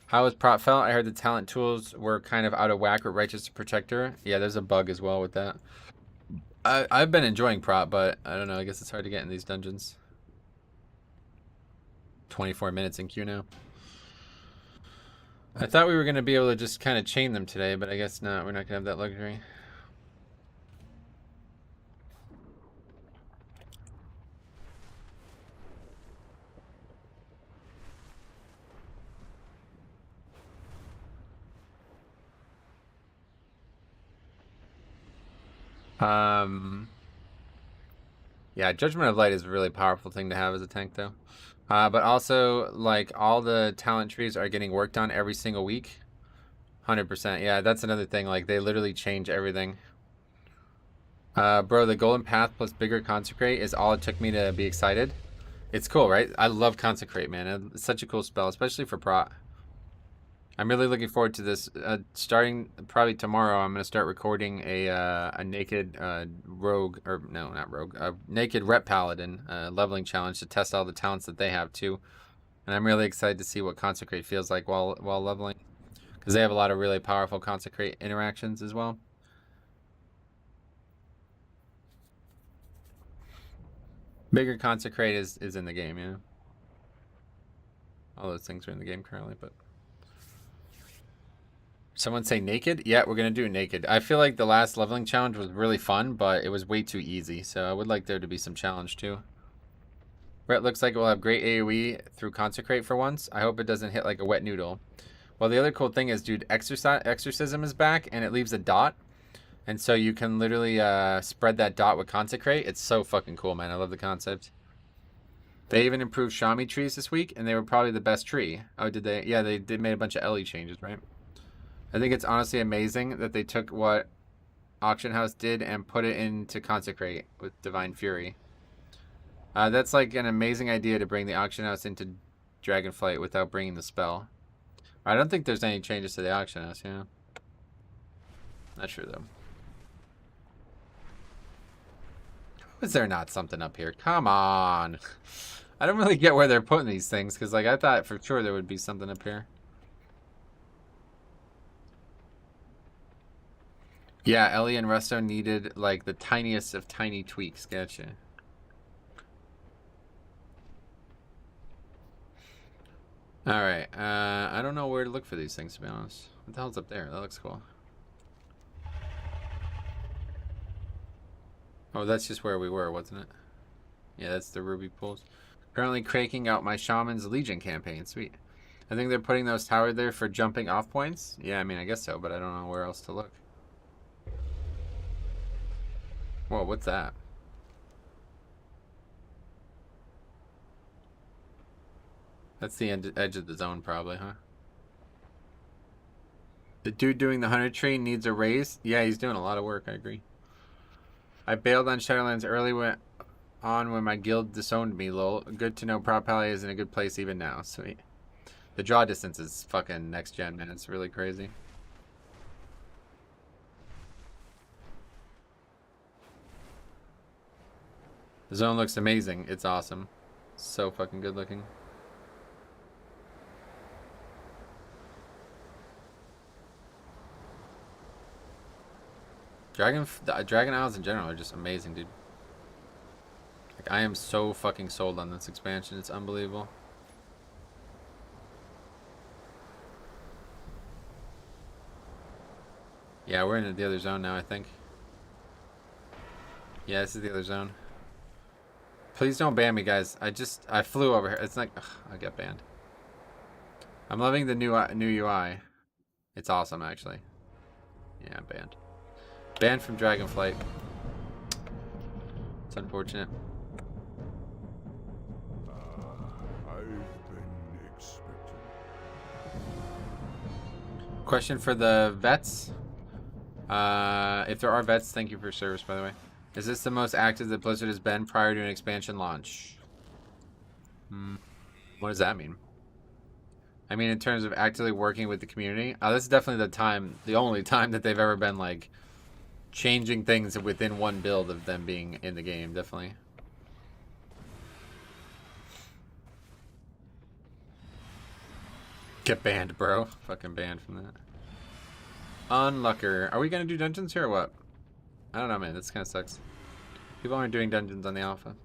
How was Prot felt? I heard the talent tools were kind of out of whack with Righteous Protector. Yeah, there's a bug as well with that. I've been enjoying Prot, but I don't know. I guess it's hard to get in these dungeons. 24 minutes in queue now. I thought we were going to be able to just kind of chain them today, but I guess not. We're not going to have that luxury. Yeah, Judgment of Light is a really powerful thing to have as a tank, though. But also, like, all the talent trees are getting worked on every single week. 100%. Yeah, that's another thing. Like, they literally change everything. Bro, the Golden Path plus bigger Consecrate is all it took me to be excited. It's cool, right? I love Consecrate, man. It's such a cool spell, especially for Prot. I'm really looking forward to this. Starting probably tomorrow, I'm going to start recording a naked rogue, or no, not rogue, a naked rep paladin leveling challenge to test all the talents that they have too. And I'm really excited to see what Consecrate feels like while leveling, because they have a lot of really powerful Consecrate interactions as well. Bigger Consecrate is in the game, yeah. All those things are in the game currently, but. Someone say naked? Yeah, we're going to do naked. I feel like the last leveling challenge was really fun, but it was way too easy. So I would like there to be some challenge too. Brett looks like it will have great AoE through Consecrate for once. I hope it doesn't hit like a wet noodle. Well, the other cool thing is, dude, Exorcism is back and it leaves a dot. And so you can literally spread that dot with Consecrate. It's so fucking cool, man. I love the concept. They even improved Shami trees this week, and they were probably the best tree. Oh, did they? Yeah, they did made a bunch of LE changes, right? I think it's honestly amazing that they took what Auction House did and put it into Consecrate with Divine Fury. That's like an amazing idea to bring the Auction House into Dragonflight without bringing the spell. I don't think there's any changes to the Auction House, yeah. Not sure though. Was there not something up here? Come on. I don't really get where they're putting these things, because like I thought for sure there would be something up here. Yeah, Ellie and Resto needed like the tiniest of tiny tweaks. Gotcha. Alright, I don't know where to look for these things, to be honest. What the hell's up there? That looks cool. Oh, that's just where we were, wasn't it? Yeah, that's the ruby pools. Currently cranking out my Shaman's Legion campaign. Sweet. I think they're putting those towers there for jumping off points. Yeah, I mean, I guess so, but I don't know where else to look. Whoa, what's that? That's the edge of the zone, probably, huh? The dude doing the 100 tree needs a raise. Yeah, he's doing a lot of work. I agree. I bailed on Shadowlands early when my guild disowned me. Lol. Good to know Prop Pally is in a good place even now. Sweet. The draw distance is fucking next gen, man. It's really crazy. The zone looks amazing. It's awesome. So fucking good looking. Dragon Isles in general are just amazing, dude. Like, I am so fucking sold on this expansion. It's unbelievable. Yeah, we're in the other zone now, I think. Yeah, this is the other zone. Please don't ban me, guys. I flew over here. It's like, ugh, I get banned. I'm loving the new UI. It's awesome, actually. Yeah, I'm banned. Banned from Dragonflight. It's unfortunate. I've been expecting. Question for the vets. If there are vets, thank you for your service, by the way. Is this the most active that Blizzard has been prior to an expansion launch? What does that mean? I mean, in terms of actively working with the community. This is definitely the only time that they've ever been, like, changing things within one build of them being in the game, definitely. Get banned, bro. Fucking banned from that. Unlucker. Are we gonna do dungeons here or what? I don't know, man. This kind of sucks. People aren't doing dungeons on the alpha.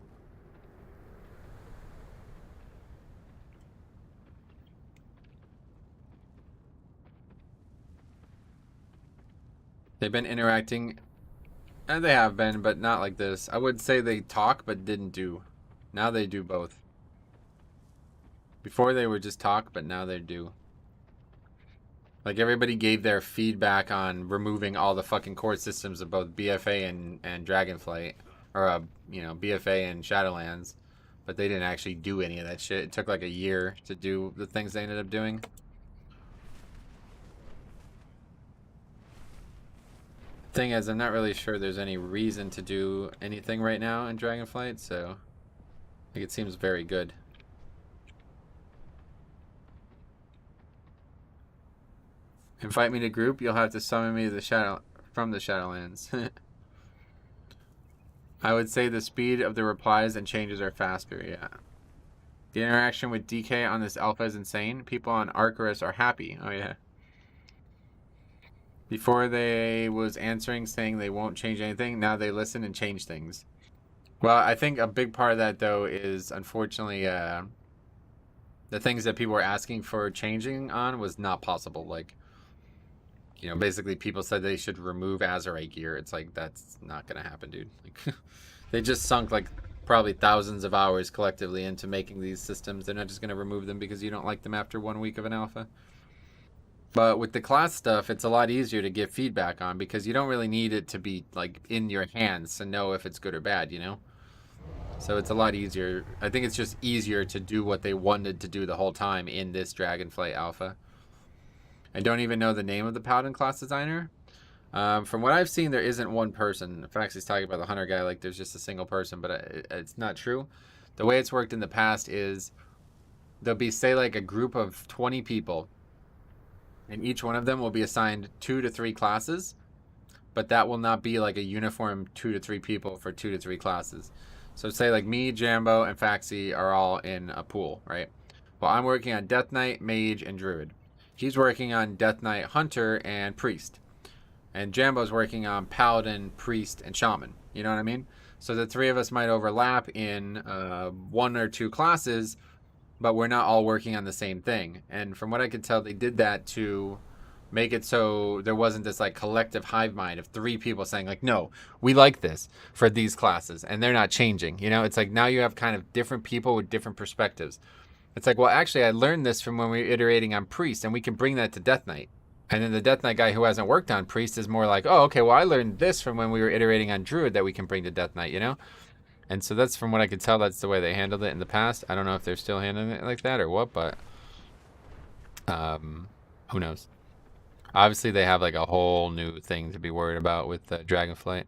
They've been interacting, and they have been, but not like this. I would say they talk, but didn't do. Now they do both. Before they would just talk, but now they do. Like, everybody gave their feedback on removing all the fucking core systems of both BFA and Dragonflight. Or, you know, BFA and Shadowlands. But they didn't actually do any of that shit. It took like a year to do the things they ended up doing. Thing is, I'm not really sure there's any reason to do anything right now in Dragonflight, so like, it seems very good. Invite me to group, you'll have to summon me from the Shadowlands. I would say the speed of the replies and changes are faster, yeah. The interaction with DK on this alpha is insane. People on Arcturus are happy. Oh yeah. Before they was answering saying they won't change anything, now they listen and change things. Well, I think a big part of that though is unfortunately the things that people were asking for changing on was not possible. Like, you know, basically people said they should remove Azerite gear. It's like, that's not gonna happen, dude. Like, they just sunk like probably thousands of hours collectively into making these systems. They're not just gonna remove them because you don't like them after 1 week of an alpha. But with the class stuff, it's a lot easier to get feedback on because you don't really need it to be like in your hands to know if it's good or bad, you know? So it's a lot easier. I think it's just easier to do what they wanted to do the whole time in this Dragonflight alpha. I don't even know the name of the Paladin class designer. From what I've seen, there isn't one person. In fact, he's talking about the hunter guy like there's just a single person, but it's not true. The way it's worked in the past is there'll be, say, like a group of 20 people, and each one of them will be assigned 2 to 3 classes, but that will not be like a uniform 2 to 3 people for 2 to 3 classes. So say like me, Jambo, and Faxi are all in a pool, right? Well, I'm working on Death Knight, Mage, and Druid. He's working on Death Knight, Hunter, and Priest. And Jambo's working on Paladin, Priest, and Shaman. You know what I mean? So the 3 of us might overlap in 1 or 2 classes, but we're not all working on the same thing. And from what I could tell, they did that to make it so there wasn't this like collective hive mind of 3 people saying like, no, we like this for these classes, and they're not changing. You know, it's like now you have kind of different people with different perspectives. It's like, well, actually, I learned this from when we were iterating on Priest, and we can bring that to Death Knight. And then the Death Knight guy who hasn't worked on Priest is more like, oh, okay, well, I learned this from when we were iterating on Druid that we can bring to Death Knight, you know? And so that's, from what I could tell, that's the way they handled it in the past. I don't know if they're still handling it like that or what, but who knows? Obviously, they have like a whole new thing to be worried about with Dragonflight.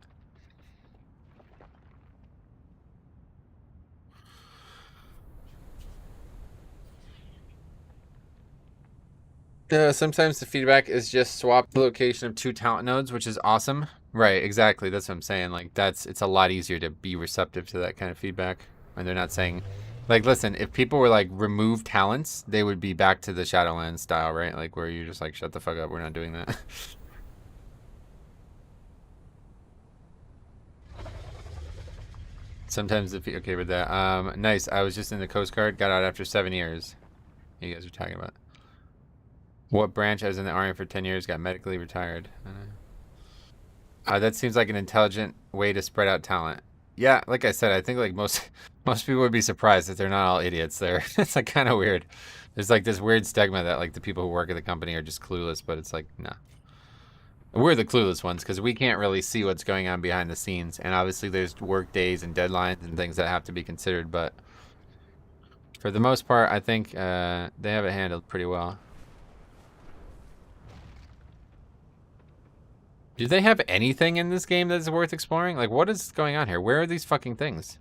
Sometimes the feedback is just swap the location of 2 talent nodes, which is awesome. Right, exactly. That's what I'm saying. Like, it's a lot easier to be receptive to that kind of feedback. And they're not saying, like, listen, if people were like, remove talents, they would be back to the Shadowlands style, right? Like, where you're just like, shut the fuck up, we're not doing that. Sometimes if you, okay with that. Nice. I was just in the Coast Guard, got out after 7 years. You guys are talking about. What branch? I was in the Army for 10 years, got medically retired. That seems like an intelligent way to spread out talent. Yeah, like I said, I think like most people would be surprised that they're not all idiots there. It's like kind of weird. There's like this weird stigma that like the people who work at the company are just clueless, but it's like, no. We're the clueless ones because we can't really see what's going on behind the scenes. And obviously there's work days and deadlines and things that have to be considered, but for the most part, I think they have it handled pretty well. Do they have anything in this game that's worth exploring? Like, what is going on here? Where are these fucking things?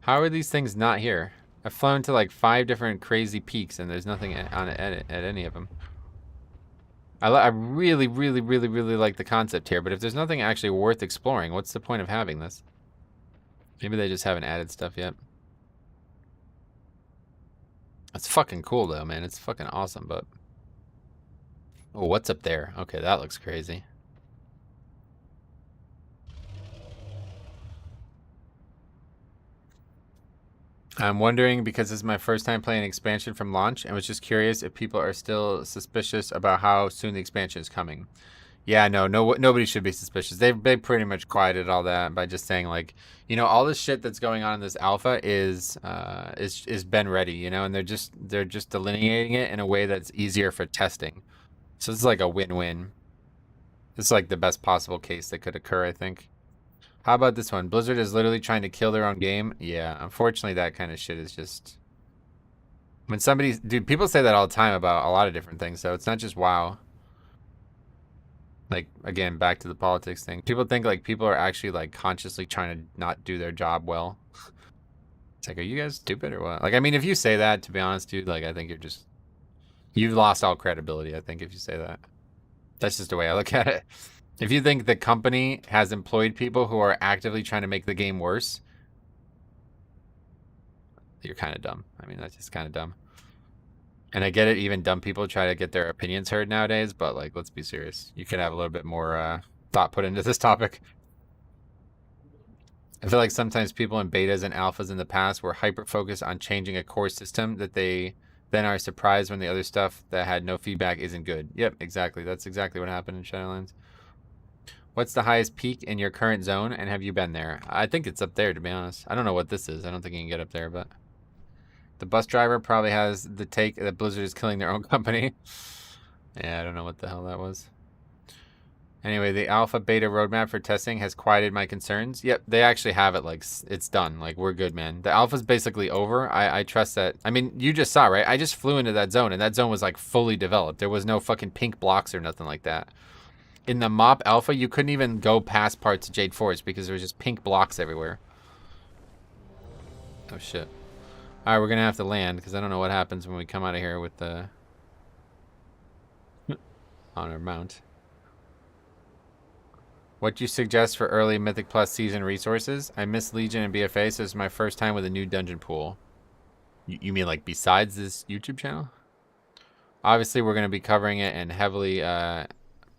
How are these things not here? I've flown to like 5 different crazy peaks and there's nothing on it at any of them. I really, really, really, really like the concept here, but if there's nothing actually worth exploring, what's the point of having this? Maybe they just haven't added stuff yet. It's fucking cool though, man. It's fucking awesome, but... Oh, what's up there? Okay, that looks crazy. I'm wondering, because this is my first time playing expansion from launch, and was just curious if people are still suspicious about how soon the expansion is coming. Yeah, no, nobody should be suspicious. They pretty much quieted all that by just saying like, you know, all this shit that's going on in this alpha is been ready, you know, and they're just delineating it in a way that's easier for testing. So this is like a win-win. This is like the best possible case that could occur, I think. How about this one? Blizzard is literally trying to kill their own game. Yeah, unfortunately, that kind of shit is just... When somebody... Dude, people say that all the time about a lot of different things, so it's not just WoW. Like, again, back to the politics thing. People think, like, people are actually, like, consciously trying to not do their job well. It's like, are you guys stupid or what? Like, I mean, if you say that, to be honest, dude, like, I think you're just... You've lost all credibility, I think, if you say that. That's just the way I look at it. If you think the company has employed people who are actively trying to make the game worse, you're kind of dumb. I mean, that's just kind of dumb. And I get it, even dumb people try to get their opinions heard nowadays, but, like, let's be serious. You can have a little bit more thought put into this topic. I feel like sometimes people in betas and alphas in the past were hyper-focused on changing a core system that they... then are surprised when the other stuff that had no feedback isn't good. Yep, exactly. That's exactly what happened in Shadowlands. What's the highest peak in your current zone, and have you been there? I think it's up there, to be honest. I don't know what this is. I don't think you can get up there, but... The bus driver probably has the take that Blizzard is killing their own company. Yeah, I don't know what the hell that was. Anyway, the alpha beta roadmap for testing has quieted my concerns. Yep, they actually have it, like, it's done. Like, we're good, man. The alpha's basically over. I trust that. I mean, you just saw, right? I just flew into that zone, and that zone was, like, fully developed. There was no fucking pink blocks or nothing like that. In the MOP alpha, you couldn't even go past parts of Jade Forest because there was just pink blocks everywhere. Oh, shit. Alright, we're gonna have to land, because I don't know what happens when we come out of here with the... on our mount. What do you suggest for early Mythic Plus season resources? I miss Legion and BFA, so this is my first time with a new dungeon pool. You mean like besides this YouTube channel? Obviously, we're going to be covering it and heavily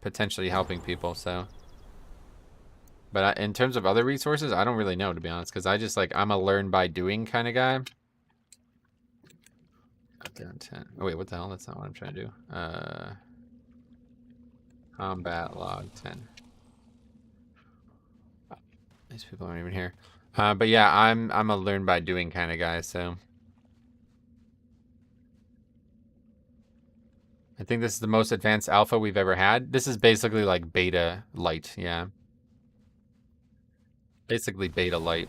potentially helping people, so... But in terms of other resources, I don't really know, to be honest, because I just, like, I'm a learn-by-doing kind of guy. Down 10. Oh, wait, what the hell? That's not what I'm trying to do. Combat log 10. These people aren't even here. But yeah, I'm a learn by doing kind of guy, so I think this is the most advanced alpha we've ever had. This is basically like beta light, yeah. Basically beta light.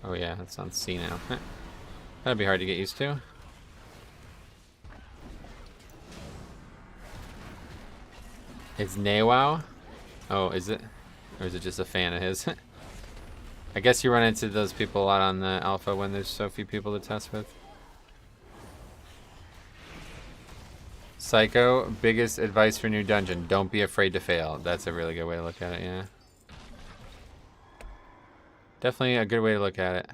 Oh yeah, that's on C now. That'd be hard to get used to. It's Nawao? Oh, is it? Or is it just a fan of his? I guess you run into those people a lot on the alpha when there's so few people to test with. Psycho, biggest advice for new dungeon. Don't be afraid to fail. That's a really good way to look at it, yeah. Definitely a good way to look at it.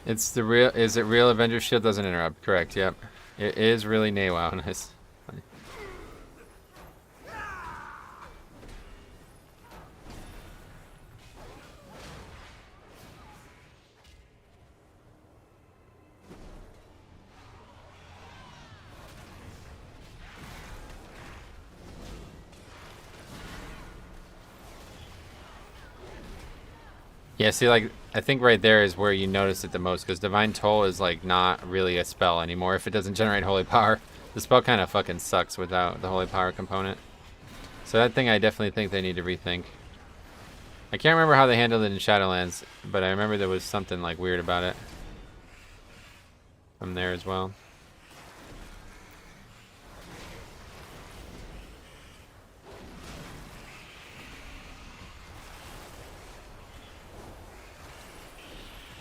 It's the real. Is it real? Avengers shield doesn't interrupt. Correct. Yep. It is really Nawao. Nice. Funny. Yeah, see, like, I think right there is where you notice it the most, because Divine Toll is, like, not really a spell anymore if it doesn't generate Holy Power. The spell kind of fucking sucks without the Holy Power component. So that thing I definitely think they need to rethink. I can't remember how they handled it in Shadowlands, but I remember there was something, like, weird about it. From there as well.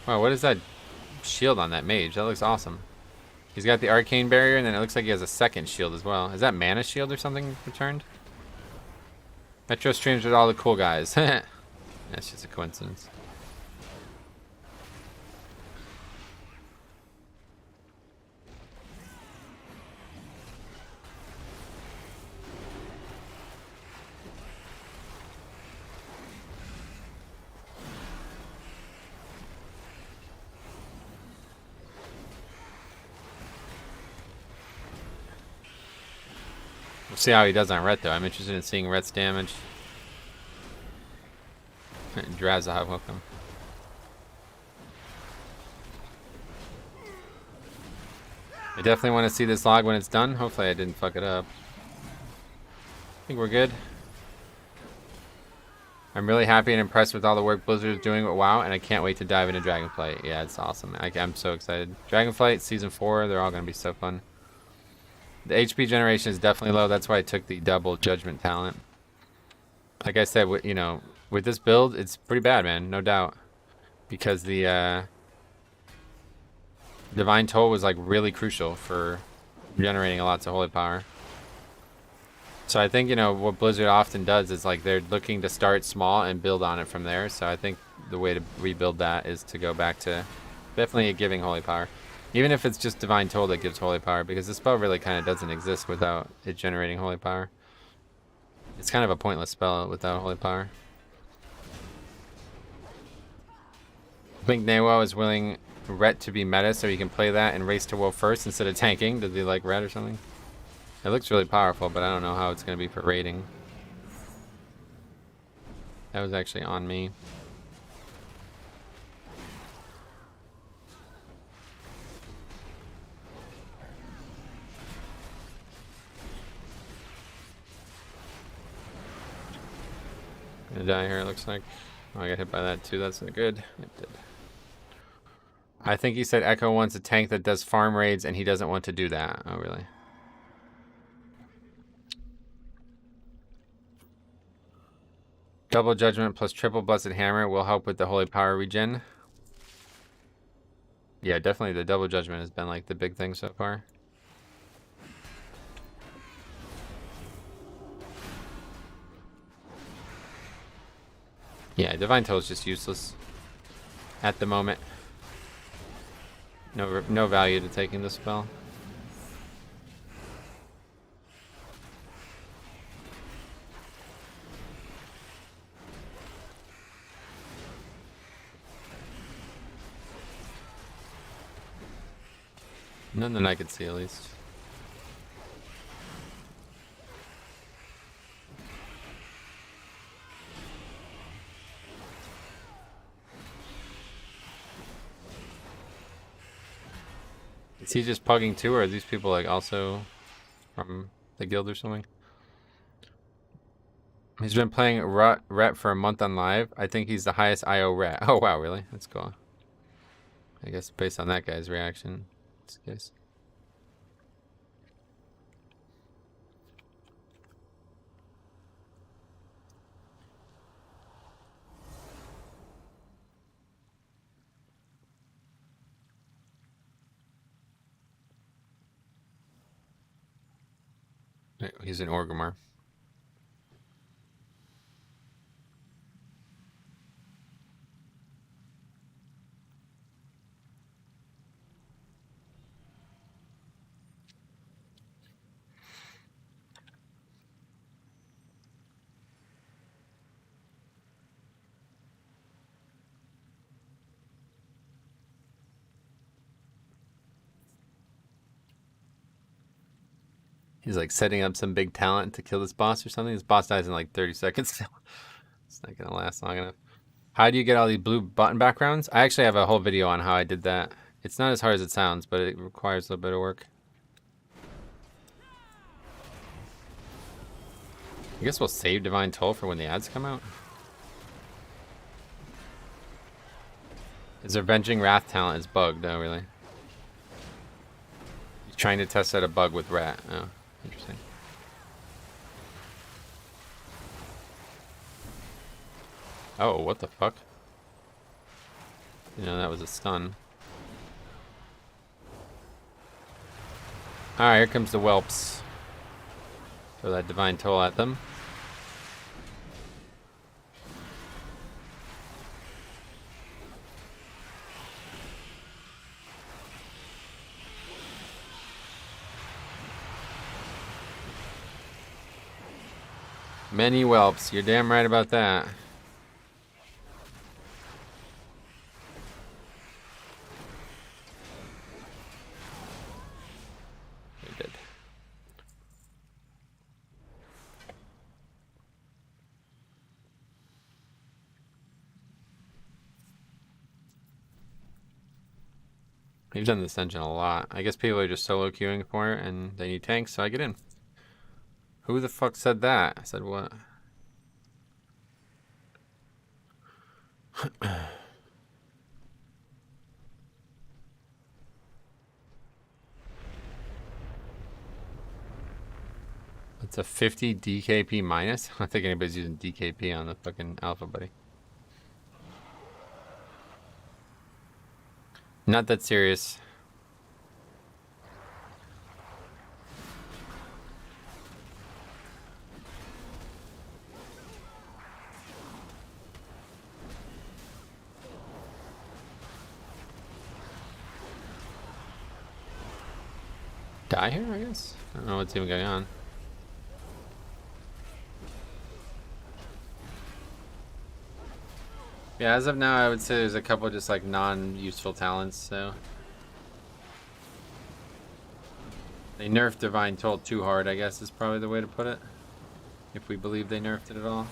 Wow, what is that shield on that mage? That looks awesome. He's got the arcane barrier, and then it looks like he has a second shield as well. Is that mana shield or something returned? Metro streams with all the cool guys. That's just a coincidence. We'll see how he does on Ret, though. I'm interested in seeing Ret's damage. Drazahov, welcome. I definitely want to see this log when it's done. Hopefully I didn't fuck it up. I think we're good. I'm really happy and impressed with all the work Blizzard is doing with WoW, and I can't wait to dive into Dragonflight. Yeah, it's awesome. I'm so excited. Dragonflight, Season 4, they're all going to be so fun. The HP generation is definitely low. That's why I took the double Judgment talent. Like I said, you know, with this build, it's pretty bad, man. No doubt. Because the Divine Toll was, like, really crucial for generating lots of Holy Power. So I think, you know, what Blizzard often does is, like, they're looking to start small and build on it from there. So I think the way to rebuild that is to go back to definitely giving Holy Power. Even if it's just Divine Toll that gives Holy Power, because the spell really kind of doesn't exist without it generating Holy Power. It's kind of a pointless spell without Holy Power. I think Nawao is willing Ret to be meta so he can play that and race to WoW first instead of tanking. Does he like Ret or something? It looks really powerful, but I don't know how it's going to be for raiding. That was actually on me. Gonna die here, it looks like. Oh, I got hit by that too. That's not good. It did. I think he said Echo wants a tank that does farm raids, and he doesn't want to do that. Oh, really? Double Judgment plus triple Blessed Hammer will help with the Holy Power regen. Yeah, definitely the Double Judgment has been like the big thing so far. Yeah, Divine Toll is just useless at the moment. No value to taking the spell. None that I could see, at least. Is he just pugging too, or are these people like also from the guild or something? He's been playing Ret for a month on live. I think he's the highest IO Ret. Oh wow, really? That's cool. I guess based on that guy's reaction, it's case. He's an Orgrimmar. He's like setting up some big talent to kill this boss or something. This boss dies in like 30 seconds. It's not gonna last long enough. How do you get all these blue button backgrounds? I actually have a whole video on how I did that. It's not as hard as it sounds, but it requires a little bit of work. I guess we'll save Divine Toll for when the ads come out. His Avenging Wrath talent is bugged, though, really. He's trying to test out a bug with Rat. Oh, interesting. Oh, what the fuck? You know, that was a stun. Alright, here comes the whelps. Throw that Divine Toll at them. Many whelps. You're damn right about that. They did. We've done this dungeon a lot. I guess people are just solo queuing for it and they need tanks, so I get in. Who the fuck said that? I said what? It's a 50 DKP minus? I don't think anybody's using DKP on the fucking alpha, buddy. Not that serious. Die here, I guess? I don't know what's even going on. Yeah, as of now, I would say there's a couple just like non-useful talents, so. They nerfed Divine Toll too hard, I guess is probably the way to put it. If we believe they nerfed it at all.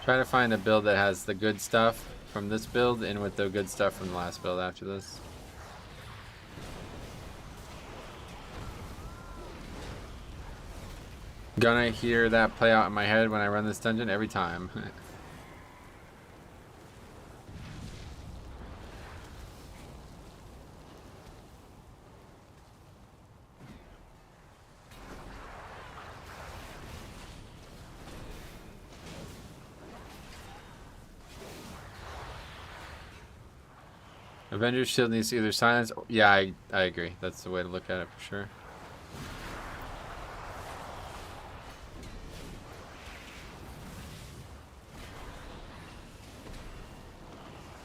Try to find a build that has the good stuff from this build in with the good stuff from the last build after this. Gonna hear that play out in my head when I run this dungeon every time. Avengers shield needs either silence or, yeah, I agree. That's the way to look at it for sure.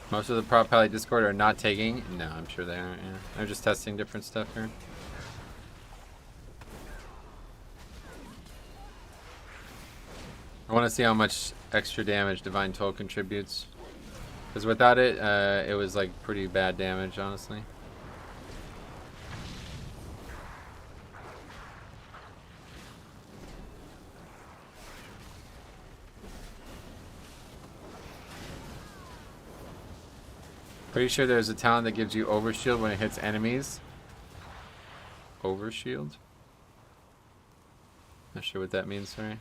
Most of the prop pally Discord are not taking. No, I'm sure they aren't. Yeah. They're just testing different stuff here. I want to see how much extra damage Divine Toll contributes. Because without it, it was like pretty bad damage, honestly. Pretty sure there's a talent that gives you overshield when it hits enemies. Overshield? Not sure what that means, sorry.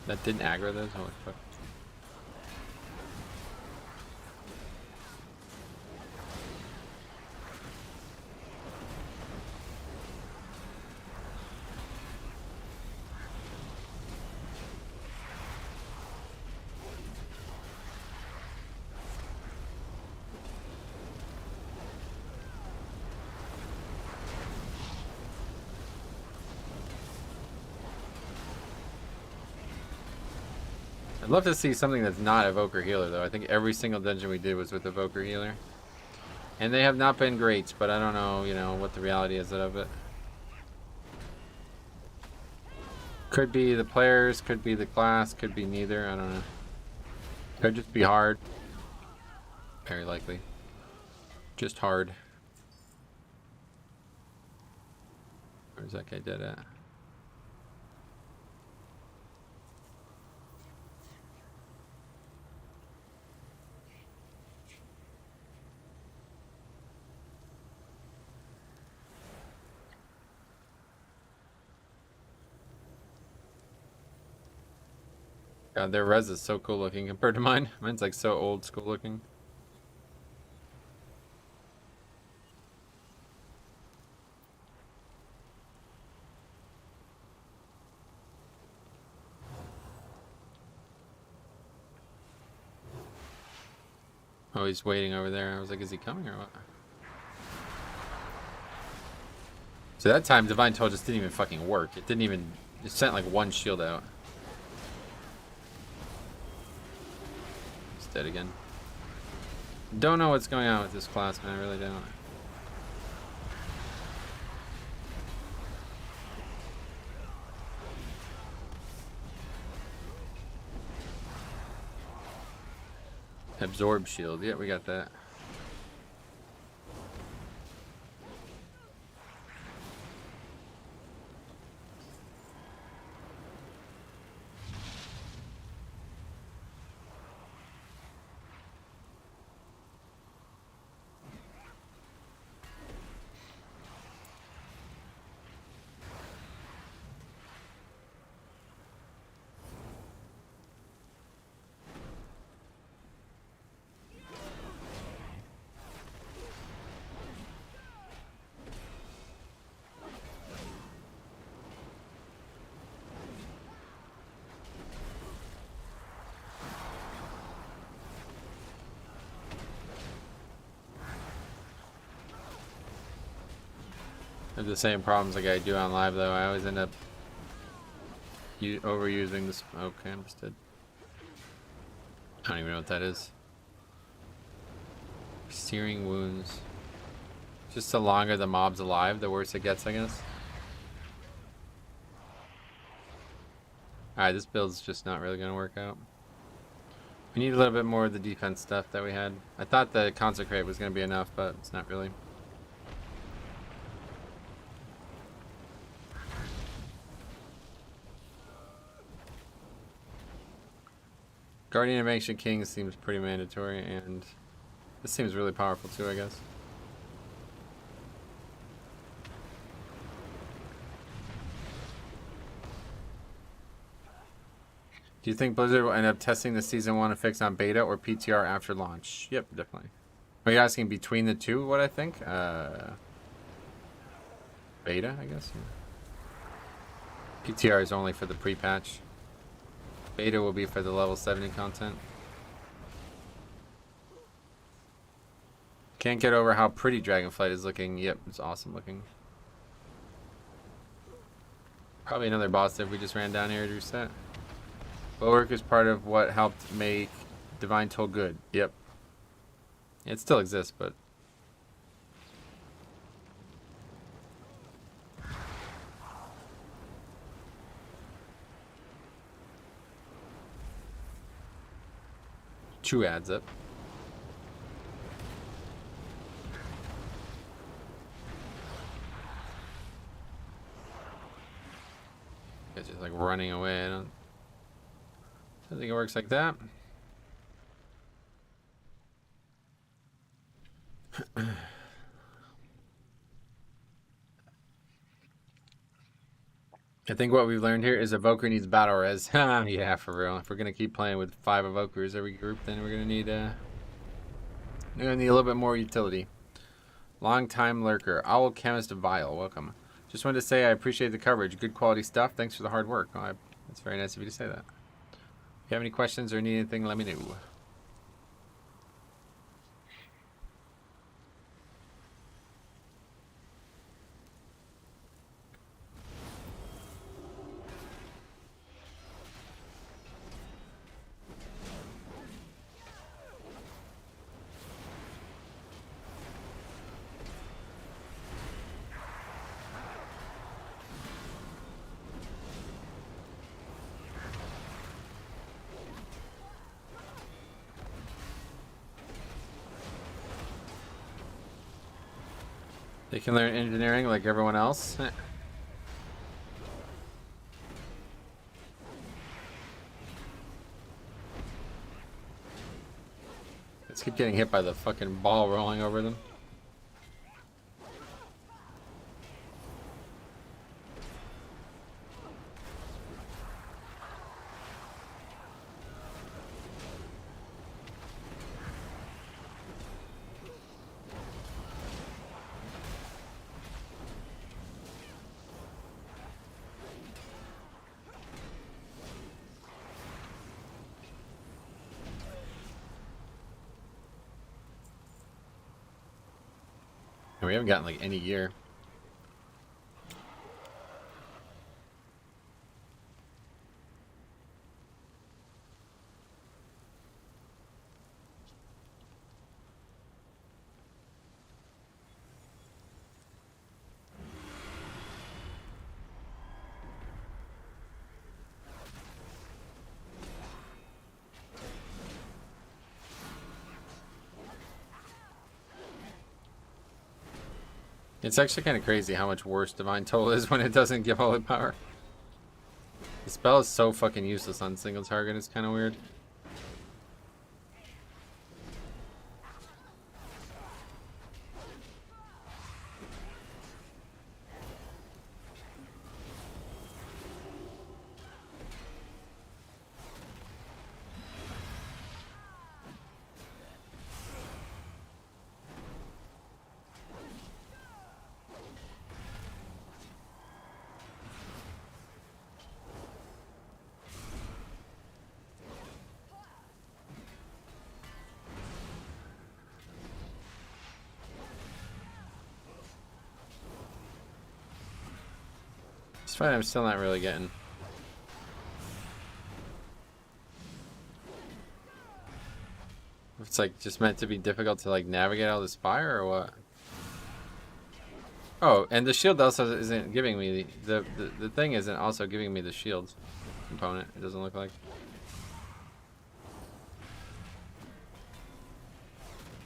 That didn't aggro those? Holy fuck. I'd love to see something that's not Evoker Healer, though. I think every single dungeon we did was with Evoker Healer. And they have not been great, but I don't know, you know, what the reality is of it. Could be the players, could be the class, could be neither, I don't know. Could just be hard. Very likely. Just hard. Where's that guy dead at? God, their res is so cool looking compared to mine. Mine's like so old school looking. Oh, he's waiting over there. I was like, is he coming or what? So that time, Divine Toll just didn't even fucking work. It didn't even... It sent like one shield out. It's dead again. Don't know what's going on with this class, man. I really don't. Absorb shield. Yeah, we got that. I have the same problems like I do on live though. I always end up overusing this. Okay, I'm just dead. I don't even know what that is. Searing wounds. Just the longer the mob's alive, the worse it gets, I guess. Alright, this build's just not really gonna work out. We need a little bit more of the defense stuff that we had. I thought the Consecrate was gonna be enough, but it's not really. Guardian of Ancient Kings seems pretty mandatory, and this seems really powerful too, I guess. Do you think Blizzard will end up testing the Season 1 fix on beta or PTR after launch? Yep, definitely. Are you asking between the two what I think? Beta, I guess? Yeah. PTR is only for the pre-patch. Beta will be for the level 70 content. Can't get over how pretty Dragonflight is looking. Yep, it's awesome looking. Probably another boss if we just ran down here to reset. Bulwark is part of what helped make Divine Toll good. Yep. It still exists, but... True adds up. It's just like running away. I don't think it works like that. I think what we've learned here is Evoker needs battle res. Yeah, for real. If we're gonna keep playing with 5 Evokers every group, then we're gonna need a little bit more utility. Long time lurker, Owl Chemist Vile, welcome. Just wanted to say I appreciate the coverage. Good quality stuff. Thanks for the hard work. Oh, it's very nice of you to say that. If you have any questions or need anything, let me know. They can learn engineering like everyone else. Let's keep getting hit by the fucking ball rolling over them. We haven't gotten like any gear. It's actually kind of crazy how much worse Divine Toll is when it doesn't give all the power. The spell is so fucking useless on single target, it's kind of weird. This fight I'm still not really getting. It's like just meant to be difficult to like navigate all this fire or what? Oh, and the shield also isn't giving me the thing isn't also giving me the shield component. It doesn't look like.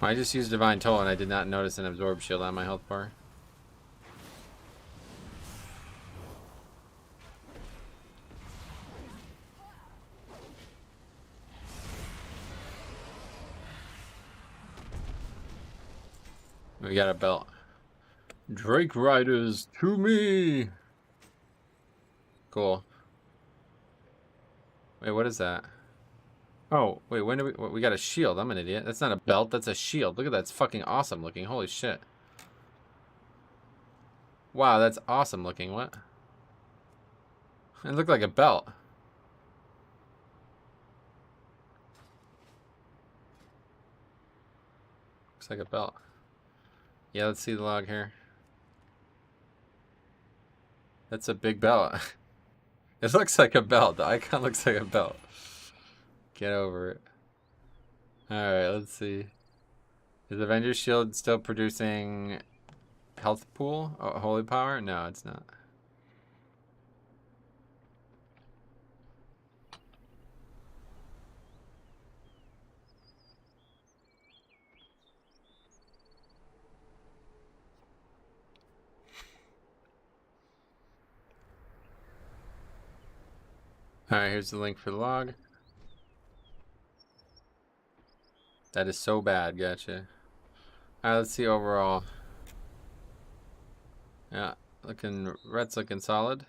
I just used Divine Toll and I did not notice an absorb shield on my health bar. We got a belt. Drake Riders to me. Cool. Wait, what is that? Oh, wait, when do we got a shield? I'm an idiot. That's not a belt, that's a shield. Look at that, it's fucking awesome looking. Holy shit. Wow, that's awesome looking. What? It looked like a belt. Looks like a belt. Yeah, let's see the log here. That's a big belt. It looks like a belt. The icon looks like a belt. Get over it. Alright, let's see. Is Avengers Shield still producing health pool? Oh, holy power? No, it's not. Alright, here's the link for the log. That is so bad, gotcha. Alright, let's see overall. Yeah, Rhett's looking solid.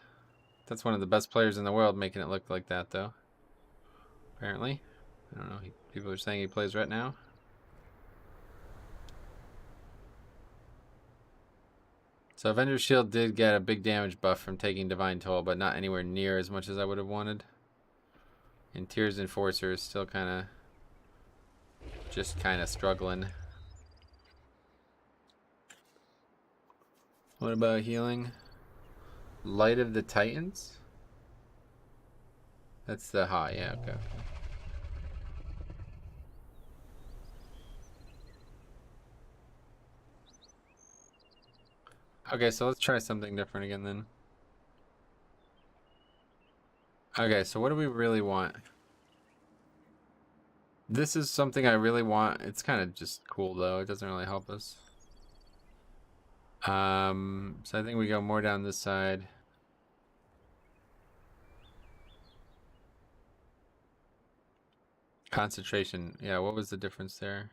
That's one of the best players in the world making it look like that, though. Apparently. I don't know, people are saying he plays Rhett now. So Avengers Shield did get a big damage buff from taking Divine Toll, but not anywhere near as much as I would have wanted. And Tears Enforcer is still kind of struggling. What about healing? Light of the Titans? That's the high, yeah, okay. Okay, so let's try something different again then. Okay, so what do we really want? This is something I really want. It's kind of just cool though. It doesn't really help us. So I think we go more down this side. Concentration. Yeah, what was the difference there?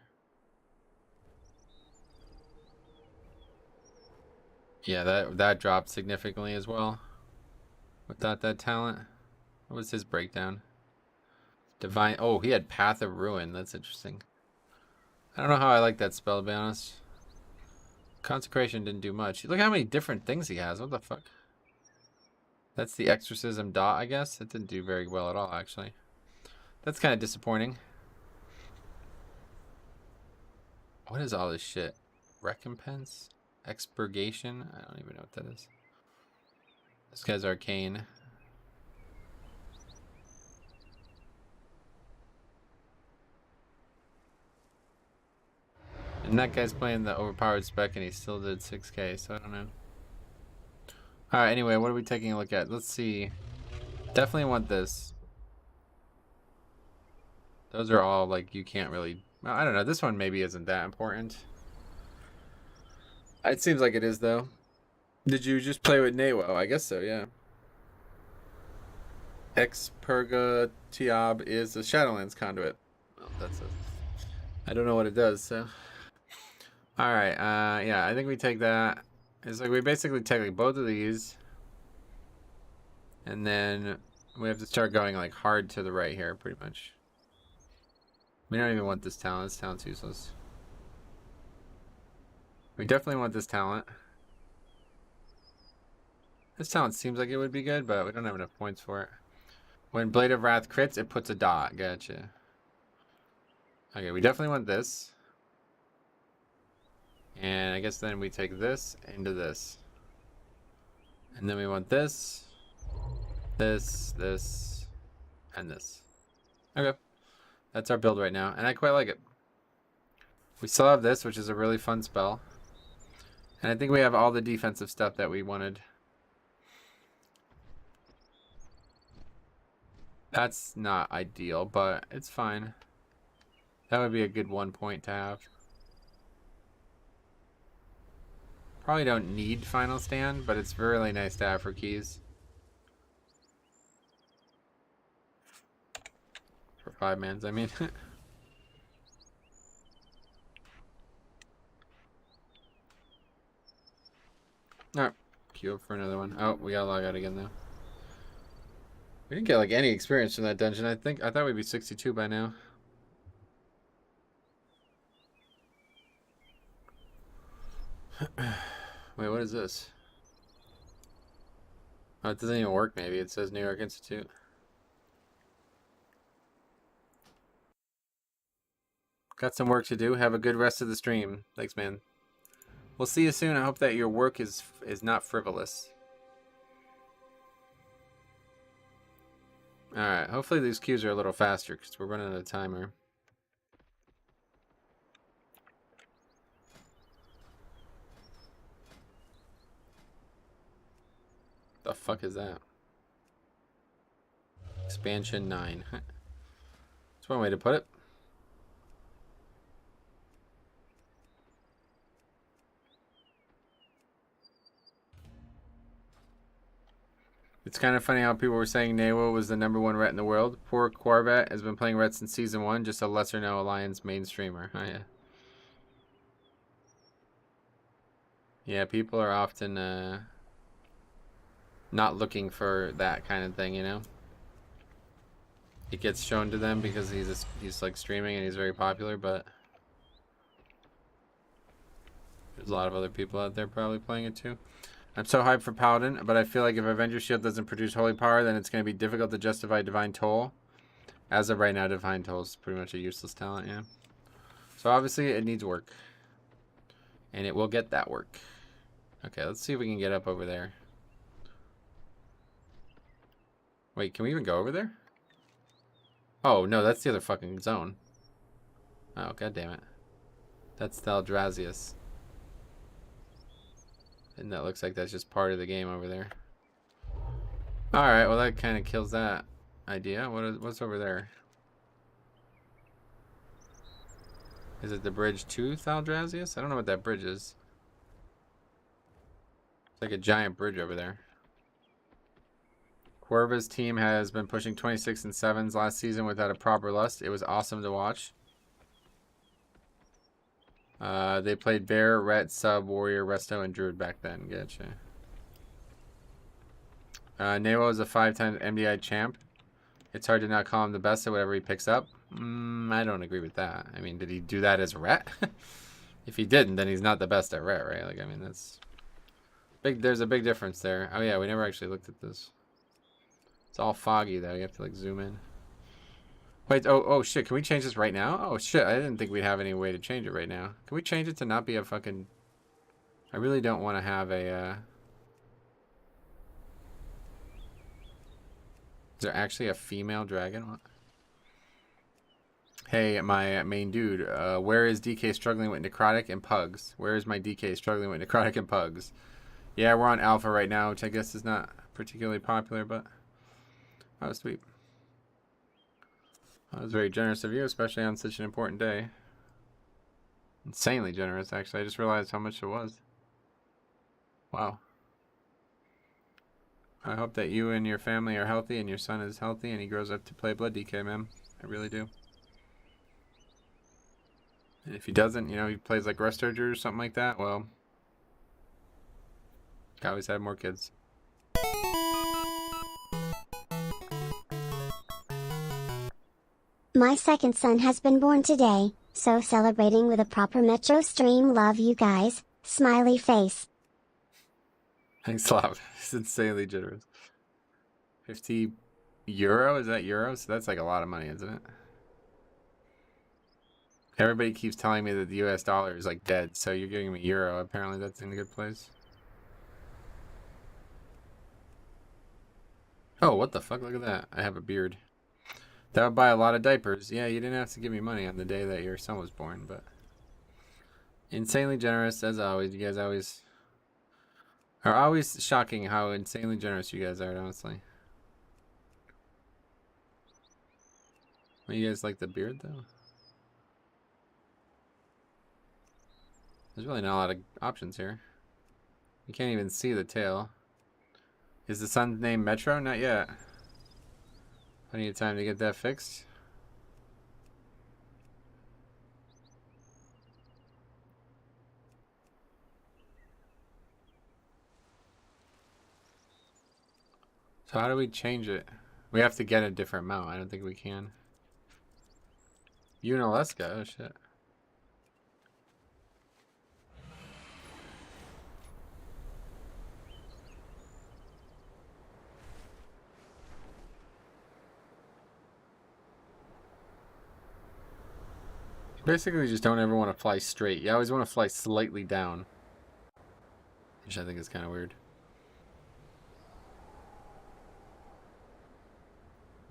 Yeah, that dropped significantly as well. Without that talent. What was his breakdown? Divine. Oh, he had Path of Ruin. That's interesting. I don't know how I like that spell, to be honest. Consecration didn't do much. Look how many different things he has. What the fuck? That's the Exorcism dot, I guess. It didn't do very well at all, actually. That's kind of disappointing. What is all this shit? Recompense? Expurgation? I don't even know what that is. This guy's arcane. And that guy's playing the overpowered spec and he still did 6k, so I don't know. Alright, anyway, what are we taking a look at? Let's see. Definitely want this. Those are all, like, you can't really... Well, I don't know, this one maybe isn't that important. It seems like it is, though. Did you just play with Nawo? I guess so, yeah. Expurga Tiab is a Shadowlands conduit. Well, that's I don't know what it does, so... Alright, yeah, I think we take that. It's like we basically take like both of these. And then we have to start going like hard to the right here, pretty much. We don't even want this talent. This talent's useless. We definitely want this talent. This talent seems like it would be good, but we don't have enough points for it. When Blade of Wrath crits, it puts a dot. Gotcha. Okay, we definitely want this. And I guess then we take this into this. And then we want this, this, and this. Okay. That's our build right now, and I quite like it. We still have this, which is a really fun spell. And I think we have all the defensive stuff that we wanted. That's not ideal, but it's fine. That would be a good 1 point to have. Probably don't need Final Stand, but it's really nice to have for keys. For 5-mans, I mean. Alright, queue up for another one. Oh, we gotta log out again though. We didn't get like any experience from that dungeon. I thought we'd be 62 by now. Wait, what is this? Oh, it doesn't even work maybe. It says New York Institute. Got some work to do. Have a good rest of the stream. Thanks, man. We'll see you soon. I hope that your work is not frivolous. Alright, hopefully these queues are a little faster because we're running out of timer. The fuck is that? Expansion 9. That's one way to put it. It's kind of funny how people were saying Newo was the #1 ret in the world. Poor Corvette has been playing ret since season 1, just a lesser known Alliance mainstreamer. Oh, yeah. Yeah, people are often not looking for that kind of thing, you know? It gets shown to them because he's like streaming and he's very popular, but there's a lot of other people out there probably playing it too. I'm so hyped for Paladin, but I feel like if Avengers Shield doesn't produce Holy Power, then it's going to be difficult to justify Divine Toll. As of right now, Divine Toll is pretty much a useless talent, yeah. So obviously it needs work. And it will get that work. Okay, let's see if we can get up over there. Wait, can we even go over there? Oh, no, that's the other fucking zone. Oh, god damn it. That's the Eldrazius. And that looks like that's just part of the game over there. Alright, well that kind of kills that idea. What's over there? Is it the bridge to Thaldrazius? I don't know what that bridge is. It's like a giant bridge over there. Cuerva's team has been pushing 26 and 7s last season without a proper lust. It was awesome to watch. They played Bear, Ret, Sub, Warrior, Resto, and Druid back then. Gotcha. Newo is a 5-time MDI champ. It's hard to not call him the best at whatever he picks up. I don't agree with that. I mean, did he do that as Ret? If he didn't, then he's not the best at Ret, right? Like, I mean, that's big. There's a big difference there. Oh yeah, we never actually looked at this. It's all foggy though. You have to like zoom in. Wait, oh shit, can we change this right now? Oh shit, I didn't think we'd have any way to change it right now. Can we change it to not be a fucking... I really don't want to have a, Is there actually a female dragon? What? Hey, my main dude, where is DK struggling with necrotic and pugs? Where is my DK struggling with necrotic and pugs? Yeah, we're on alpha right now, which I guess is not particularly popular, but... Oh, sweet. That was very generous of you, especially on such an important day. Insanely generous, actually. I just realized how much it was. Wow. I hope that you and your family are healthy and your son is healthy and he grows up to play Blood DK, man. I really do. And if he doesn't, you know, he plays like Rust Urger or something like that, well... I always have more kids. My second son has been born today, so celebrating with a proper Metro stream. Love you guys. Smiley face. Thanks a lot. It's insanely generous. 50 euro? Is that euro? So that's like a lot of money, isn't it? Everybody keeps telling me that the US dollar is like dead, so you're giving me euro. Apparently that's in a good place. Oh, what the fuck? Look at that. I have a beard. That would buy a lot of diapers. Yeah, you didn't have to give me money on the day that your son was born, but... Insanely generous, as always. You guys are always shocking how insanely generous you guys are, honestly. Well, you guys like the beard, though? There's really not a lot of options here. You can't even see the tail. Is the son's name Metro? Not yet. Plenty of time to get that fixed. So how do we change it? We have to get a different mount. I don't think we can. Unaleska? Oh shit. Basically, just don't ever want to fly straight. You always want to fly slightly down. Which I think is kind of weird.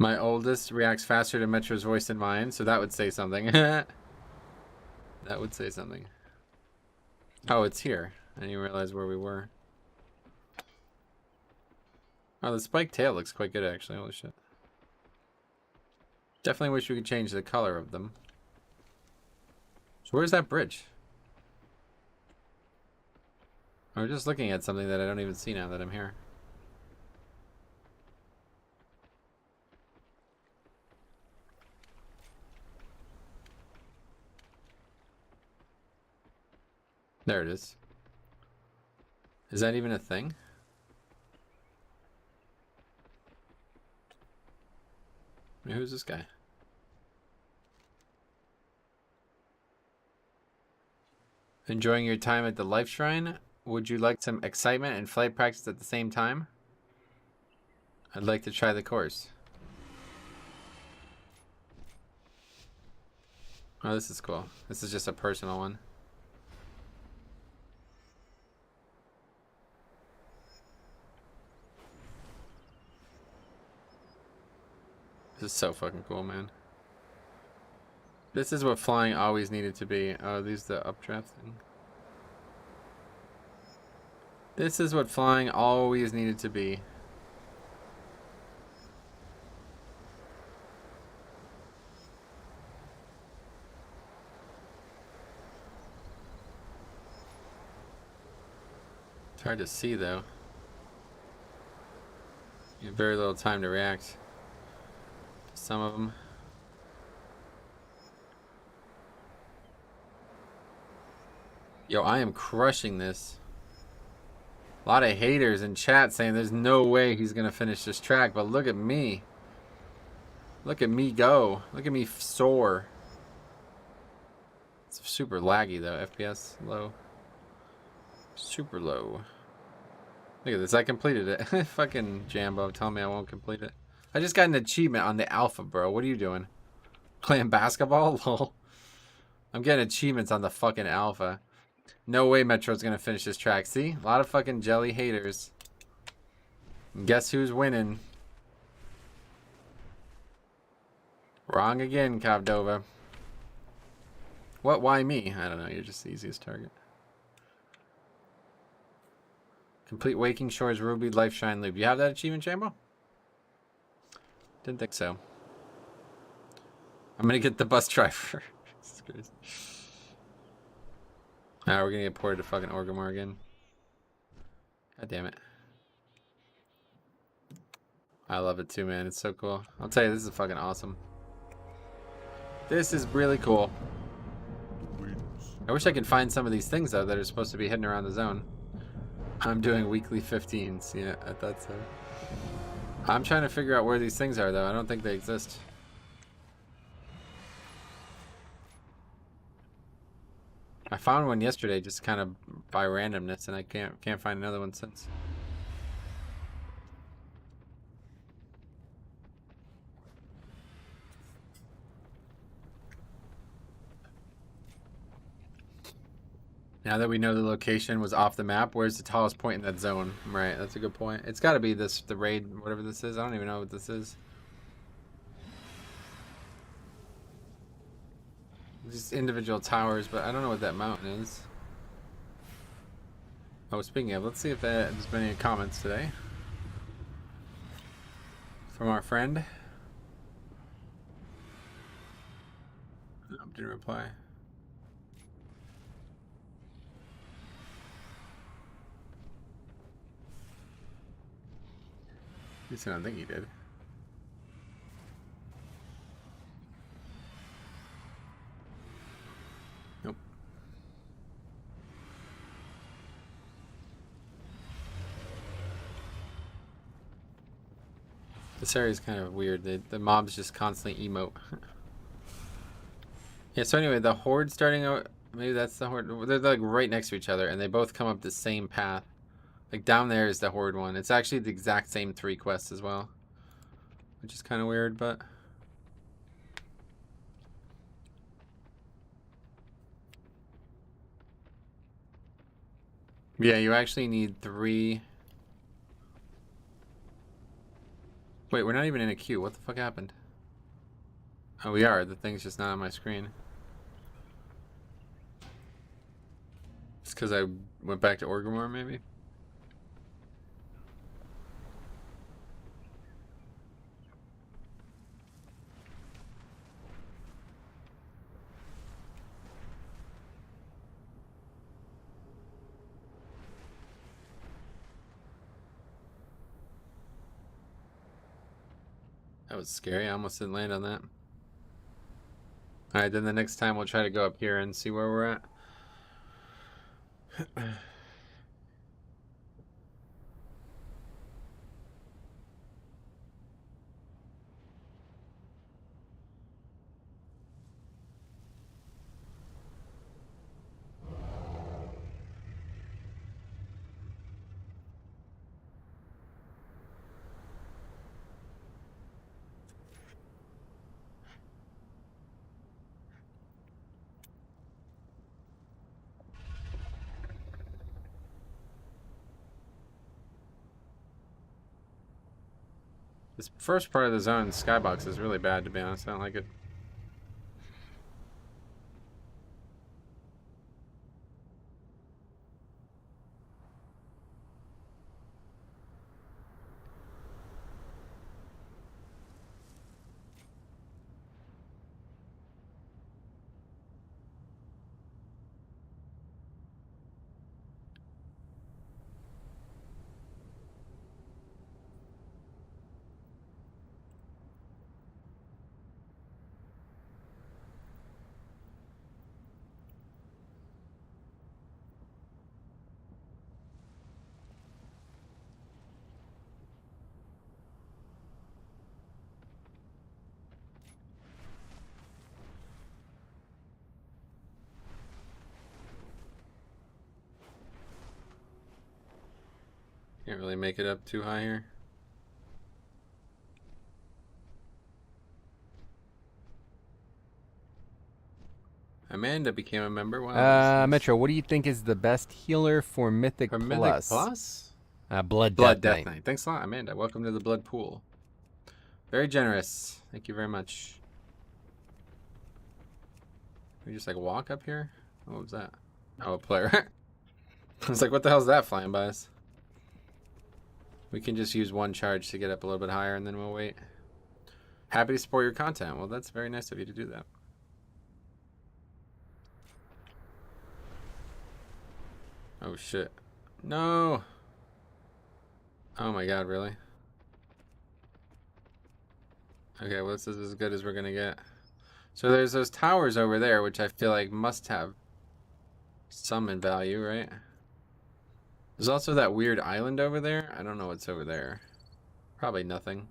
My oldest reacts faster to Metro's voice than mine, so that would say something. That would say something. Oh, it's here. I didn't even realize where we were. Oh, the spiked tail looks quite good, actually. Holy shit. Definitely wish we could change the color of them. So where's that bridge? I'm just looking at something that I don't even see now that I'm here. There it is. Is that even a thing? I mean, who's this guy? Enjoying your time at the Life Shrine? Would you like some excitement and flight practice at the same time? I'd like to try the course. Oh, this is cool. This is just a personal one. This is so fucking cool, man. This is what flying always needed to be. Oh, these the updraft thing. This is what flying always needed to be. It's hard to see, though. You have very little time to react. Some of them. Yo, I am crushing this. A lot of haters in chat saying there's no way he's gonna finish this track, but look at me. Look at me go. Look at me soar. It's super laggy though. FPS low. Super low. Look at this. I completed it. Fucking Jambo. Tell me I won't complete it. I just got an achievement on the alpha, bro. What are you doing? Playing basketball? Lol. I'm getting achievements on the fucking alpha. No way Metro's gonna finish this track. See? A lot of fucking jelly haters. And guess who's winning? Wrong again, Cavdova. What? Why me? I don't know. You're just the easiest target. Complete Waking Shores Ruby Life Shrine Loop. You have that achievement, Jambo? Didn't think so. I'm gonna get the bus driver. Alright, we're gonna get ported to fucking Orgrimmar again. God damn it. I love it too, man. It's so cool. I'll tell you, this is fucking awesome. This is really cool. I wish I could find some of these things, though, that are supposed to be hidden around the zone. I'm doing weekly 15s. Yeah, I thought so. I'm trying to figure out where these things are, though. I don't think they exist. I found one yesterday just kind of by randomness, and I can't find another one since. Now that we know the location was off the map, where's the tallest point in that zone? Right, that's a good point. It's got to be this, the raid, whatever this is. I don't even know what this is. Just individual towers, but I don't know what that mountain is. Oh, speaking of, let's see if there's been any comments today from our friend. No, didn't reply. At least I don't think he did. Nope. This area is kind of weird. The mobs just constantly emote. Yeah, so anyway, the horde starting out, maybe that's the horde. They're like right next to each other, and they both come up the same path. Like down there is the horde one. It's actually the exact same 3 quests as well, which is kind of weird, but yeah, you actually need 3. Wait, we're not even in a queue. What the fuck happened? Oh, we are. The thing's just not on my screen. It's because I went back to Orgrimmar, maybe? That was scary. I almost didn't land on that. Alright, then the next time we'll try to go up here and see where we're at. This first part of the zone, skybox, is really bad, to be honest. I don't like it. Can't really make it up too high here. Amanda became a member. Wow, Metro, what do you think is the best healer for Mythic for Plus? Mythic Plus? Blood Death Knight. Knight. Thanks a lot, Amanda. Welcome to the Blood Pool. Very generous. Thank you very much. We just like walk up here? What was that? Oh, a player. I was like, what the hell's that flying by us? We can just use one charge to get up a little bit higher and then we'll wait. Happy to support your content. Well, that's very nice of you to do that. Oh shit. No! Oh my god, really? Okay, well this is as good as we're gonna get. So there's those towers over there, which I feel like must have some in value, right? There's also that weird island over there. I don't know what's over there. Probably nothing.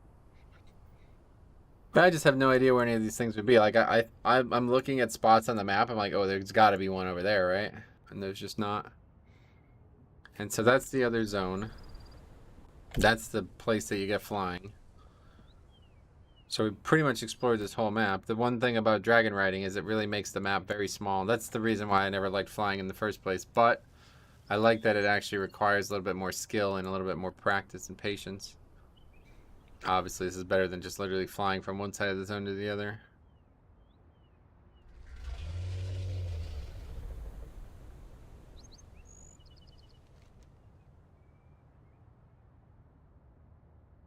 But I just have no idea where any of these things would be. Like I'm looking at spots on the map. I'm like, oh, there's got to be one over there, right? And there's just not. And so that's the other zone. That's the place that you get flying. So we pretty much explored this whole map. The one thing about Dragonriding is it really makes the map very small. That's the reason why I never liked flying in the first place. But I like that it actually requires a little bit more skill and a little bit more practice and patience. Obviously, this is better than just literally flying from one side of the zone to the other.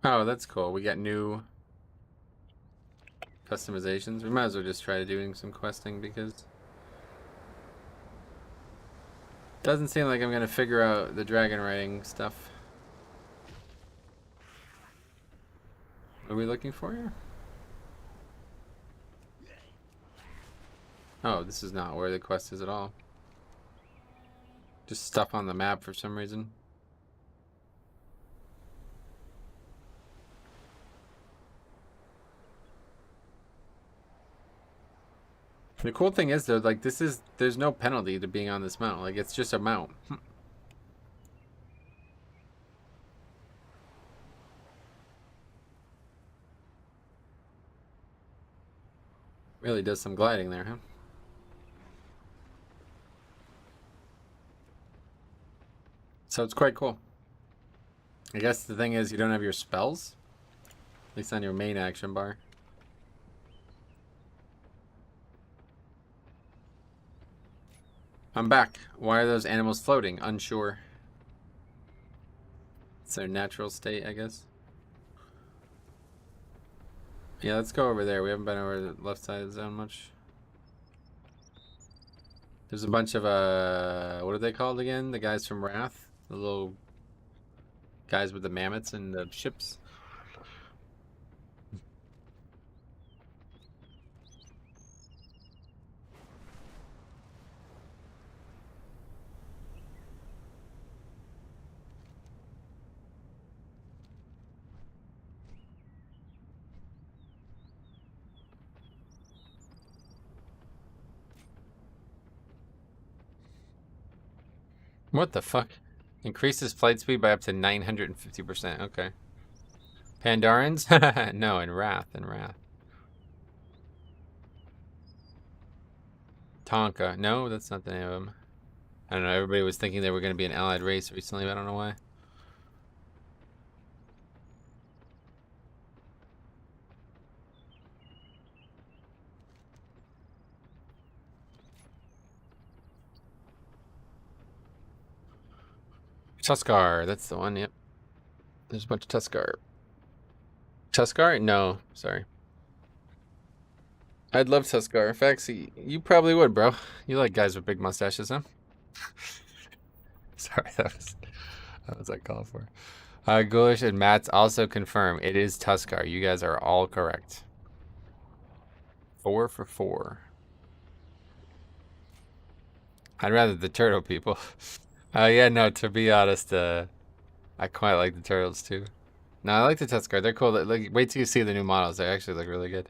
Oh, that's cool. We got new customizations. We might as well just try doing some questing because doesn't seem like I'm gonna figure out the Dragonriding stuff. What are we looking for here? Oh, this is not where the quest is at all. Just stuff on the map for some reason. The cool thing is though, like there's no penalty to being on this mount. Like it's just a mount. Really does some gliding there, huh? So it's quite cool. I guess the thing is you don't have your spells. At least on your main action bar. I'm back. Why are those animals floating? Unsure. It's their natural state, I guess. Yeah, let's go over there. We haven't been over the left side of the zone much. There's a bunch of, what are they called again? The guys from Wrath? The little guys with the mammoths and the ships. What the fuck? Increases flight speed by up to 950%. Okay. Pandarans? No, in Wrath. Tonka. No, that's not the name of them. I don't know. Everybody was thinking they were going to be an allied race recently, but I don't know why. Tuskar, that's the one, yep. There's a bunch of Tuskar. Tuskar? No, sorry. I'd love Tuskar. In fact, see, you probably would, bro. You like guys with big mustaches, huh? Sorry, that was uncalled for. Ghoulish and Matt's also confirm it is Tuskar. You guys are all correct. 4 for 4. I'd rather the turtle people. Yeah, no, to be honest, I quite like the turtles too. No, I like the Tuskar. They're cool. Like, wait till you see the new models. They actually look really good.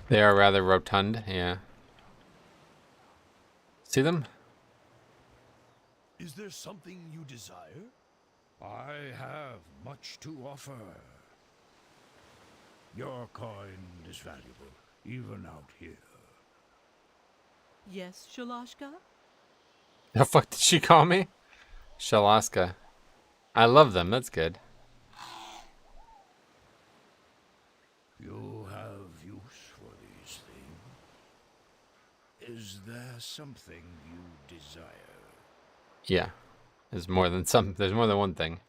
They are rather rotund, yeah. See them? Is there something you desire? I have much to offer. Your kind is valuable, even out here. Yes, Shalashka? The fuck did she call me? Shalaska. I love them, that's good. You have use for these things. Is there something you desire? Yeah. There's more than one thing.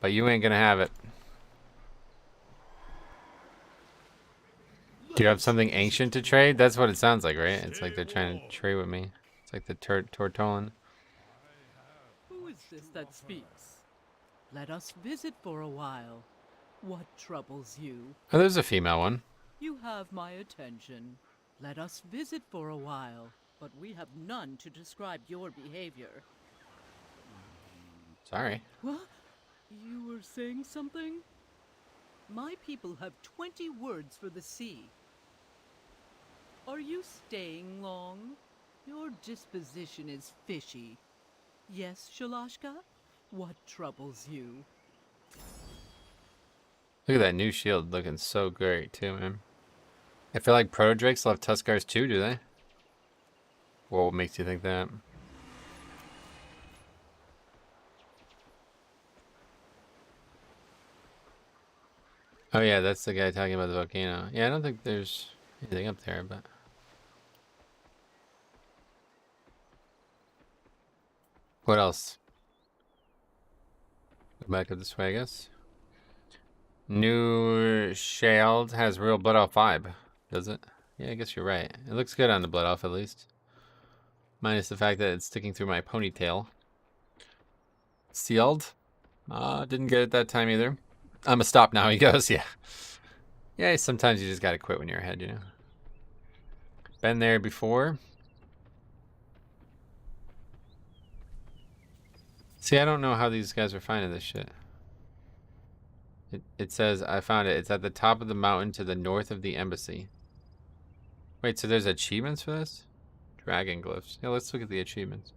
But you ain't gonna have it. Do you have something ancient to trade? That's what it sounds like, right? It's like they're trying to trade with me. It's like the Tortolan. Who is this that speaks? Let us visit for a while. What troubles you? Oh, there's a female one. You have my attention. Let us visit for a while, but we have none to describe your behavior. Sorry. What? You were saying something? My people have 20 words for the sea. Are you staying long? Your disposition is fishy. Yes, Shalashka? What troubles you? Look at that new shield looking so great too, man. I feel like Proto Drakes love Tuskars too, do they? What makes you think that? Oh yeah, that's the guy talking about the volcano. Yeah, I don't think there's anything up there, but... What else? Go back up this way, I guess. New Shield has real Blood Elf vibe, does it? Yeah, I guess you're right. It looks good on the Blood Elf, at least. Minus the fact that it's sticking through my ponytail. Sealed? Didn't get it that time either. I'm a stop now, he goes, yeah. Yeah, sometimes you just gotta quit when you're ahead, you know? Been there before. See, I don't know how these guys are finding this shit. It says, I found it. It's at the top of the mountain to the north of the embassy. Wait, so there's achievements for this? Dragon glyphs. Yeah, let's look at the achievements.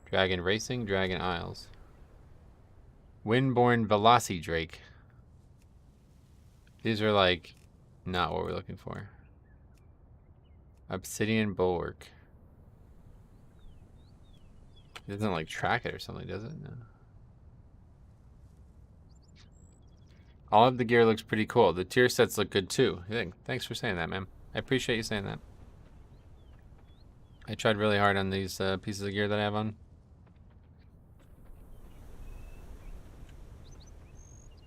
Dragon Racing, Dragon Isles. Windborne Velocidrake. These are like not what we're looking for. Obsidian Bulwark. It doesn't like track it or something, does it? No. All of the gear looks pretty cool. The tier sets look good too. Thanks for saying that, man. I appreciate you saying that. I tried really hard on these pieces of gear that I have on.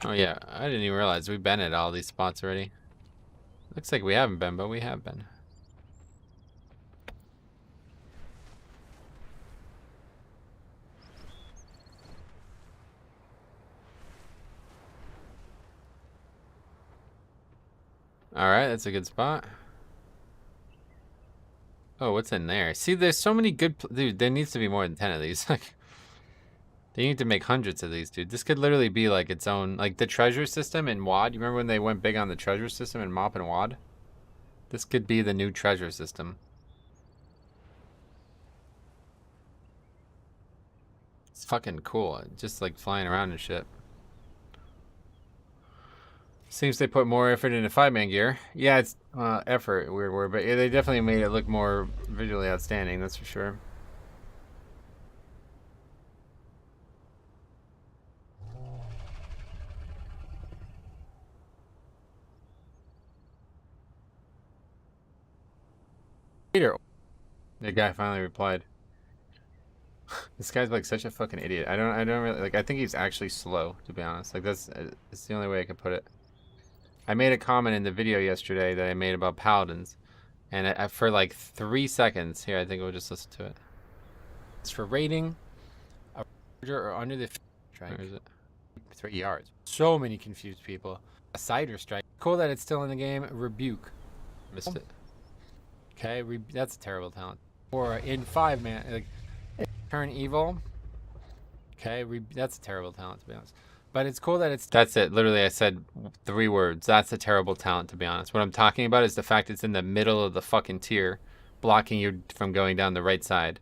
Oh yeah, I didn't even realize we've been at all these spots already. Looks like we haven't been, but we have been. Alright, that's a good spot. Oh, what's in there? See, there's so many good... Dude, there needs to be more than 10 of these. Like, they need to make hundreds of these, dude. This could literally be like its own... Like the treasure system in WoD. You remember when they went big on the treasure system in MoP and WoD? This could be the new treasure system. It's fucking cool. Just like flying around and shit. Seems they put more effort into 5-man gear. Yeah, it's effort, weird word, but yeah, they definitely made it look more visually outstanding, that's for sure. Peter, the guy finally replied. This guy's like such a fucking idiot. I don't really like. I think he's actually slow, to be honest. Like that's the only way I could put it. I made a comment in the video yesterday that I made about paladins, and for like 3 seconds here, I think we'll just listen to it. It's for raiding a or under the strike. Or is it 3 yards? So many confused people. A cider strike. Cool that it's still in the game. Rebuke. Missed it. Okay, that's a terrible talent. Or in 5-man, like turn evil. Okay, that's a terrible talent, to be honest. But it's cool that it's... That's it. Literally, I said 3 words. That's a terrible talent, to be honest. What I'm talking about is the fact it's in the middle of the fucking tier, blocking you from going down the right side.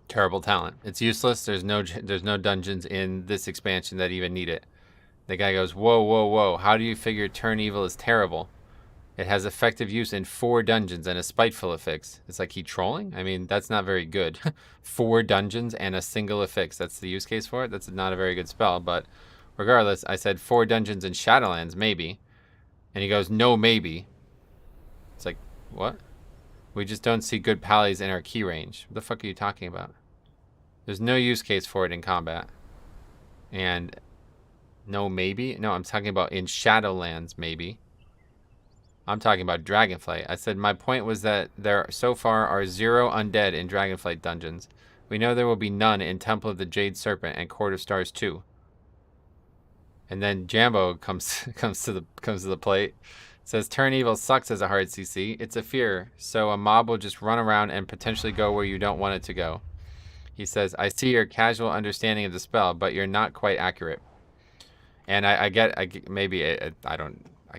Terrible talent. It's useless. There's no dungeons in this expansion that even need it. The guy goes, whoa, whoa, whoa. How do you figure turn evil is terrible? It has effective use in 4 dungeons and a spiteful affix. It's like he trolling? I mean, that's not very good. 4 dungeons and a single affix. That's the use case for it. That's not a very good spell. But regardless, I said 4 dungeons and Shadowlands, maybe. And he goes, no, maybe. It's like, what? We just don't see good pallies in our key range. What the fuck are you talking about? There's no use case for it in combat. And no, maybe? No, I'm talking about in Shadowlands, maybe. I'm talking about Dragonflight. I said my point was that there so far are 0 undead in Dragonflight dungeons. We know there will be none in Temple of the Jade Serpent and Court of Stars 2. And then Jambo comes to the plate. Says turn evil sucks as a hard CC. It's a fear, so a mob will just run around and potentially go where you don't want it to go. He says, I see your casual understanding of the spell, but you're not quite accurate. And I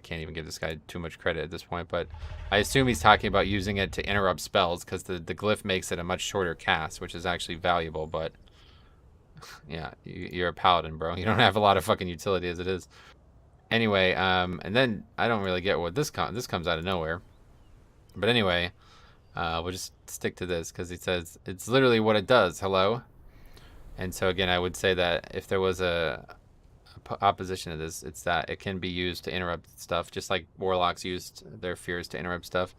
can't even give this guy too much credit at this point, but I assume he's talking about using it to interrupt spells because the glyph makes it a much shorter cast, which is actually valuable, but yeah, you're a paladin, bro. You don't have a lot of fucking utility as it is. Anyway, and then I don't really get what this comes out of nowhere. But anyway, we'll just stick to this because he says it's literally what it does. Hello. And so again, I would say that if there was a opposition to this, it's that it can be used to interrupt stuff, just like warlocks used their fears to interrupt stuff.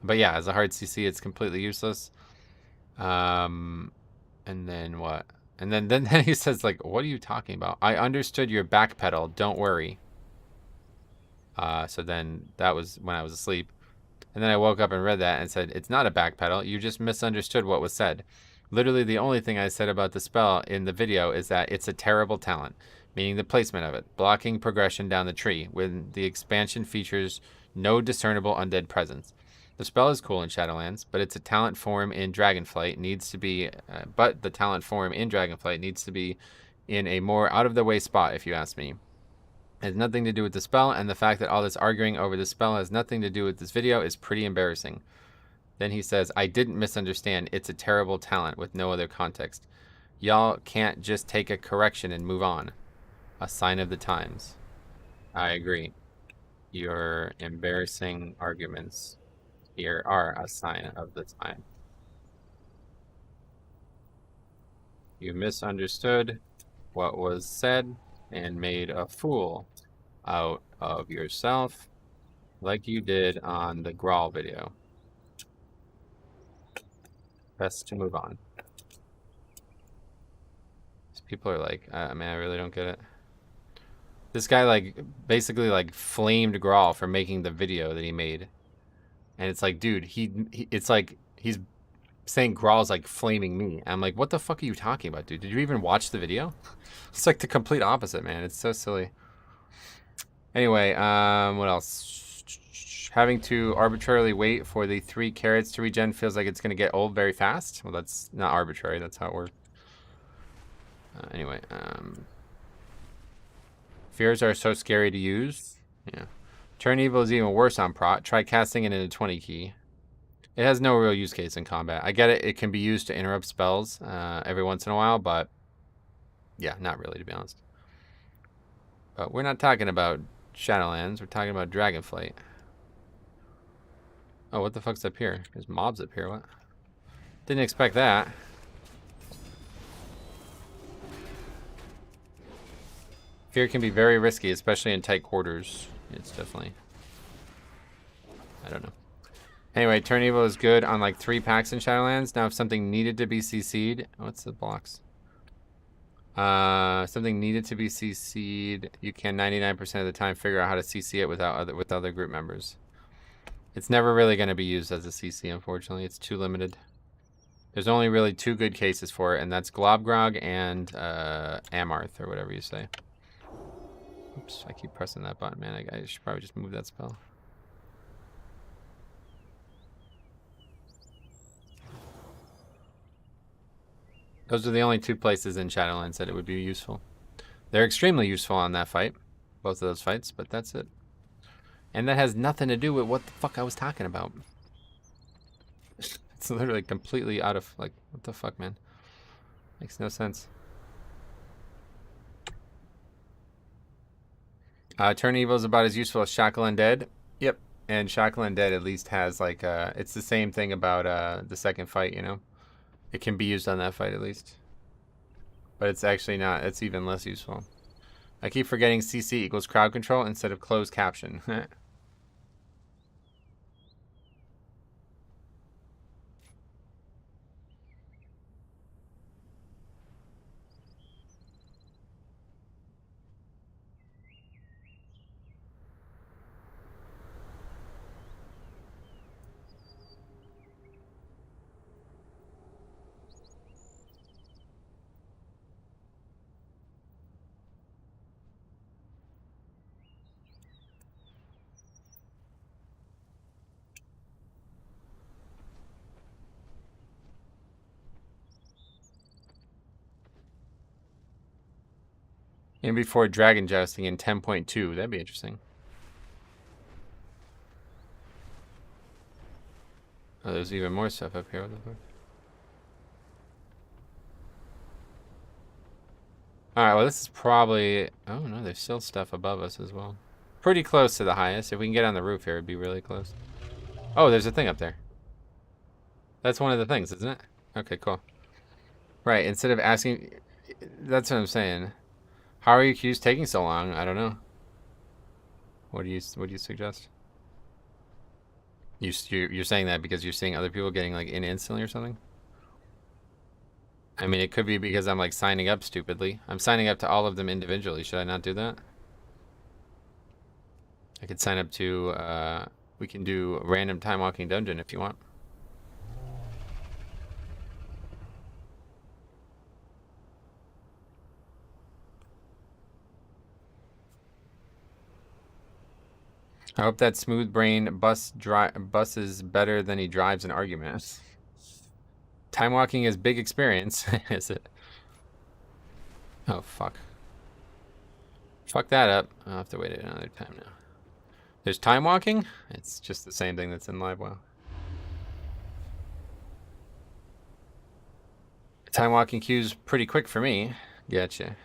But yeah, as a hard CC, it's completely useless. And then what? And then he says, like, what are you talking about? I understood your backpedal. Don't worry. So then that was when I was asleep. And then I woke up and read that and said, it's not a backpedal. You just misunderstood what was said. Literally the only thing I said about the spell in the video is that it's a terrible talent, meaning the placement of it, blocking progression down the tree when the expansion features no discernible undead presence. The spell is cool in Shadowlands, but it's a talent form in Dragonflight needs to be, in a more out of the way spot, if you ask me. It has nothing to do with the spell, and the fact that all this arguing over the spell has nothing to do with this video is pretty embarrassing. Then he says, I didn't misunderstand. It's a terrible talent with no other context. Y'all can't just take a correction and move on. A sign of the times. I agree. Your embarrassing arguments here are a sign of the time. You misunderstood what was said and made a fool out of yourself like you did on the Grawl video. Best to move on. These people are like, man, I really don't get it. This guy like basically like flamed Grawl for making the video that he made. And it's like, dude, it's like he's saying Grawl's like flaming me. I'm like, what the fuck are you talking about, dude? Did you even watch the video? It's like the complete opposite, man. It's so silly. Anyway, what else? Having to arbitrarily wait for the 3 carrots to regen feels like it's going to get old very fast. Well, that's not arbitrary. That's how it works. Anyway, fears are so scary to use. Yeah. Turn evil is even worse on prot. Try casting it in a 20 key. It has no real use case in combat. I get it. It can be used to interrupt spells every once in a while, but yeah, not really, to be honest. But we're not talking about Shadowlands. We're talking about Dragonflight. Oh, what the fuck's up here? There's mobs up here. What? Didn't expect that. Fear can be very risky, especially in tight quarters. It's definitely... I don't know. Anyway, Turn Evil is good on like 3 packs in Shadowlands. Now if something needed to be CC'd... What's the blocks? Something needed to be CC'd, you can 99% of the time figure out how to CC it with other group members. It's never really going to be used as a CC, unfortunately. It's too limited. There's only really 2 good cases for it, and that's Globgrog and Amarth, or whatever you say. Oops, I keep pressing that button, man. I should probably just move that spell. Those are the only 2 places in Shadowlands that it would be useful. They're extremely useful on that fight. Both of those fights, but that's it. And that has nothing to do with what the fuck I was talking about. It's literally completely out of, like, what the fuck, man? Makes no sense. Turn Evil is about as useful as Shackle Undead. Yep. And Shackle Undead at least has, like, it's the same thing about the second fight, you know? It can be used on that fight at least. But it's actually not. It's even less useful. I keep forgetting CC equals crowd control instead of closed caption. And before dragon jousting in 10.2. That'd be interesting. Oh, there's even more stuff up here. What the fuck? Alright, well this is probably... Oh no, there's still stuff above us as well. Pretty close to the highest. If we can get on the roof here, it'd be really close. Oh, there's a thing up there. That's one of the things, isn't it? Okay, cool. Right, instead of asking... That's what I'm saying. How are your queues taking so long? I don't know. What do you suggest? You're saying that because you're seeing other people getting like in instantly or something? I mean, it could be because I'm like signing up stupidly. I'm signing up to all of them individually. Should I not do that? I could sign up to, we can do a random time walking dungeon if you want. I hope that smooth brain buses better than he drives an argument. Time walking is big experience, is it? Oh, fuck. Fuck that up. I'll have to wait another time now. There's time walking? It's just the same thing that's in live WoW. Time walking queue's pretty quick for me. Gotcha.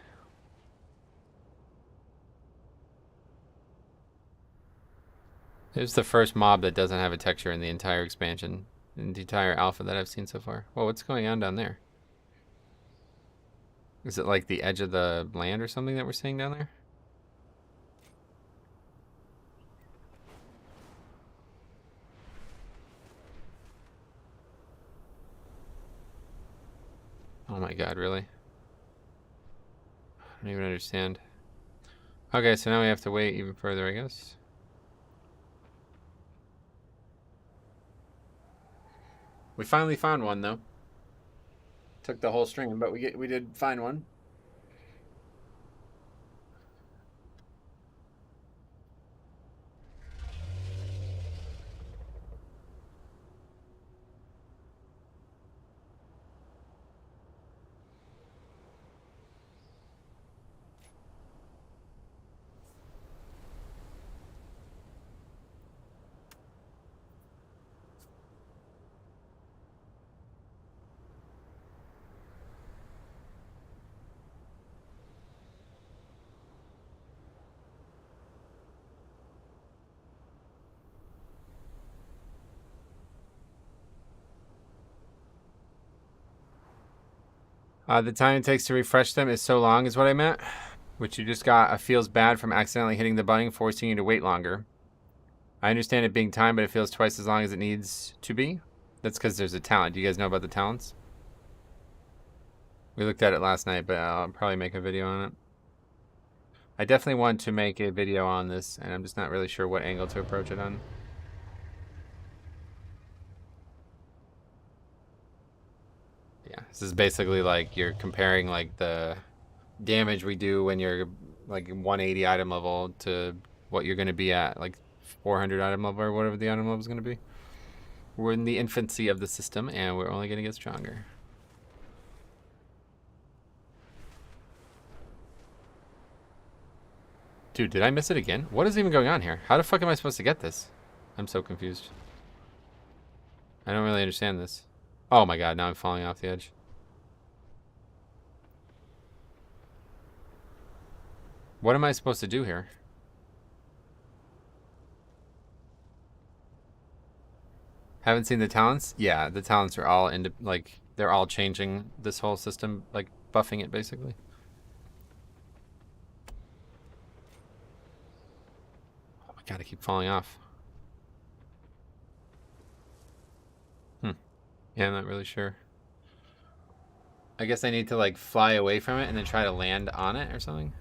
There's the first mob that doesn't have a texture in the entire expansion, in the entire alpha that I've seen so far. Whoa, what's going on down there? Is it like the edge of the land or something that we're seeing down there? Oh my god, really? I don't even understand. Okay, so now we have to wait even further, I guess. We finally found one, though. Took the whole string, but we did find one. The time it takes to refresh them is so long is what I meant. Which you just got a feels bad from accidentally hitting the button, forcing you to wait longer. I understand it being time, but it feels twice as long as it needs to be. That's because there's a talent. Do you guys know about the talents? We looked at it last night, but I'll probably make a video on it. I definitely want to make a video on this, and I'm just not really sure what angle to approach it on. Yeah, this is basically like you're comparing like the damage we do when you're like 180 item level to what you're going to be at like 400 item level or whatever the item level is going to be. We're in the infancy of the system and we're only going to get stronger. Dude, did I miss it again? What is even going on here? How the fuck am I supposed to get this? I'm so confused. I don't really understand this. Oh my god, now I'm falling off the edge. What am I supposed to do here? Haven't seen the talents? Yeah, the talents are all into like they're all changing this whole system, like buffing it basically. Oh my god, I keep falling off. Yeah, I'm not really sure. I guess I need to like fly away from it and then try to land on it or something.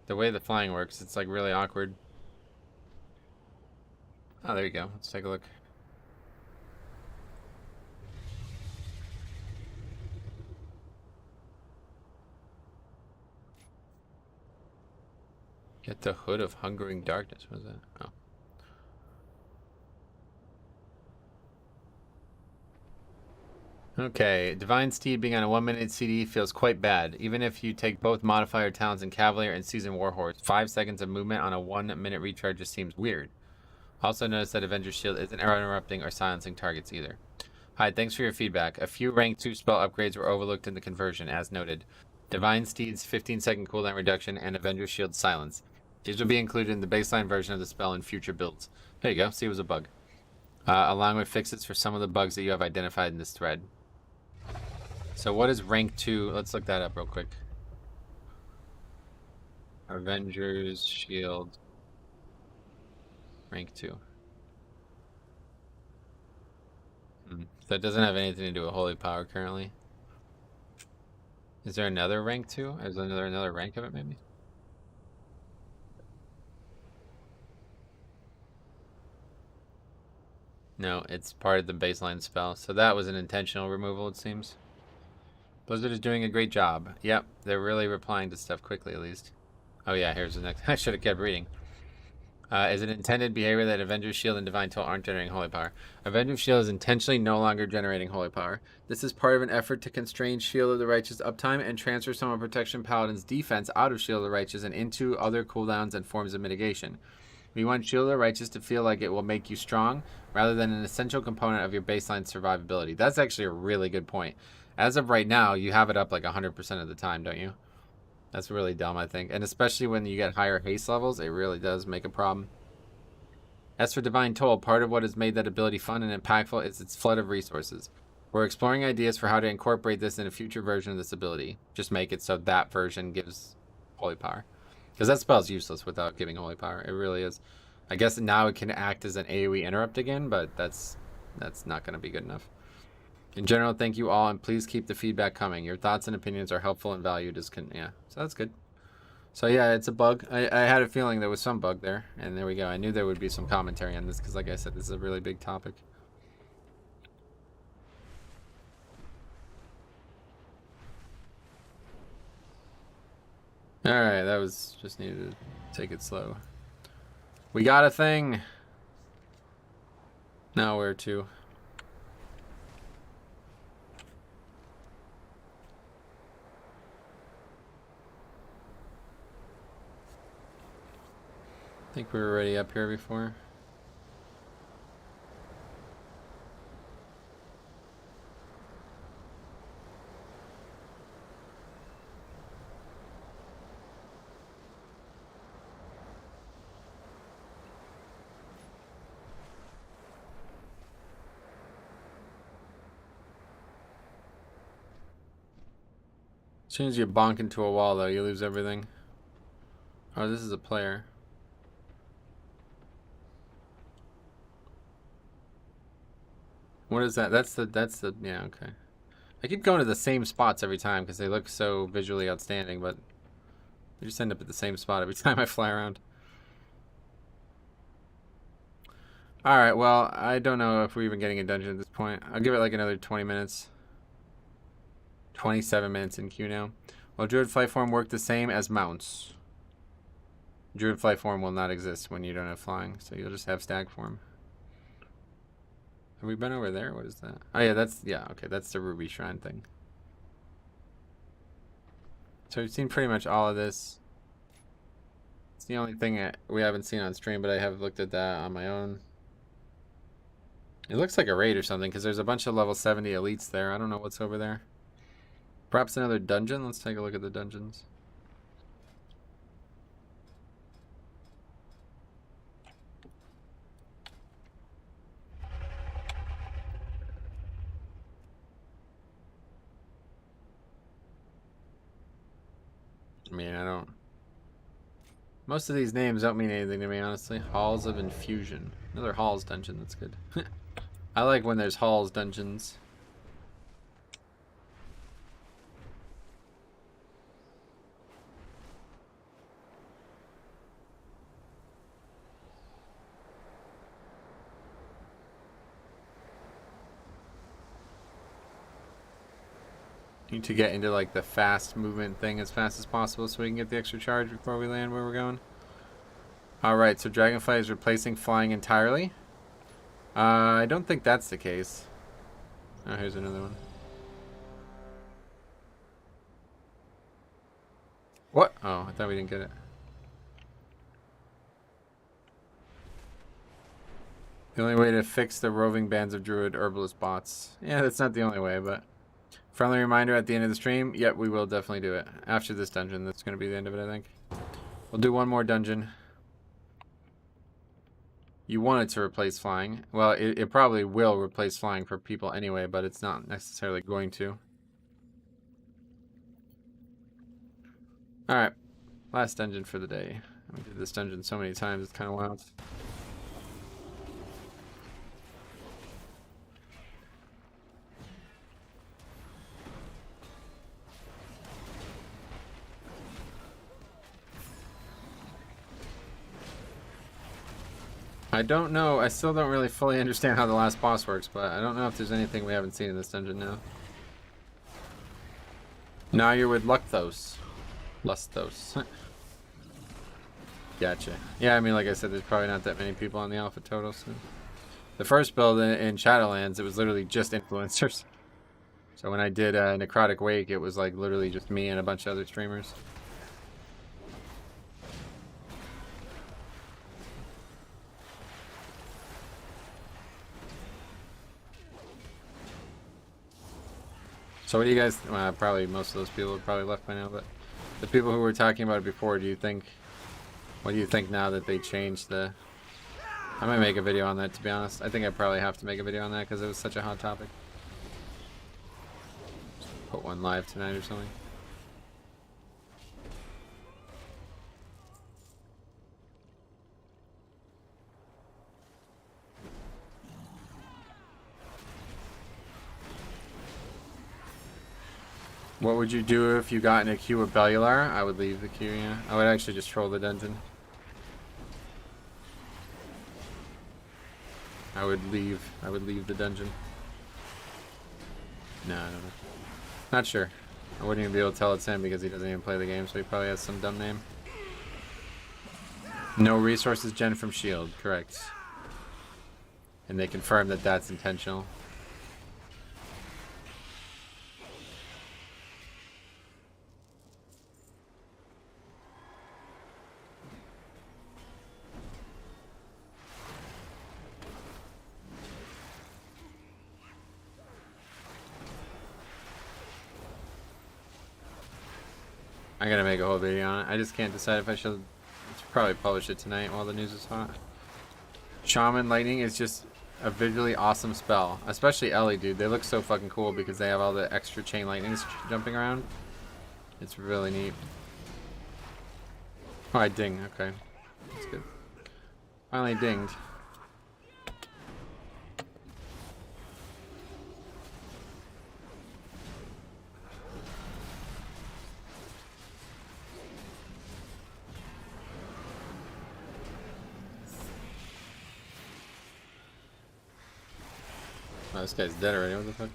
The way the flying works, it's like really awkward. Oh, there you go. Let's take a look. Get the hood of hungering darkness. What is that? Oh. Okay, Divine Steed being on a 1-minute CD feels quite bad. Even if you take both modifier talents in Cavalier and Seasoned Warhorse, 5 seconds of movement on a 1-minute recharge just seems weird. Also notice that Avengers Shield isn't interrupting or silencing targets either. Hi, thanks for your feedback. A few rank 2 spell upgrades were overlooked in the conversion, as noted. Divine Steed's 15-second cooldown reduction and Avengers Shield silence. These will be included in the baseline version of the spell in future builds. There you go, see it was a bug. Along with fixes for some of the bugs that you have identified in this thread. So what is rank 2? Let's look that up real quick. Avengers Shield. Rank 2. So it doesn't have anything to do with Holy Power currently. Is there another rank 2? Is there another rank of it maybe? No, it's part of the baseline spell. So that was an intentional removal, it seems. Blizzard is doing a great job. Yep, they're really replying to stuff quickly at least. Oh yeah, here's the next. I should have kept reading. Is an intended behavior that Avengers Shield and Divine Toll aren't generating holy power. Avengers Shield is intentionally no longer generating holy power. This is part of an effort to constrain Shield of the Righteous uptime and transfer some of Protection Paladin's defense out of Shield of the Righteous and into other cooldowns and forms of mitigation. We want Shield of the Righteous to feel like it will make you strong rather than an essential component of your baseline survivability. That's actually a really good point. As of right now, you have it up like 100% of the time, don't you? That's really dumb, I think. And especially when you get higher haste levels, it really does make a problem. As for Divine Toll, part of what has made that ability fun and impactful is its flood of resources. We're exploring ideas for how to incorporate this in a future version of this ability. Just make it so that version gives holy power. Because that spell's useless without giving holy power. It really is. I guess now it can act as an AoE interrupt again, but that's not going to be good enough. In general, thank you all, and please keep the feedback coming. Your thoughts and opinions are helpful and valued. Yeah, so that's good. So yeah, it's a bug. I had a feeling there was some bug there, and there we go. I knew there would be some commentary on this because, like I said, this is a really big topic. Alright, that was just needed to take it slow. We got a thing. Now where to? I think we were already up here before. As soon as you bonk into a wall, though, you lose everything. Oh, this is a player. What is that? That's the, yeah, okay. I keep going to the same spots every time because they look so visually outstanding, but I just end up at the same spot every time I fly around. Alright, well, I don't know if we're even getting a dungeon at this point. I'll give it like another 20 minutes. 27 minutes in queue now. Will Druid Flight Form work the same as mounts? Druid Flight Form will not exist when you don't have flying, so you'll just have Stag Form. Have we been over there? What is that? Oh yeah, okay, that's the Ruby Shrine thing. So we've seen pretty much all of this. It's the only thing that we haven't seen on stream, but I have looked at that on my own. It looks like a raid or something, because there's a bunch of level 70 elites there. I don't know what's over there. Perhaps another dungeon? Let's take a look at the dungeons. I mean, I don't... Most of these names don't mean anything to me, honestly. Halls of Infusion. Another Halls dungeon, that's good. I like when there's Halls dungeons. Need to get into like the fast movement thing as fast as possible so we can get the extra charge before we land where we're going. Alright, so Dragonflight is replacing flying entirely. I don't think that's the case. Oh, here's another one. What? Oh, I thought we didn't get it. The only way to fix the roving bands of druid herbalist bots. Yeah, that's not the only way, but... Friendly reminder at the end of the stream. Yep, we will definitely do it. After this dungeon, that's going to be the end of it, I think. We'll do one more dungeon. You want it to replace flying. Well, it probably will replace flying for people anyway, but it's not necessarily going to. Alright. Last dungeon for the day. I did this dungeon so many times, it's kind of wild. I don't know. I still don't really fully understand how the last boss works, but I don't know if there's anything we haven't seen in this dungeon now. Now you're with Lucthos. Lusthos. Gotcha. Yeah, I mean, like I said, there's probably not that many people on the alpha total. So. The first build in Shadowlands, it was literally just influencers. So when I did Necrotic Wake, it was like literally just me and a bunch of other streamers. So what do you guys, well, probably most of those people have probably left by now, but the people who were talking about it before, what do you think now that they changed the... I might make a video on that, to be honest. I think I probably have to make a video on that because it was such a hot topic. Put one live tonight or something. What would you do if you got in a queue with Bellular? I would leave the queue, yeah. I would actually just troll the dungeon. I would leave the dungeon. No, I don't know. Not sure. I wouldn't even be able to tell it's him because he doesn't even play the game, so he probably has some dumb name. No resources gen from Shield, correct. And they confirm that that's intentional. I gotta make a whole video on it. I just can't decide if I should probably publish it tonight while the news is hot. Shaman Lightning is just a visually awesome spell. Especially Ellie, dude. They look so fucking cool because they have all the extra chain lightnings jumping around. It's really neat. Oh, I ding. Okay. That's good. Finally dinged. Oh, this guy's dead already. What the fuck?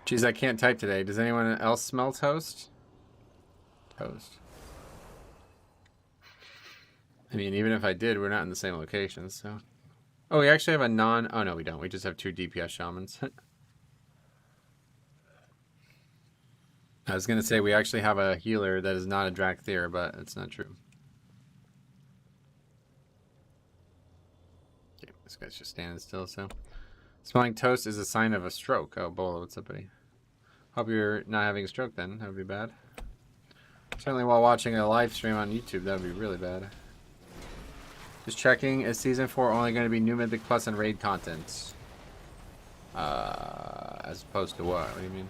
Jeez, I can't type today. Does anyone else smell toast? Toast. I mean, even if I did, we're not in the same location, so... Oh, we actually have a non... Oh, no, we don't. We just have 2 DPS shamans. I was going to say we actually have a healer that is not a Drakthir, but it's not true. Okay, this guy's just standing still, so... Smelling toast is a sign of a stroke. Oh, Bolo, what's up, buddy? Hope you're not having a stroke then. That would be bad. Certainly while watching a live stream on YouTube, that would be really bad. Just checking, is Season 4 only going to be new Mythic Plus and Raid content? As opposed to what? What do you mean?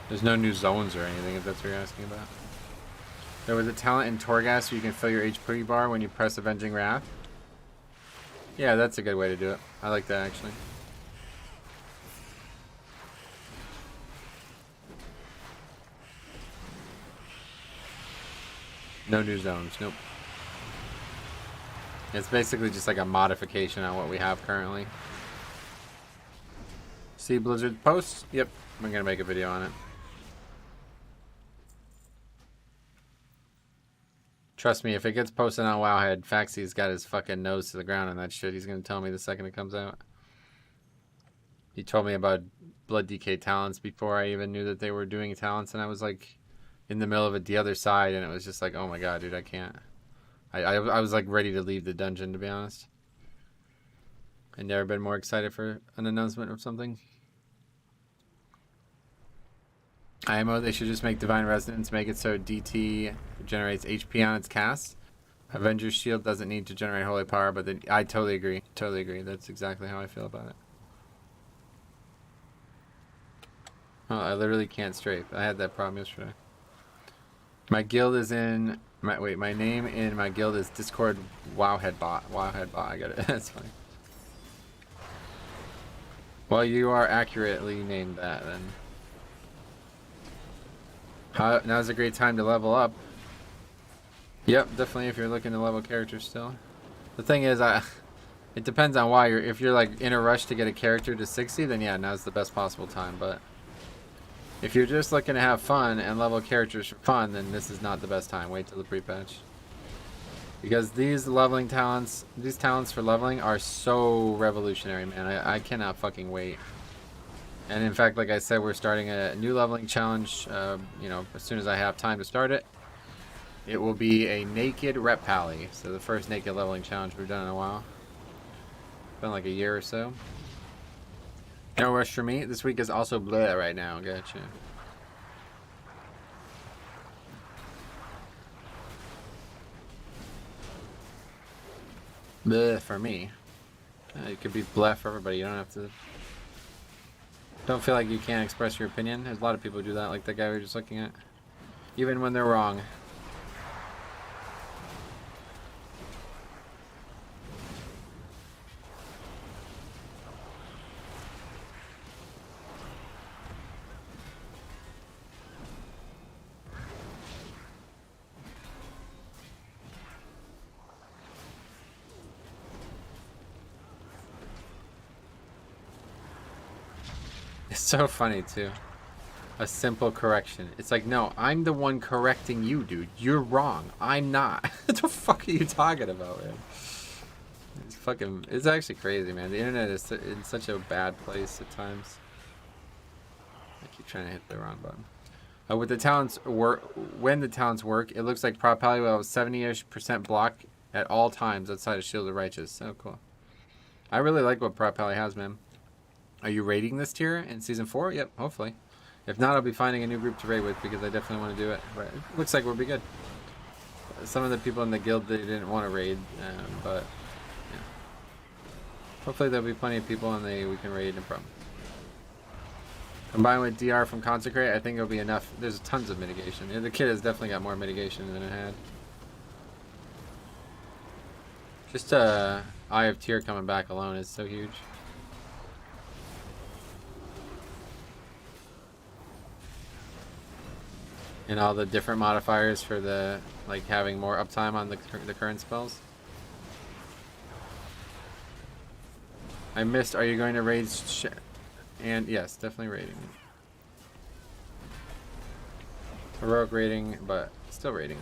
There's no new zones or anything, if that's what you're asking about. There was a talent in Torghast so you can fill your HP bar when you press Avenging Wrath. Yeah, that's a good way to do it. I like that, actually. No new zones, nope. It's basically just like a modification on what we have currently. See Blizzard post? Yep, I'm gonna make a video on it. Trust me, if it gets posted on Wowhead, Faxy's got his fucking nose to the ground on that shit. He's gonna tell me the second it comes out. He told me about Blood DK talents before I even knew that they were doing talents, and I was like in the middle of it the other side, and it was just like, oh my god, dude, I can't. I was like ready to leave the dungeon, to be honest. I've never been more excited for an announcement of something. IMO, they should just make Divine Resonance, make it so DT generates HP on its cast. Avengers Shield doesn't need to generate Holy Power, but then, I totally agree. Totally agree. That's exactly how I feel about it. Oh, I literally can't strafe. I had that problem yesterday. My guild is in... my name in my guild is Discord Wowhead Bot. Wowhead Bot, I got it. That's funny. Well, you are accurately named that, then. Now's a great time to level up. Yep, definitely if you're looking to level characters still. The thing is, it depends on why. If you're like in a rush to get a character to 60, then yeah, now's the best possible time. But if you're just looking to have fun and level characters for fun, then this is not the best time. Wait till the pre-patch. Because these leveling talents, these talents for leveling are so revolutionary, man. I cannot fucking wait. And in fact, like I said, we're starting a new leveling challenge, you know, as soon as I have time to start it. It will be a naked rep pally. So the first naked leveling challenge we've done in a while. Been like a year or so. No rush for me. This week is also bleh right now. Gotcha. Bleh for me. It could be bleh for everybody. You don't have to. Don't feel like you can't express your opinion. There's a lot of people who do that, like the guy we were just looking at. Even when they're wrong. It's so funny too. A simple correction. It's like, no, I'm the one correcting you, dude. You're wrong. I'm not. What the fuck are you talking about, man? It's fucking. It's actually crazy, man. The internet is in such a bad place at times. I keep trying to hit the wrong button. With the talents when the talents work, it looks like Prop Pally will have 70-ish% block at all times outside of Shield of Righteous. So cool. I really like what Prop Pally has, man. Are you raiding this tier in Season 4? Yep, hopefully. If not, I'll be finding a new group to raid with because I definitely want to do it. But it looks like we'll be good. Some of the people in the guild, they didn't want to raid, but yeah. Hopefully there'll be plenty of people and we can raid, no problem. Combined with DR from Consecrate, I think it'll be enough. There's tons of mitigation. Yeah, the kit has definitely got more mitigation than it had. Just Eye of Tear coming back alone is so huge. And all the different modifiers for the, like, having more uptime on the current spells. I missed, are you going to raid? And yes, definitely raiding. Heroic raiding, but still raiding.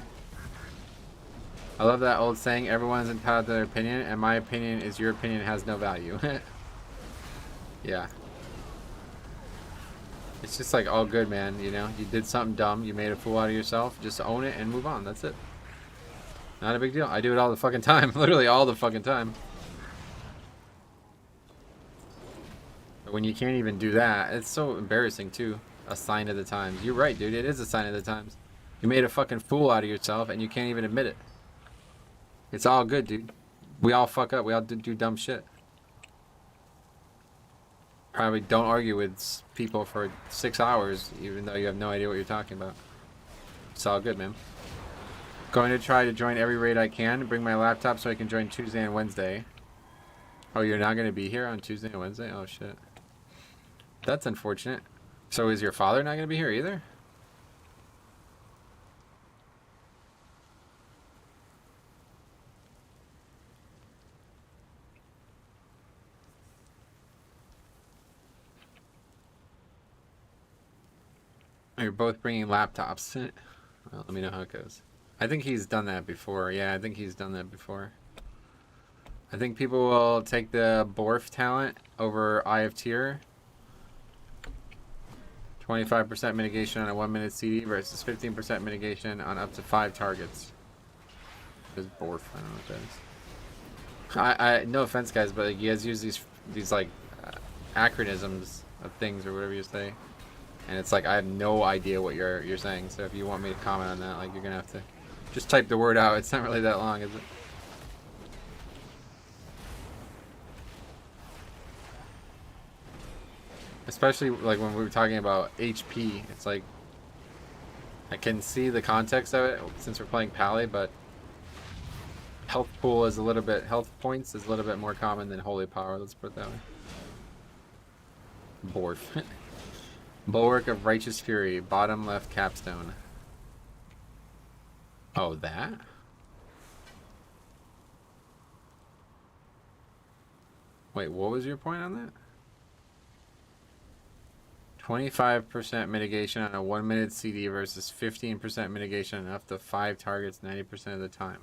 I love that old saying, everyone's entitled to their opinion, and my opinion is your opinion has no value. Yeah. It's just like all good, man, you know? You did something dumb, you made a fool out of yourself, just own it and move on, that's it. Not a big deal. I do it all the fucking time, literally all the fucking time. But when you can't even do that, it's so embarrassing too. A sign of the times. You're right, dude, it is a sign of the times. You made a fucking fool out of yourself and you can't even admit it. It's all good, dude. We all fuck up, we all do dumb shit. Probably don't argue with people for 6 hours, even though you have no idea what you're talking about. It's all good, man. Going to try to join every raid I can. Bring my laptop so I can join Tuesday and Wednesday. Oh, you're not going to be here on Tuesday and Wednesday? Oh, shit. That's unfortunate. So is your father not going to be here either? You're both bringing laptops. Well, let me know how it goes. I think he's done that before. Yeah, I think he's done that before. I think people will take the Borf talent over Eye of Tear. 25% mitigation on a 1-minute CD versus 15% mitigation on up to 5 targets. There's Borf. I don't know what that is. No offense, guys, but like, you guys use these like acronyms of things or whatever you say. And it's like I have no idea what you're saying. So if you want me to comment on that, like you're gonna have to just type the word out. It's not really that long, is it? Especially like when we were talking about HP, it's like I can see the context of it since we're playing Pally, but health pool is a little bit, health points is a little bit more common than holy power. Let's put it that way. Bored. Bulwark of Righteous Fury, bottom left capstone. Oh, that? Wait, what was your point on that? 25% mitigation on a 1-minute CD versus 15% mitigation on up to 5 targets 90% of the time.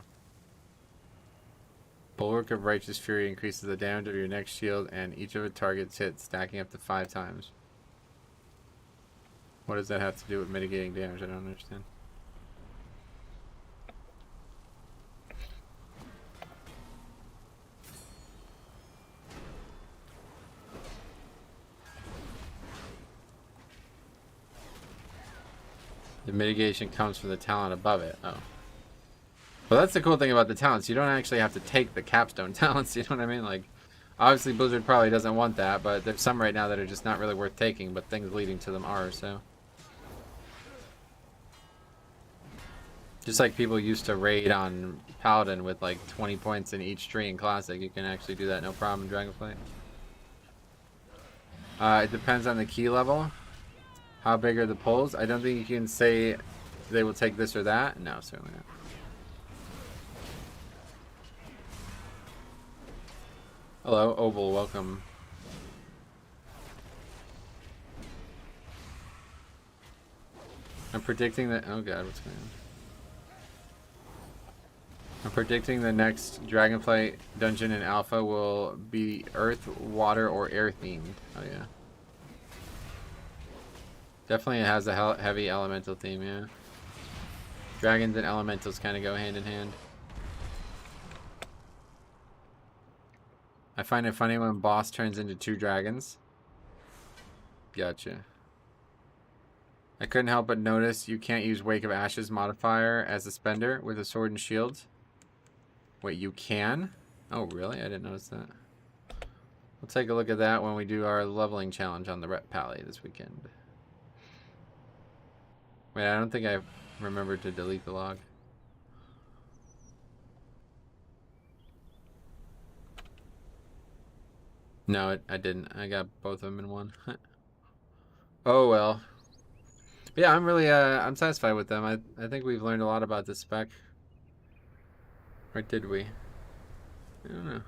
Bulwark of Righteous Fury increases the damage of your next shield and each of the targets hit, stacking up to 5 times. What does that have to do with mitigating damage? I don't understand. The mitigation comes from the talent above it. Oh. Well, that's the cool thing about the talents. You don't actually have to take the capstone talents. You know what I mean? Like, obviously Blizzard probably doesn't want that, but there's some right now that are just not really worth taking, but things leading to them are, so. Just like people used to raid on Paladin with like 20 points in each tree in Classic, you can actually do that no problem in Dragonflight. It depends on the key level. How big are the pulls? I don't think you can say they will take this or that. No, certainly not. Hello, Oval, welcome. I'm predicting that. Oh god, what's going on? I'm predicting the next Dragonflight dungeon in Alpha will be Earth, Water, or Air themed. Oh yeah. Definitely it has a heavy elemental theme, yeah. Dragons and elementals kind of go hand in hand. I find it funny when boss turns into 2 dragons. Gotcha. I couldn't help but notice you can't use Wake of Ashes modifier as a spender with a sword and shield. Wait, you can? Oh, really? I didn't notice that. We'll take a look at that when we do our leveling challenge on the Rep Pally this weekend. Wait, I don't think I remembered to delete the log. No, I didn't. I got both of them in one. Oh well. But yeah, I'm really I'm satisfied with them. I think we've learned a lot about this spec. Or did we? I don't know.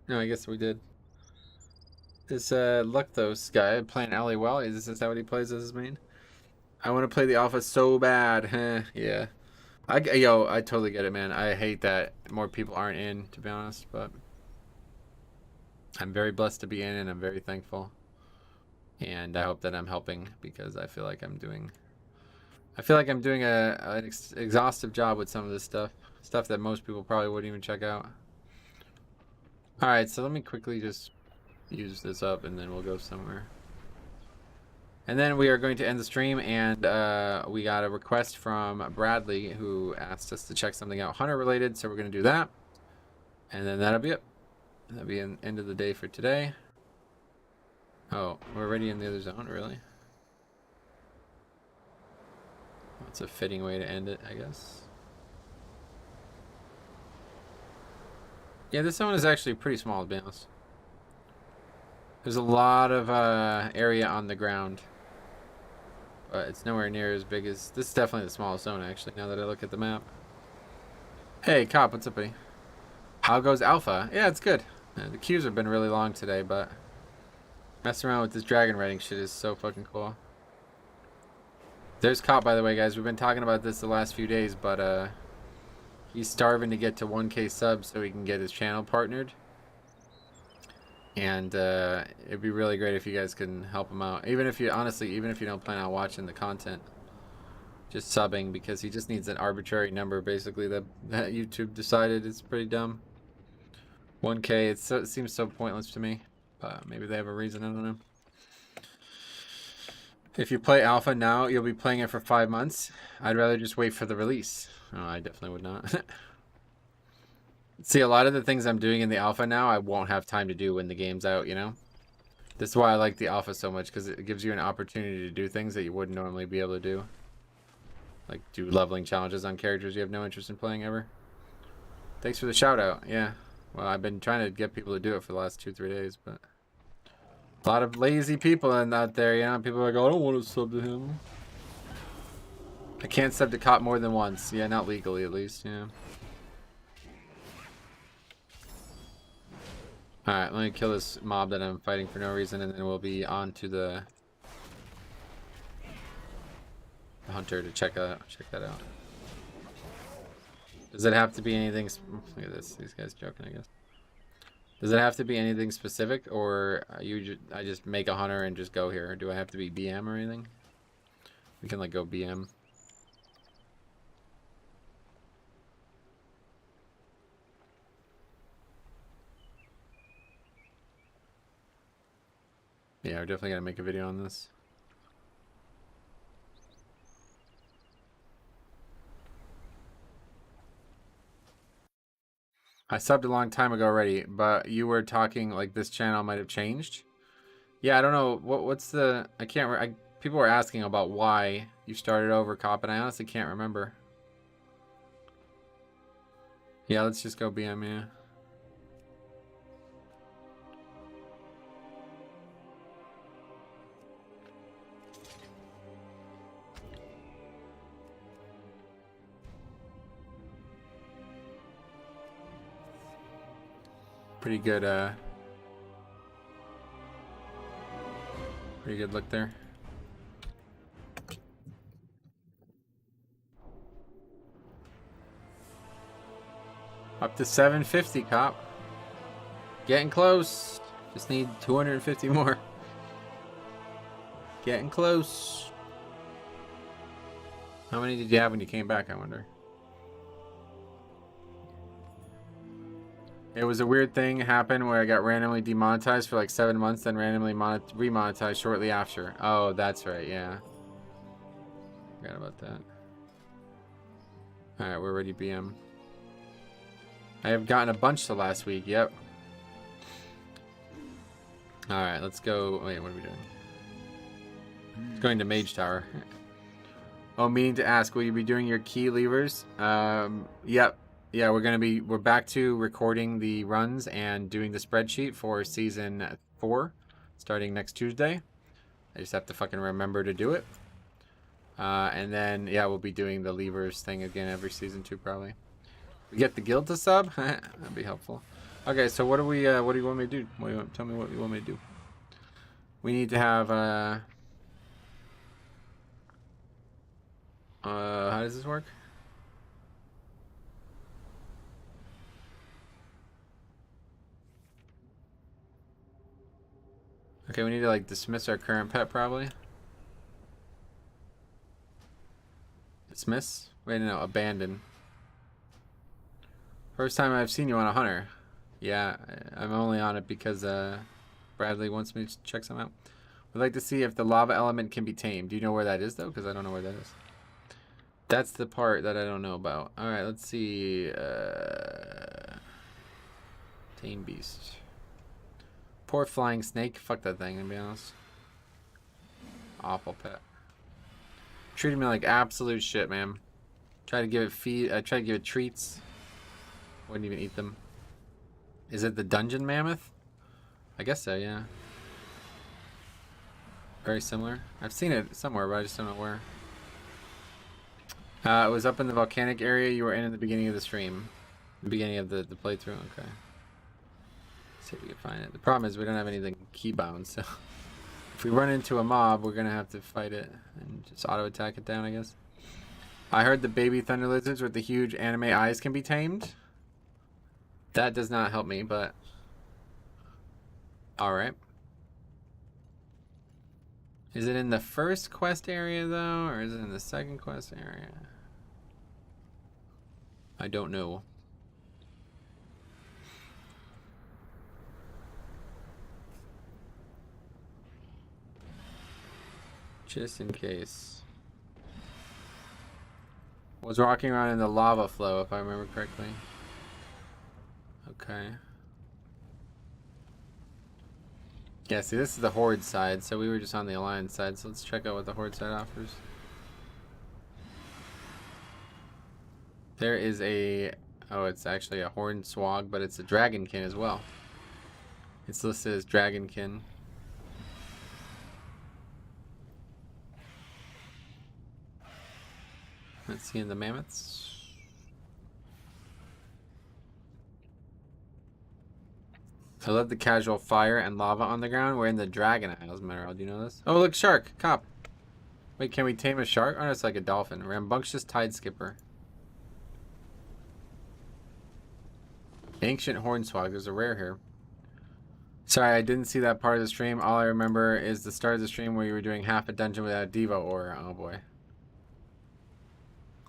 No, I guess we did. This Lucthos guy playing Alley well. Is that what he plays as his main? I want to play the alpha so bad. Yeah. I totally get it, man. I hate that more people aren't in, to be honest, but I'm very blessed to be in, and I'm very thankful. And I hope that I'm helping, because I feel like I'm doing an exhaustive job with some of this stuff that most people probably wouldn't even check out. All right, so let me quickly just use this up, and then we'll go somewhere. And then we are going to end the stream, and we got a request from Bradley, who asked us to check something out hunter related, so we're going to do that. And then that'll be it. That'll be the end of the day for today. Oh, we're already in the other zone, really? That's a fitting way to end it, I guess. Yeah, this zone is actually pretty small, to be honest. There's a lot of area on the ground. But it's nowhere near as big as... This is definitely the smallest zone, actually, now that I look at the map. Hey, Cop, what's up, buddy? How goes Alpha? Yeah, it's good. The queues have been really long today, but... messing around with this Dragonriding shit is so fucking cool. There's Cop, by the way, guys. We've been talking about this the last few days, but he's starving to get to 1K subs so he can get his channel partnered. And it'd be really great if you guys can help him out. Even if you don't plan on watching the content, just subbing, because he just needs an arbitrary number, basically, that YouTube decided. It's pretty dumb. 1K, it seems so pointless to me. Maybe they have a reason, I don't know. If you play Alpha now, you'll be playing it for 5 months. I'd rather just wait for the release. Oh, I definitely would not. See, a lot of the things I'm doing in the Alpha now, I won't have time to do when the game's out, you know? This is why I like the Alpha so much, because it gives you an opportunity to do things that you wouldn't normally be able to do. Like, do leveling challenges on characters you have no interest in playing ever. Thanks for the shout out, yeah. Well, I've been trying to get people to do it for the last 2-3 days, but... a lot of lazy people out there, you know? People are like, oh, I don't want to sub to him. I can't sub to Cop more than once. Yeah, not legally, at least, yeah. Alright, let me kill this mob that I'm fighting for no reason, and then we'll be on to the hunter to check that out. Does it have to be anything? Look at this. These guys joking, I guess. Does it have to be anything specific, or I just make a hunter and just go here? Do I have to be BM or anything? We can like go BM. Yeah, we're definitely gonna make a video on this. I subbed a long time ago already, but you were talking like this channel might have changed. Yeah, I don't know what's the people were asking about why you started over, Cop, and I honestly can't remember. Yeah, let's just go BM, yeah. Pretty good look there. Up to 750, Cop. Getting close. Just need 250 more. Getting close. How many did you have when you came back, I wonder? It was a weird thing happened where I got randomly demonetized for like 7 months, then randomly remonetized shortly after. Oh, that's right, yeah. Forgot about that. Alright, we're ready BM. I have gotten a bunch the last week, yep. Alright, let's go. Wait, what are we doing? It's going to Mage Tower. Oh, meaning to ask, will you be doing your key levers? Yep. Yeah, we're back to recording the runs and doing the spreadsheet for season 4 starting next Tuesday. I just have to fucking remember to do it. And then yeah, we'll be doing the levers thing again every season 2 probably. We get the guild to sub? That'd be helpful. Okay, so what do you want me to do? Tell me what you want me to do. We need to have how does this work? Okay, we need to like dismiss our current pet probably. Dismiss? Wait, no, abandon. First time I've seen you on a hunter. Yeah, I'm only on it because Bradley wants me to check some out. We'd like to see if the lava element can be tamed. Do you know where that is though? Because I don't know where that is. That's the part that I don't know about. Alright, let's see. Tame beast. Poor flying snake. Fuck that thing, to be honest. Awful pet. Treated me like absolute shit, man. Try to give it feed. Try to give it treats. Wouldn't even eat them. Is it the dungeon mammoth? I guess so, yeah. Very similar. I've seen it somewhere, but I just don't know where. It was up in the volcanic area you were in at the beginning of the stream. The beginning of the playthrough, okay. Let's see if we can find it. The problem is we don't have anything keybound, so if we run into a mob, we're gonna have to fight it and just auto attack it down, I guess. I heard the baby thunder lizards with the huge anime eyes can be tamed. That does not help me, but alright. Is it in the first quest area though, or is it in the second quest area? I don't know. Just in case. Was walking around in the lava flow, if I remember correctly. Okay. Yeah, see, this is the Horde side, so we were just on the Alliance side, so let's check out what the Horde side offers. There is a... Oh, it's actually a Horned Swag, but it's a Dragonkin as well. It's listed as Dragonkin. Let's see in the mammoths. I love the casual fire and lava on the ground. We're in the Dragon Isles Mineral. Do you know this? Oh, look, shark. Cop. Wait, can we tame a shark? Oh, no, it's like a dolphin. Rambunctious tide skipper. Ancient hornswog. There's a rare here. Sorry, I didn't see that part of the stream. All I remember is the start of the stream where you were doing half a dungeon without a Diva ore. Oh, boy.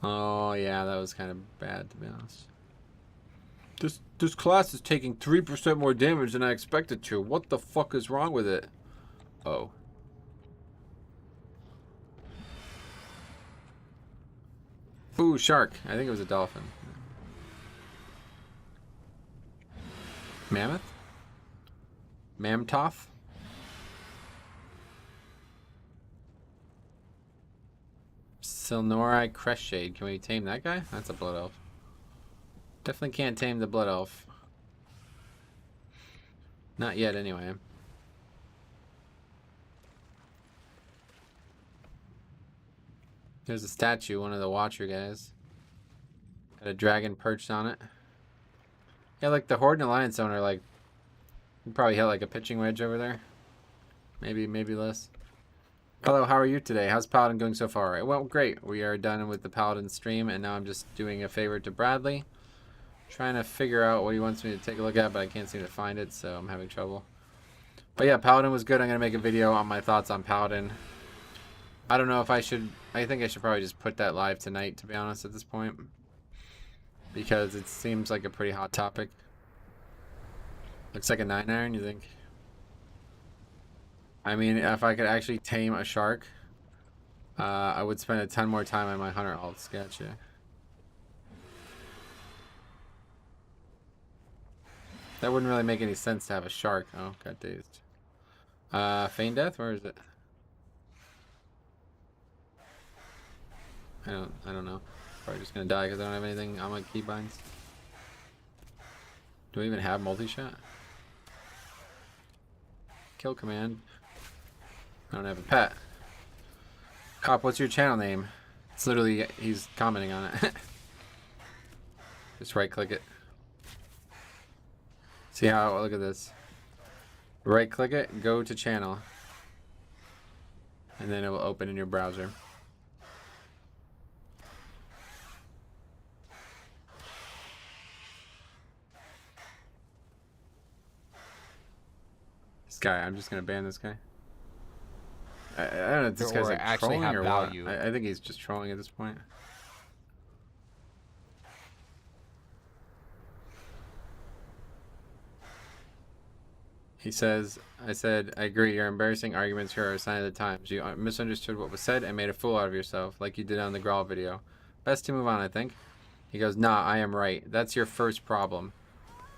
Oh, yeah, that was kind of bad, to be honest. This class is taking 3% more damage than I expected to. What the fuck is wrong with it? Oh. Ooh, shark. I think it was a dolphin. Mammoth? Mamtoth? Silnori Crestshade. Can we tame that guy? That's a blood elf. Definitely can't tame the blood elf. Not yet, anyway. There's a statue, one of the Watcher guys. Got a dragon perched on it. Yeah, like the Horde and Alliance Zone are like... You probably hit like a pitching wedge over there. Maybe less. Hello, how are you today? How's Paladin going so far? It went great. We are done with the Paladin stream, and now I'm just doing a favor to Bradley. Trying to figure out what he wants me to take a look at, but I can't seem to find it, so I'm having trouble. But yeah, Paladin was good. I'm going to make a video on my thoughts on Paladin. I don't know if I should... I think I should probably just put that live tonight, to be honest, at this point. Because it seems like a pretty hot topic. Looks like a 9-iron, you think? I mean, if I could actually tame a shark, I would spend a ton more time on my hunter alts. Gotcha. That wouldn't really make any sense to have a shark. Oh, got dazed. Feign Death? Where is it? I don't know. Probably just gonna die because I don't have anything on my keybinds. Do I even have multi-shot? Kill command. I don't have a pet. Cop, what's your channel name? It's literally, he's commenting on it. Just right click it. See how, look at this. Right click it, go to channel. And then it will open in your browser. This guy, I'm just gonna ban this guy. I don't know if this guy's like actually trolling have or value. what. I think he's just trolling at this point. He says, I said, I agree, your embarrassing arguments here are a sign of the times. You misunderstood what was said and made a fool out of yourself, like you did on the Grawl video. Best to move on, I think. He goes, nah, I am right. That's your first problem.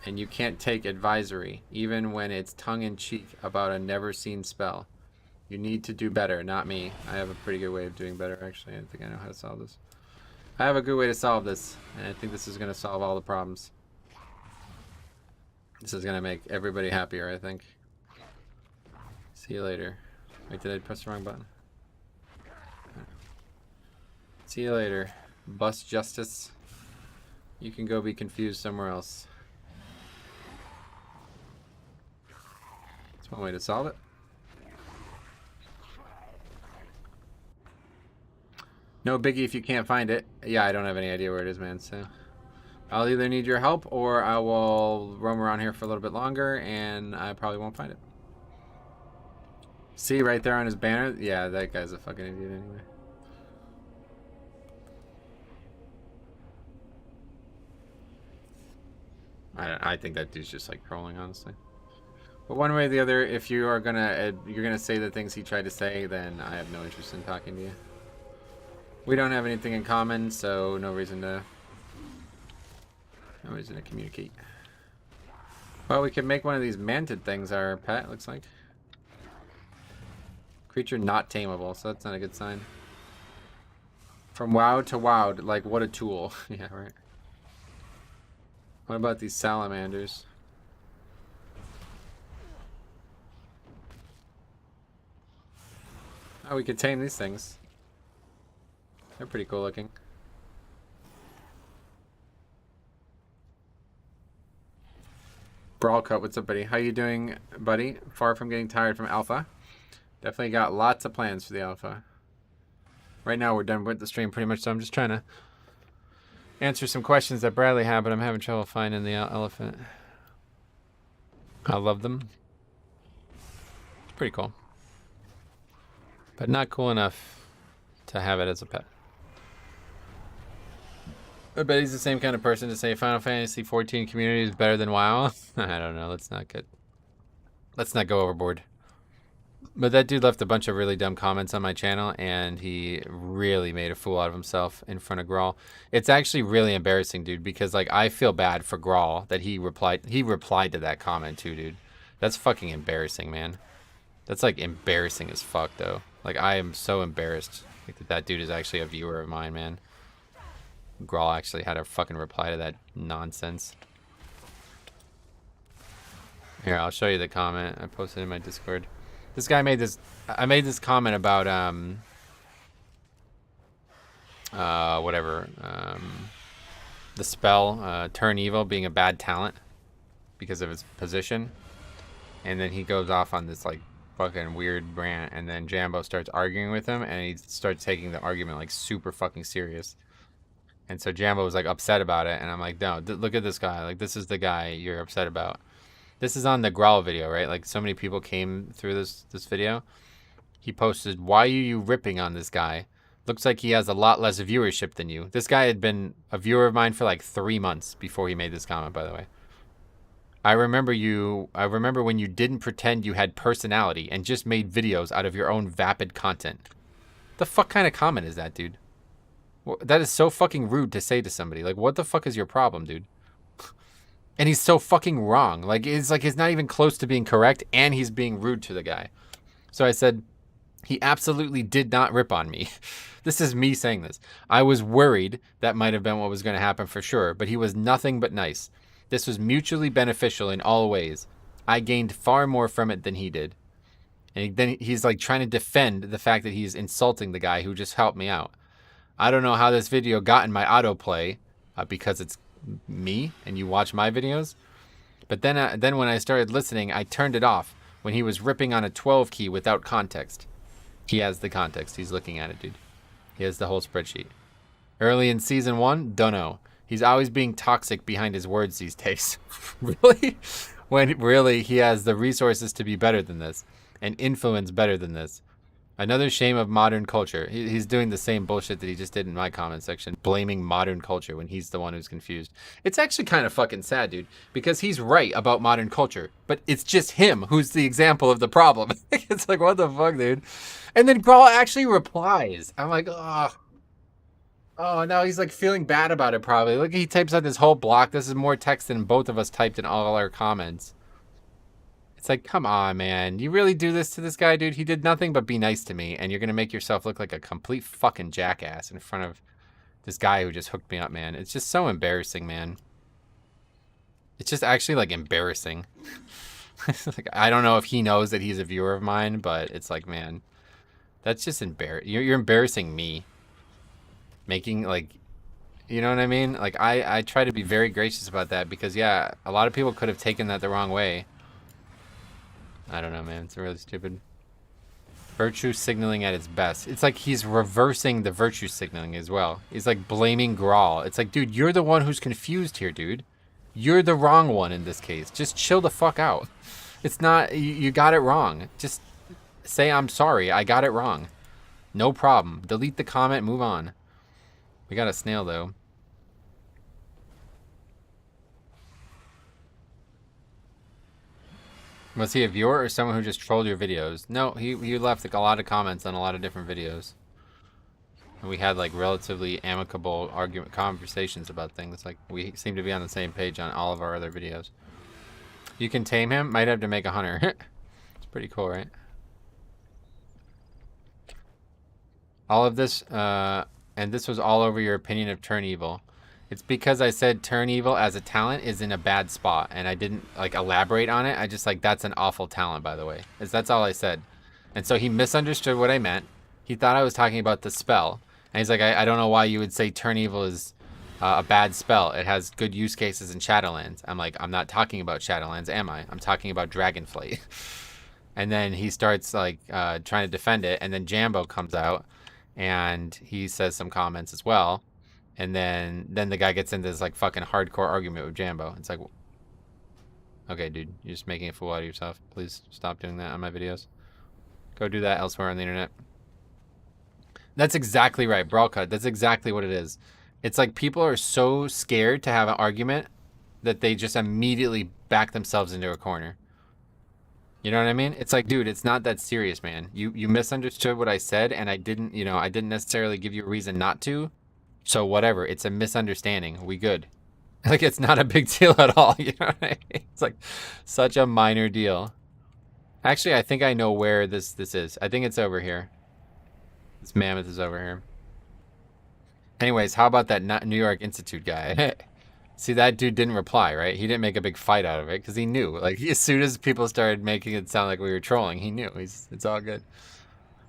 And you can't take advisory, even when it's tongue-in-cheek about a never-seen spell. You need to do better, not me. I have a pretty good way of doing better, actually. I think I know how to solve this. I have a good way to solve this, and I think this is going to solve all the problems. This is going to make everybody happier, I think. See you later. Wait, did I press the wrong button? See you later. Bus Justice. You can go be confused somewhere else. That's one way to solve it. No biggie if you can't find it. Yeah, I don't have any idea where it is, man, so... I'll either need your help or I will roam around here for a little bit longer and I probably won't find it. See right there on his banner? Yeah, that guy's a fucking idiot anyway. I think that dude's just like trolling, honestly. But one way or the other, if you are you're gonna say the things he tried to say, then I have no interest in talking to you. We don't have anything in common, so no reason to communicate. Well, we can make one of these manted things our pet, looks like. Creature not tameable, so that's not a good sign. From WoW to WoW, like what a tool. Yeah, right. What about these salamanders? Oh, we could tame these things. They're pretty cool looking. Brawl Cut, what's up, buddy? How you doing, buddy? Far from getting tired from Alpha. Definitely got lots of plans for the Alpha. Right now we're done with the stream pretty much, so I'm just trying to answer some questions that Bradley had, but I'm having trouble finding the elephant. I love them. It's pretty cool. But not cool enough to have it as a pet. I bet he's the same kind of person to say Final Fantasy 14 community is better than WoW. I don't know. Let's not go overboard. But that dude left a bunch of really dumb comments on my channel, and he really made a fool out of himself in front of Grawl. It's actually really embarrassing, dude, because like I feel bad for Grawl that he replied to that comment too, dude. That's fucking embarrassing, man. That's like embarrassing as fuck, though. Like I am so embarrassed like, that dude is actually a viewer of mine, man. Grawl actually had a fucking reply to that nonsense. Here, I'll show you the comment I posted in my Discord. This guy made this. I made this comment about the spell Turn Evil being a bad talent because of its position, and then he goes off on this like fucking weird rant, and then Jambo starts arguing with him, and he starts taking the argument like super fucking serious. And so Jambo was like upset about it, and I'm like, no, look at this guy. Like this is the guy you're upset about. This is on the Growl video, right? Like so many people came through this video. He posted, "Why are you ripping on this guy? Looks like he has a lot less viewership than you." This guy had been a viewer of mine for like 3 months before he made this comment, by the way. I remember when you didn't pretend you had personality and just made videos out of your own vapid content. The fuck kind of comment is that, dude? That is so fucking rude to say to somebody. Like, what the fuck is your problem, dude? And he's so fucking wrong. Like, it's not even close to being correct, and he's being rude to the guy. So I said, he absolutely did not rip on me. This is me saying this. I was worried that might have been what was going to happen for sure, but he was nothing but nice. This was mutually beneficial in all ways. I gained far more from it than he did. And then he's like trying to defend the fact that he's insulting the guy who just helped me out. I don't know how this video got in my autoplay because it's me and you watch my videos. But then when I started listening, I turned it off when he was ripping on a 12 key without context. He has the context. He's looking at it, dude. He has the whole spreadsheet. Early in season 1, don't know. He's always being toxic behind his words these days. Really? When really he has the resources to be better than this and influence better than this. Another shame of modern culture. He's doing the same bullshit that he just did in my comment section, blaming modern culture when he's the one who's confused. It's actually kind of fucking sad, dude, because he's right about modern culture, but it's just him who's the example of the problem. It's like, what the fuck, dude? And then Grawl actually replies. I'm like, oh, no, he's like feeling bad about it probably. Look, he types out this whole block. This is more text than both of us typed in all our comments. It's like, come on, man. You really do this to this guy, dude? He did nothing but be nice to me, and you're going to make yourself look like a complete fucking jackass in front of this guy who just hooked me up, man. It's just so embarrassing, man. It's just actually, like, embarrassing. Like, I don't know if he knows that he's a viewer of mine, but it's like, man, that's just embarrassing. You're embarrassing me. Making, like, you know what I mean? Like, I try to be very gracious about that because, yeah, a lot of people could have taken that the wrong way. I don't know, man. It's really stupid. Virtue signaling at its best. It's like he's reversing the virtue signaling as well. He's like blaming Grawl. It's like, dude, you're the one who's confused here, dude. You're the wrong one in this case. Just chill the fuck out. It's not, you got it wrong. Just say, I'm sorry. I got it wrong. No problem. Delete the comment, move on. We got a snail, though. Was he a viewer or someone who just trolled your videos? No, he left like a lot of comments on a lot of different videos. And we had like relatively amicable conversations about things. Like we seem to be on the same page on all of our other videos. You can tame him? Might have to make a hunter. It's pretty cool, right? All of this, and this was all over your opinion of Turn Evil. It's because I said Turn Evil as a talent is in a bad spot, and I didn't like elaborate on it. I just like, that's an awful talent, by the way. That's all I said. And so he misunderstood what I meant. He thought I was talking about the spell. And he's like, I don't know why you would say Turn Evil is a bad spell. It has good use cases in Shadowlands. I'm like, I'm not talking about Shadowlands, am I? I'm talking about Dragonflight. And then he starts like trying to defend it, and then Jambo comes out, and he says some comments as well. And then the guy gets into this like fucking hardcore argument with Jambo. It's like, okay, dude, you're just making a fool out of yourself. Please stop doing that on my videos. Go do that elsewhere on the internet. That's exactly right, Brawlcut. That's exactly what it is. It's like people are so scared to have an argument that they just immediately back themselves into a corner. You know what I mean? It's like, dude, it's not that serious, man. You misunderstood what I said, and I didn't necessarily give you a reason not to. So whatever, it's a misunderstanding. We good. Like, it's not a big deal at all. You know what I mean? It's like such a minor deal. Actually, I think I know where this is. I think it's over here. This mammoth is over here. Anyways, how about that New York Institute guy? See, that dude didn't reply, right? He didn't make a big fight out of it because he knew. Like, as soon as people started making it sound like we were trolling, he knew. It's all good.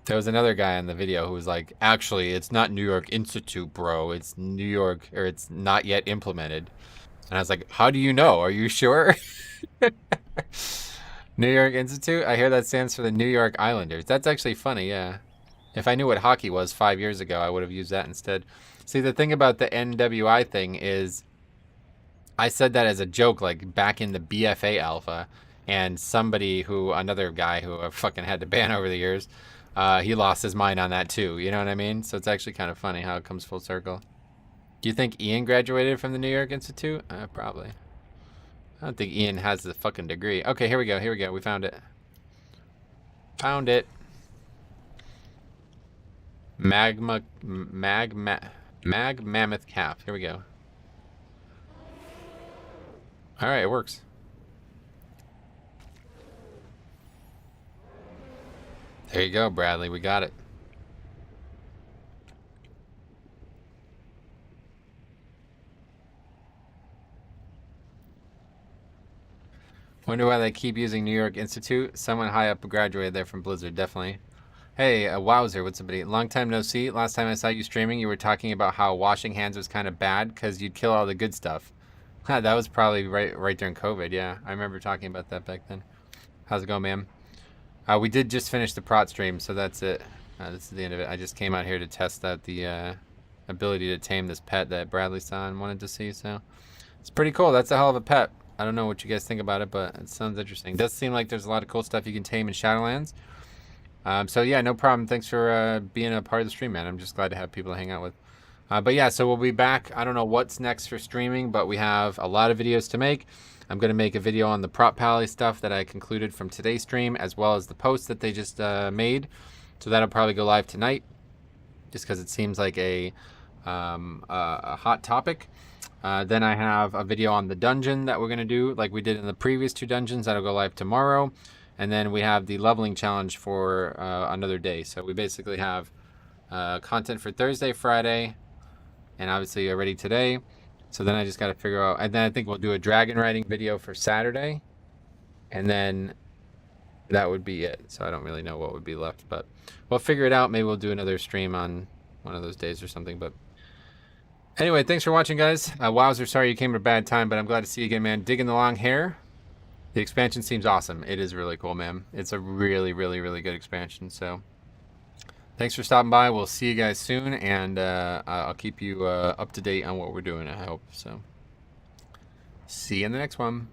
There was another guy on the video who was like, actually, it's not New York Institute, bro. It's New York, or it's not yet implemented. And I was like, how do you know? Are you sure? New York Institute? I hear that stands for the New York Islanders. That's actually funny, yeah. If I knew what hockey was 5 years ago, I would have used that instead. See, the thing about the NWI thing is I said that as a joke, like back in the BFA alpha, and another guy who I fucking had to ban over the years, he lost his mind on that too. You know what I mean? So it's actually kind of funny how it comes full circle. Do you think Ian graduated from the New York Institute? Probably. I don't think Ian has the fucking degree. Okay, here we go. Here we go. We found it. Found it. Mag mammoth calf. Here we go. All right, it works. There you go, Bradley. We got it. Wonder why they keep using New York Institute. Someone high up graduated there from Blizzard, definitely. Hey, Wowzer, what's up, buddy? Long time no see. Last time I saw you streaming, you were talking about how washing hands was kind of bad because you'd kill all the good stuff. That was probably right during COVID, yeah. I remember talking about that back then. How's it going, ma'am? We did just finish the prot stream, so that's it. This is the end of it. I just came out here to test out the ability to tame this pet that Bradley saw and wanted to see, so it's pretty cool. That's a hell of a pet. I don't know what you guys think about it, but it sounds interesting. It does seem like there's a lot of cool stuff you can tame in Shadowlands. So yeah, no problem. Thanks for being a part of the stream, man. I'm just glad to have people to hang out with. But yeah, so we'll be back. I don't know what's next for streaming, but we have a lot of videos to make. I'm going to make a video on the prop pally stuff that I concluded from today's stream, as well as the post that they just made. So that'll probably go live tonight, just because it seems like a hot topic. Then I have a video on the dungeon that we're going to do, like we did in the previous two dungeons. That'll go live tomorrow. And then we have the leveling challenge for another day. So we basically have content for Thursday, Friday, and obviously already today. So then I just got to figure out, and then I think we'll do a dragon riding video for Saturday, and then that would be it. So I don't really know what would be left, but we'll figure it out. Maybe we'll do another stream on one of those days or something. But anyway, thanks for watching, guys. Wowzer, sorry you came at a bad time, but I'm glad to see you again, man. Digging the long hair. The expansion seems awesome. It is really cool, man. It's a really, really, really good expansion. So thanks for stopping by. We'll see you guys soon, and I'll keep you up to date on what we're doing, I hope. So see you in the next one.